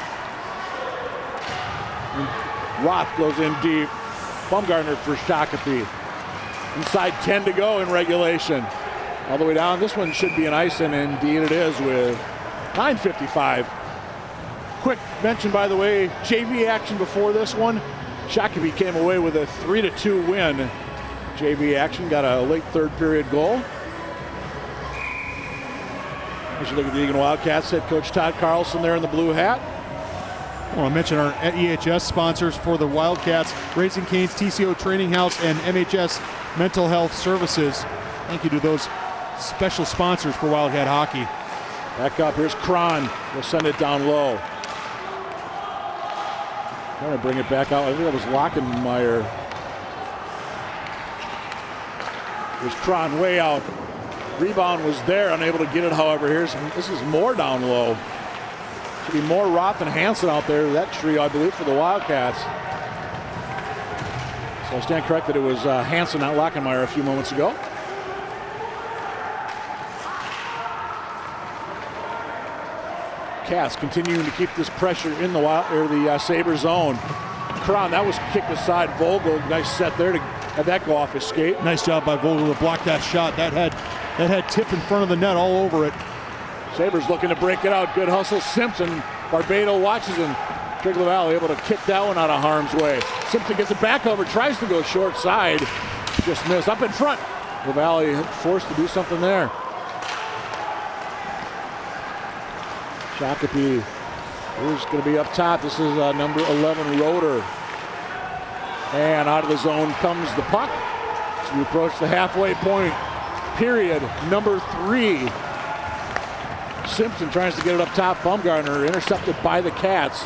Roth goes in deep. Baumgartner for Shakopee. Inside 10 to go in regulation. All the way down. This one should be an ice, and indeed it is with 9:55. Quick mention, by the way, JV action before this one. Shakopee came away with a 3-2 win. JV action got a late third period goal. As you look at the Eagan Wildcats, head coach Todd Carlson there in the blue hat. I want to mention our EHS sponsors for the Wildcats: Raising Cane's TCO Training House and MHS Mental Health Services. Thank you to those special sponsors for Wildcat hockey. Back up, here's Cron. We'll send it down low. Trying to bring it back out. I think that was Lockenmeyer. There's Cron way out. Rebound was there, unable to get it, however. This is more down low. Should be more Roth and Hansen out there, that trio, I believe, for the Wildcats. So I stand corrected, it was Hansen, not Lockenmeyer, a few moments ago. Cass continuing to keep this pressure in the Saber zone. Cron, that was kicked aside. Vogel, nice set there to have that go off his skate. Nice job by Vogel to block that shot. That had tip in front of the net all over it. Sabres looking to break it out. Good hustle. Simpson, Barbado watches, and Trigla Valley able to kick that one out of harm's way. Simpson gets it back over, tries to go short side. Just missed. Up in front. The Valley forced to do something there. Shakopee is going to be up top. This is number 11, Roeder. And out of the zone comes the puck. So we approach the halfway point. Period number 3. Simpson tries to get it up top. Baumgartner intercepted by the Cats.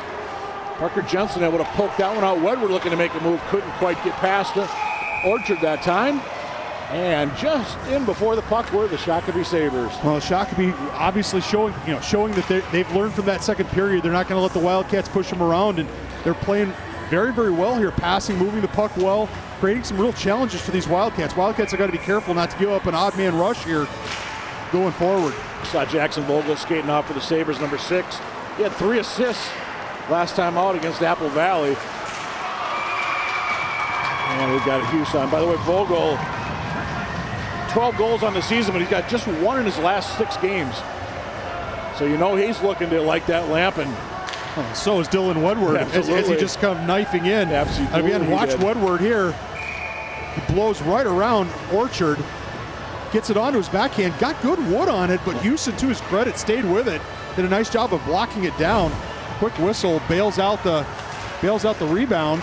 Parker Jensen able to poke that one out. Wedward looking to make a move. Couldn't quite get past it. Orchard that time. And just in before the puck were the Shakopee Sabers. Well, Shakopee obviously showing that they've learned from that second period. They're not going to let the Wildcats push them around, and they're playing very, very well here, passing, moving the puck well, creating some real challenges for these Wildcats. Wildcats have got to be careful not to give up an odd man rush here going forward. Saw Jackson Vogel skating off for the Sabres, number 6. He had 3 assists last time out against Apple Valley. And we've got Hughes on. By the way, Vogel, 12 goals on the season, but he's got just 1 in his last 6 games. So you know he's looking to light that lamp. And so is Dylan Wedward, as he just come knifing in. Absolutely. Again, watch Wedward here. He blows right around Orchard, gets it onto his backhand, got good wood on it, but Houston, to his credit, stayed with it. Did a nice job of blocking it down. Quick whistle, bails out the rebound.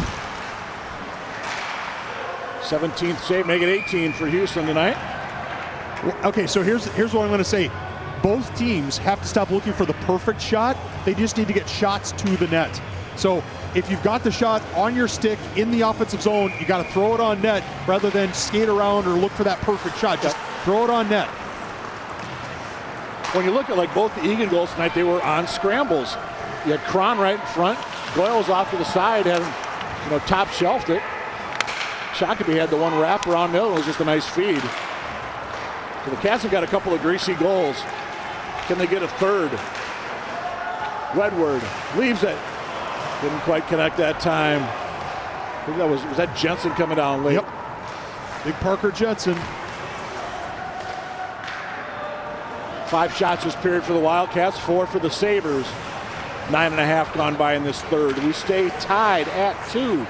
17th save, make it 18 for Houston tonight. Okay, so here's what I'm going to say. Both teams have to stop looking for the perfect shot. They just need to get shots to the net. So if you've got the shot on your stick in the offensive zone, you got to throw it on net rather than skate around or look for that perfect shot. Just throw it on net. When you look at both the Eagan goals tonight, they were on scrambles. You had Cron right in front. Doyle was off to the side, had top shelved it. Shakopee had the one wrap around middle. It was just a nice feed. So the Cats have got a couple of greasy goals. Can they get a third? Wedward leaves it. Didn't quite connect that time. I think that was that Jensen coming down late? Yep. Big Parker Jensen. 5 shots this period for the Wildcats, 4 for the Sabres. 9.5 gone by in this third. We stay tied at 2.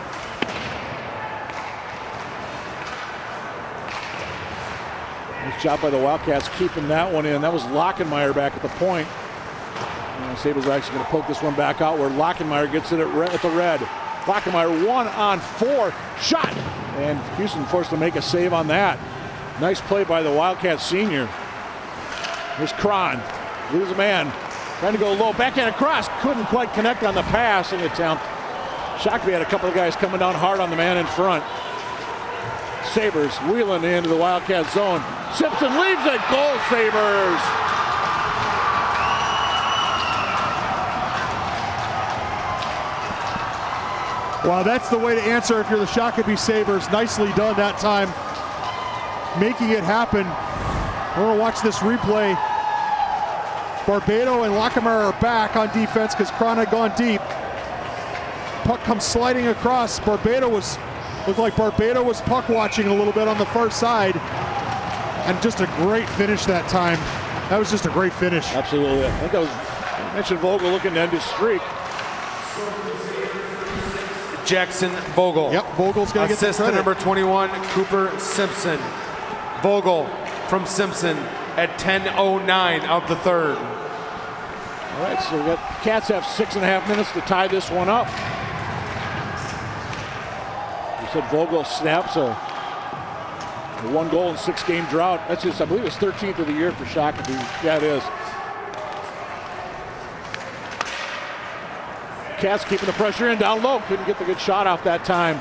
Nice job by the Wildcats keeping that one in. That was Lockenmeyer back at the point. And the Sabres are actually going to poke this one back out where Lockenmeyer gets it at the red. Lockenmeyer 1-on-4 shot. And Houston forced to make a save on that. Nice play by the Wildcats senior. Here's Cron. Loses a man. Trying to go low. Backhand across. Couldn't quite connect on the passing attempt. Shakopee had a couple of guys coming down hard on the man in front. Sabres wheeling into the Wildcat zone. Simpson leaves it. Goal, Sabres. Wow, that's the way to answer if you're the Shakopee Sabres. Nicely done that time. Making it happen. We're going to watch this replay. Barbado and Lockenmeyer are back on defense because Cron had gone deep. Puck comes sliding across. Looked like Barbado was puck watching a little bit on the far side. And just a great finish that time. That was just a great finish. Absolutely. I think that was, I mentioned Vogel looking to end his streak. Jackson Vogel. Yep, Vogel's going to get the Assist to credit. number 21, Cooper Simpson. Vogel from Simpson at 10:09 of the third. All right, so the Cats have 6.5 minutes to tie this one up. You said Vogel snaps a 1-goal in 6-game drought. That's just, I believe it's 13th of the year for Shakopee. Yeah, it is. Cats keeping the pressure in down low. Couldn't get the good shot off that time.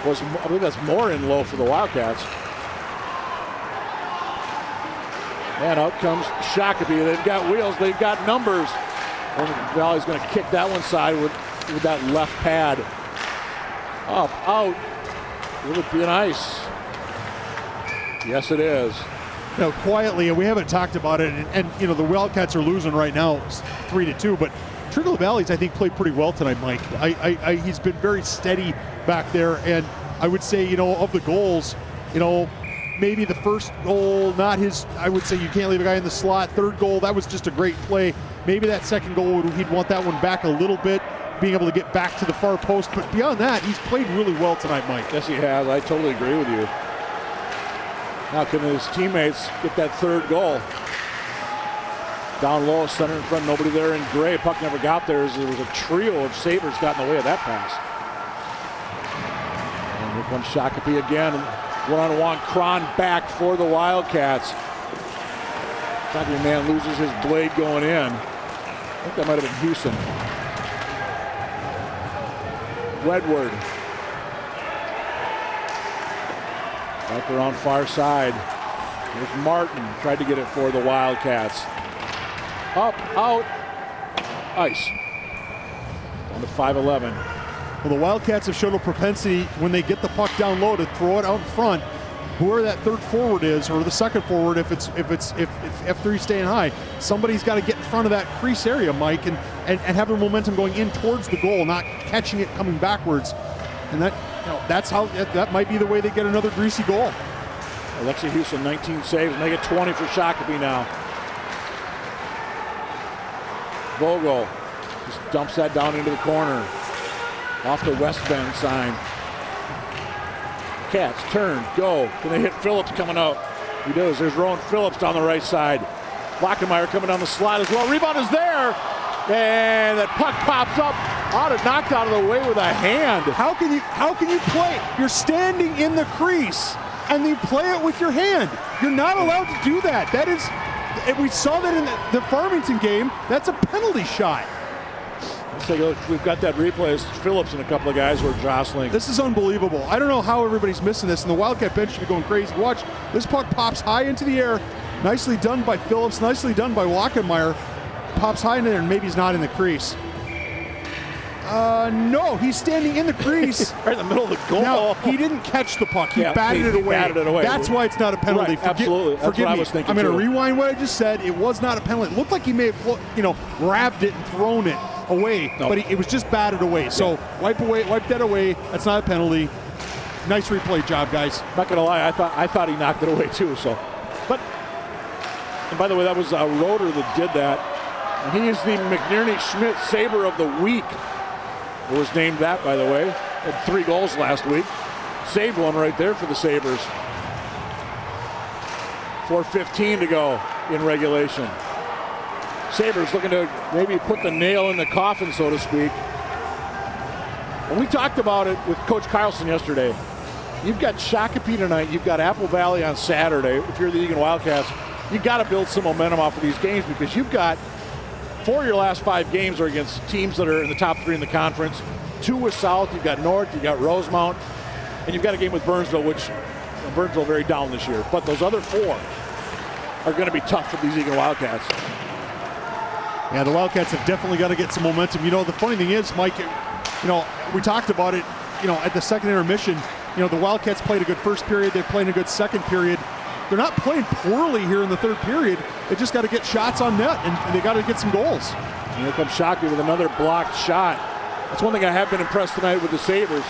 I believe that's more in low for the Wildcats. And out comes Shakopee. They've got wheels. They've got numbers. And Valley's going to kick that one side with that left pad. Up, out. Will it be an ice? Yes, it is. You know, quietly, and we haven't talked about it, and you know, the Wildcats are losing right now, 3-2, but Trigger Valley's, I think, played pretty well tonight, Mike. He's been very steady back there, and I would say, you know, of the goals, you know, maybe the first goal, not his, I would say you can't leave a guy in the slot. Third goal, that was just a great play. Maybe that second goal, he'd want that one back a little bit, being able to get back to the far post, but beyond that, he's played really well tonight, Mike. Yes, he has. I totally agree with you. Now can his teammates get that third goal? Down low, center in front, nobody there in gray. Puck never got there as there was a trio of Sabers got in the way of that pass. And here comes Shakopee again. One-on-one, Cron back for the Wildcats. Shakopee man loses his blade going in. I think that might have been Houston. Wedward. Back around far side. There's Martin, tried to get it for the Wildcats. Up, out, ice. On the 5-11. Well, the Wildcats have shown a propensity when they get the puck down low to throw it out in front. Whoever that third forward is, or the second forward, if F3 staying high, somebody's got to get in front of that crease area, Mike, and have the momentum going in towards the goal, not catching it coming backwards. And that, you know, that's how that might be the way they get another greasy goal. Alexi Houston, 19 saves, make it 20 for Shakopee now. Vogel just dumps that down into the corner. Off the West Bend sign. Cats turn, go. Can they hit Phillips coming out? He does. There's Rowan Phillips down the right side. Lockenmeyer coming down the slide as well. Rebound is there. And that puck pops up. Knocked out of the way with a hand. How can you play? You're standing in the crease and you play it with your hand. You're not allowed to do that. That is, we saw that in the Farmington game. That's a penalty shot. Let's take a look. We've got that replay. It's Phillips and a couple of guys who are jostling. This is unbelievable. I don't know how everybody's missing this, and the Wildcat bench should be going crazy. Watch, this puck pops high into the air. Nicely done by Phillips, nicely done by Lockenmeyer. Pops high in there, and maybe he's not in the crease. No, he's standing in the crease. Right in the middle of the goal. Now, he didn't catch the puck. He batted it away. Batted it away. That's why it's not a penalty. Right, absolutely. That's forgive what me. I was thinking, I'm going to too. rewind what I just said. It was not a penalty. It looked like he may have, grabbed it and thrown it away, but it was just batted away. So wipe that away. That's not a penalty. Nice replay job, guys. Not going to lie, I thought he knocked it away too. So, and by the way, that was Roeder that did that. And he is the McNerney Schmidt Saber of the Week. It was named that, by the way. Had 3 goals last week. Saved one right there for the Sabres. 4:15 to go in regulation. Sabres looking to maybe put the nail in the coffin, so to speak. And we talked about it with Coach Carlson yesterday. You've got Shakopee tonight. You've got Apple Valley on Saturday. If you're the Eagan Wildcats, you've got to build some momentum off of these games because you've got 4 of your last 5 games are against teams that are in the top 3 in the conference. 2 with South. You've got North. You've got Rosemount. And you've got a game with Burnsville, which Burnsville very down this year. But those other 4 are going to be tough for these Eagan Wildcats. Yeah, the Wildcats have definitely got to get some momentum. You know, the funny thing is, Mike, we talked about it, at the second intermission. The Wildcats played a good first period. They're playing a good second period. They're not playing poorly here in the third period. They just got to get shots on net, and they got to get some goals. And here comes Shakopee with another blocked shot. That's one thing I have been impressed tonight with the Sabres.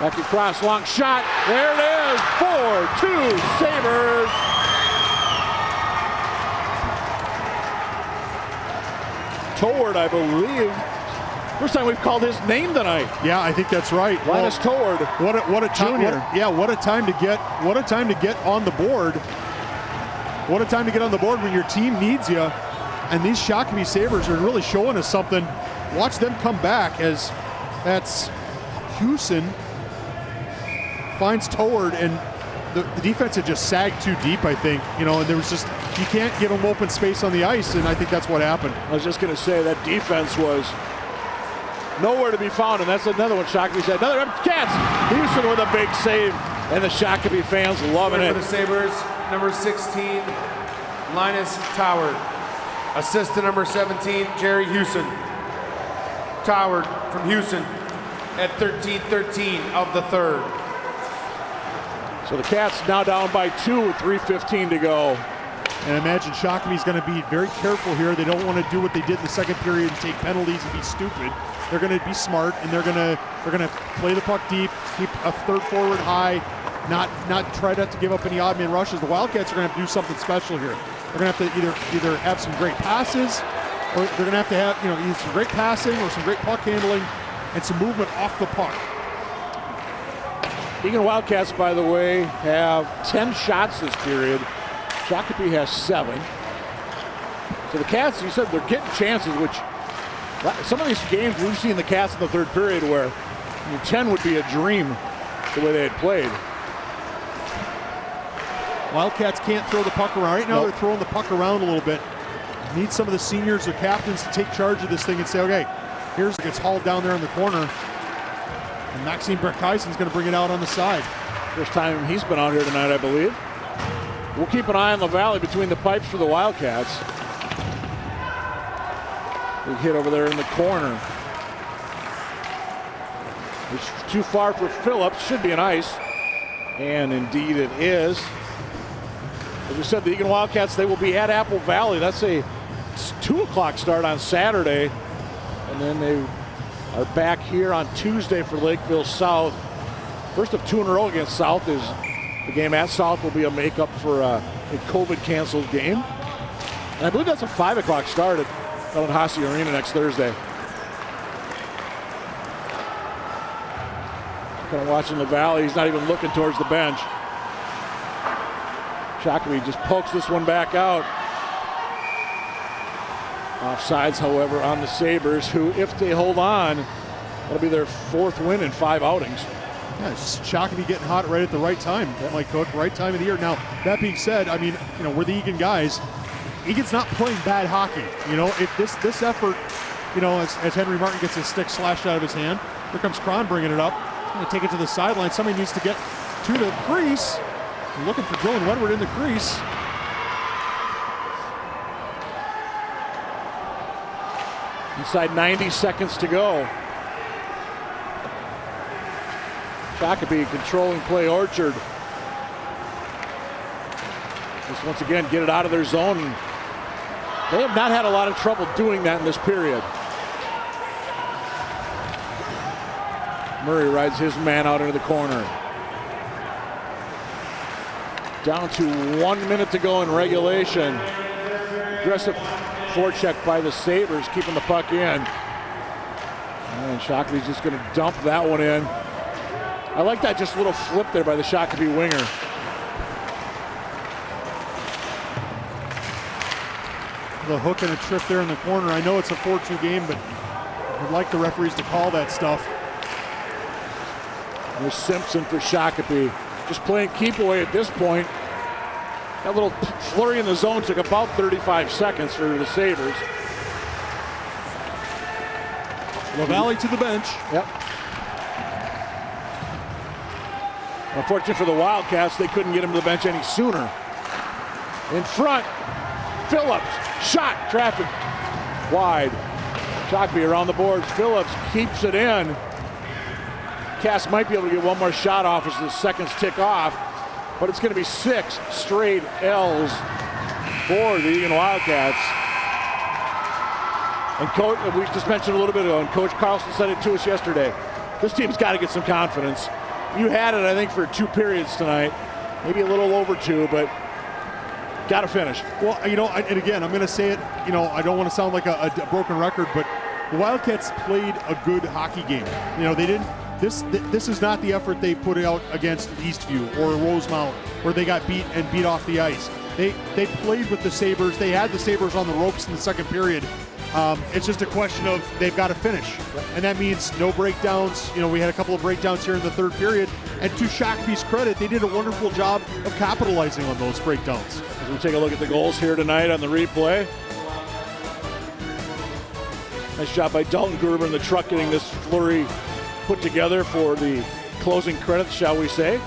Back across, long shot. There it is, 4-2 Sabres. Toward, I believe. First time we've called his name tonight. Yeah, I think that's right. Linus Toward. What a time! What a time to get on the board. What a time to get on the board when your team needs you. And these Shakopee Sabers are really showing us something. Watch them come back as that's Houston finds Toward, and the defense had just sagged too deep, I think. And there was just, you can't give them open space on the ice, and I think that's what happened. I was just going to say that defense was nowhere to be found, and that's another one Shakopee said. Another Cats. Houston with a big save, and the Shakopee fans loving it. For the Sabers, number 16, Linus Toward. Assist to number 17, Jerry Houston. Toward from Houston at 13-13 of the third. So the Cats now down by 2 with 3:15 to go. And I imagine Shakopee's going to be very careful here. They don't want to do what they did in the second period and take penalties and be stupid. They're going to be smart, and they're going to play the puck deep, keep a third forward high, not try not to give up any odd man rushes. The Wildcats are going to have to do something special here. They're going to have to either have some great passes, or they're going to have either some great passing or some great puck handling and some movement off the puck. Eagan Wildcats, by the way, have 10 shots this period. Shakopee has 7. So the Cats, you said they're getting chances, which some of these games we've seen the Cats in the third period where 10 would be a dream the way they had played. Wildcats can't throw the puck around. Right now they're throwing the puck around a little bit. Need some of the seniors or captains to take charge of this thing and say, okay, here's it gets hauled down there in the corner. And Maxime Berkhuizen's going to bring it out on the side. First time he's been out here tonight, I believe. We'll keep an eye on the valley between the pipes for the Wildcats. Big hit over there in the corner. It's too far for Phillips. Should be an ice. And indeed it is. As we said, the Eagan Wildcats, they will be at Apple Valley. That's a 2 o'clock start on Saturday. And then they are back here on Tuesday for Lakeville South. First of 2 in a row against South. Is the game at South will be a makeup for a COVID canceled game. And I believe that's a 5 o'clock start at Tallahassee Arena next Thursday. Kind of watching the valley. He's not even looking towards the bench. Shakopee just pokes this one back out. Offsides, however, on the Sabres, who, if they hold on, that'll be their 4th win in 5 outings. Yeah, Shakopee getting hot right at the right time, Mike Cook, right time of the year. Now, that being said, I mean, we're the Eagan guys. Eagan's not playing bad hockey. If this effort, as Henry Martin gets his stick slashed out of his hand, here comes Cron bringing it up. He's going to take it to the sideline. Somebody needs to get to the crease. We're looking for Dylan Wedward in the crease. Inside 90 seconds to go. Shakopee controlling play. Orchard. Just once again get it out of their zone. They have not had a lot of trouble doing that in this period. Murray rides his man out into the corner. Down to 1 minute to go in regulation. Aggressive forecheck by the Sabres, keeping the puck in. And Shakopee's just going to dump that one in. I like that just little flip there by the Shakopee winger. The hook and a trip there in the corner. I know it's a 4-2 game, but I'd like the referees to call that stuff. There's Simpson for Shakopee. Just playing keep away at this point. That little flurry in the zone took about 35 seconds for the Sabres. LaValle to the bench. Yep. Unfortunately for the Wildcats, they couldn't get him to the bench any sooner. In front, Phillips, shot, traffic wide. Shakopee around the boards. Phillips keeps it in. Cass might be able to get one more shot off as the seconds tick off, but it's going to be 6 straight L's for the Eagan Wildcats. And Coach, we just mentioned a little bit ago, and Coach Carlson said it to us yesterday. This team's got to get some confidence. You had it, I think, for 2 periods tonight, maybe a little over 2, but got to finish. Well, and again, I'm going to say it, I don't want to sound like a broken record, but the Wildcats played a good hockey game. You know, they didn't. This is not the effort they put out against Eastview or Rosemount, where they got beat off the ice. They played with the Sabers. They had the Sabers on the ropes in the second period. It's just a question of they've got to finish, and that means no breakdowns. You know, we had a couple of breakdowns here in the third period, and to Shakopee's credit, they did a wonderful job of capitalizing on those breakdowns. As we take a look at the goals here tonight on the replay. Nice job by Dalton Gruber in the truck getting this flurry put together for the closing credits, shall we say.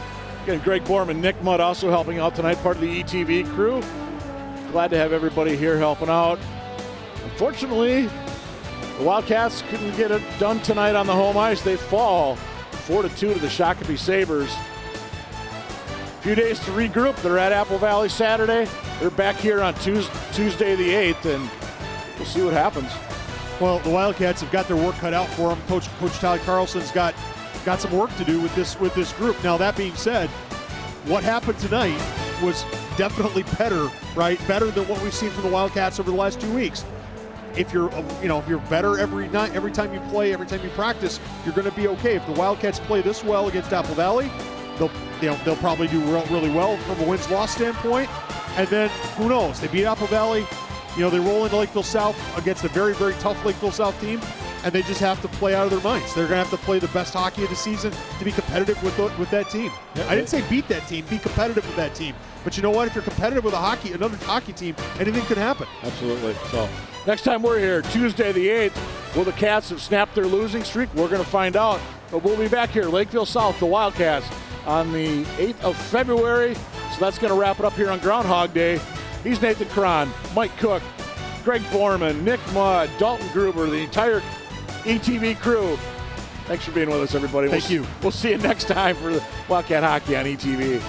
Again, Greg Borman and Nick Mudd also helping out tonight, part of the ETV crew. Glad to have everybody here helping out. Unfortunately, the Wildcats couldn't get it done tonight on the home ice. They fall 4-2 to the Shakopee Sabers. A few days to regroup. They're at Apple Valley Saturday. They're back here on Tuesday the 8th, and we'll see what happens. Well, the Wildcats have got their work cut out for them. Coach Tyler Carlson's got some work to do with this group. Now, that being said, what happened tonight was definitely better, right? Better than what we've seen from the Wildcats over the last 2 weeks. If you're better every night, every time you play, every time you practice, you're going to be okay. If the Wildcats play this well against Apple Valley, they'll probably do really well from a wins-loss standpoint. And then who knows? They beat Apple Valley. You know, they roll into Lakeville South against a very, very tough Lakeville South team, and they just have to play out of their minds. They're going to have to play the best hockey of the season to be competitive with that team. I didn't say beat that team, be competitive with that team. But you know what? If you're competitive with another hockey team, anything could happen. Absolutely. So next time we're here, Tuesday the 8th, will the Cats have snapped their losing streak? We're going to find out. But we'll be back here, Lakeville South, the Wildcats, on the 8th of February. So that's going to wrap it up here on Groundhog Day. He's Nathan Cron, Mike Cook, Greg Borman, Nick Mudd, Dalton Gruber, the entire ETV crew. Thanks for being with us, everybody. Thank you. We'll see you next time for the Wildcat Hockey on ETV.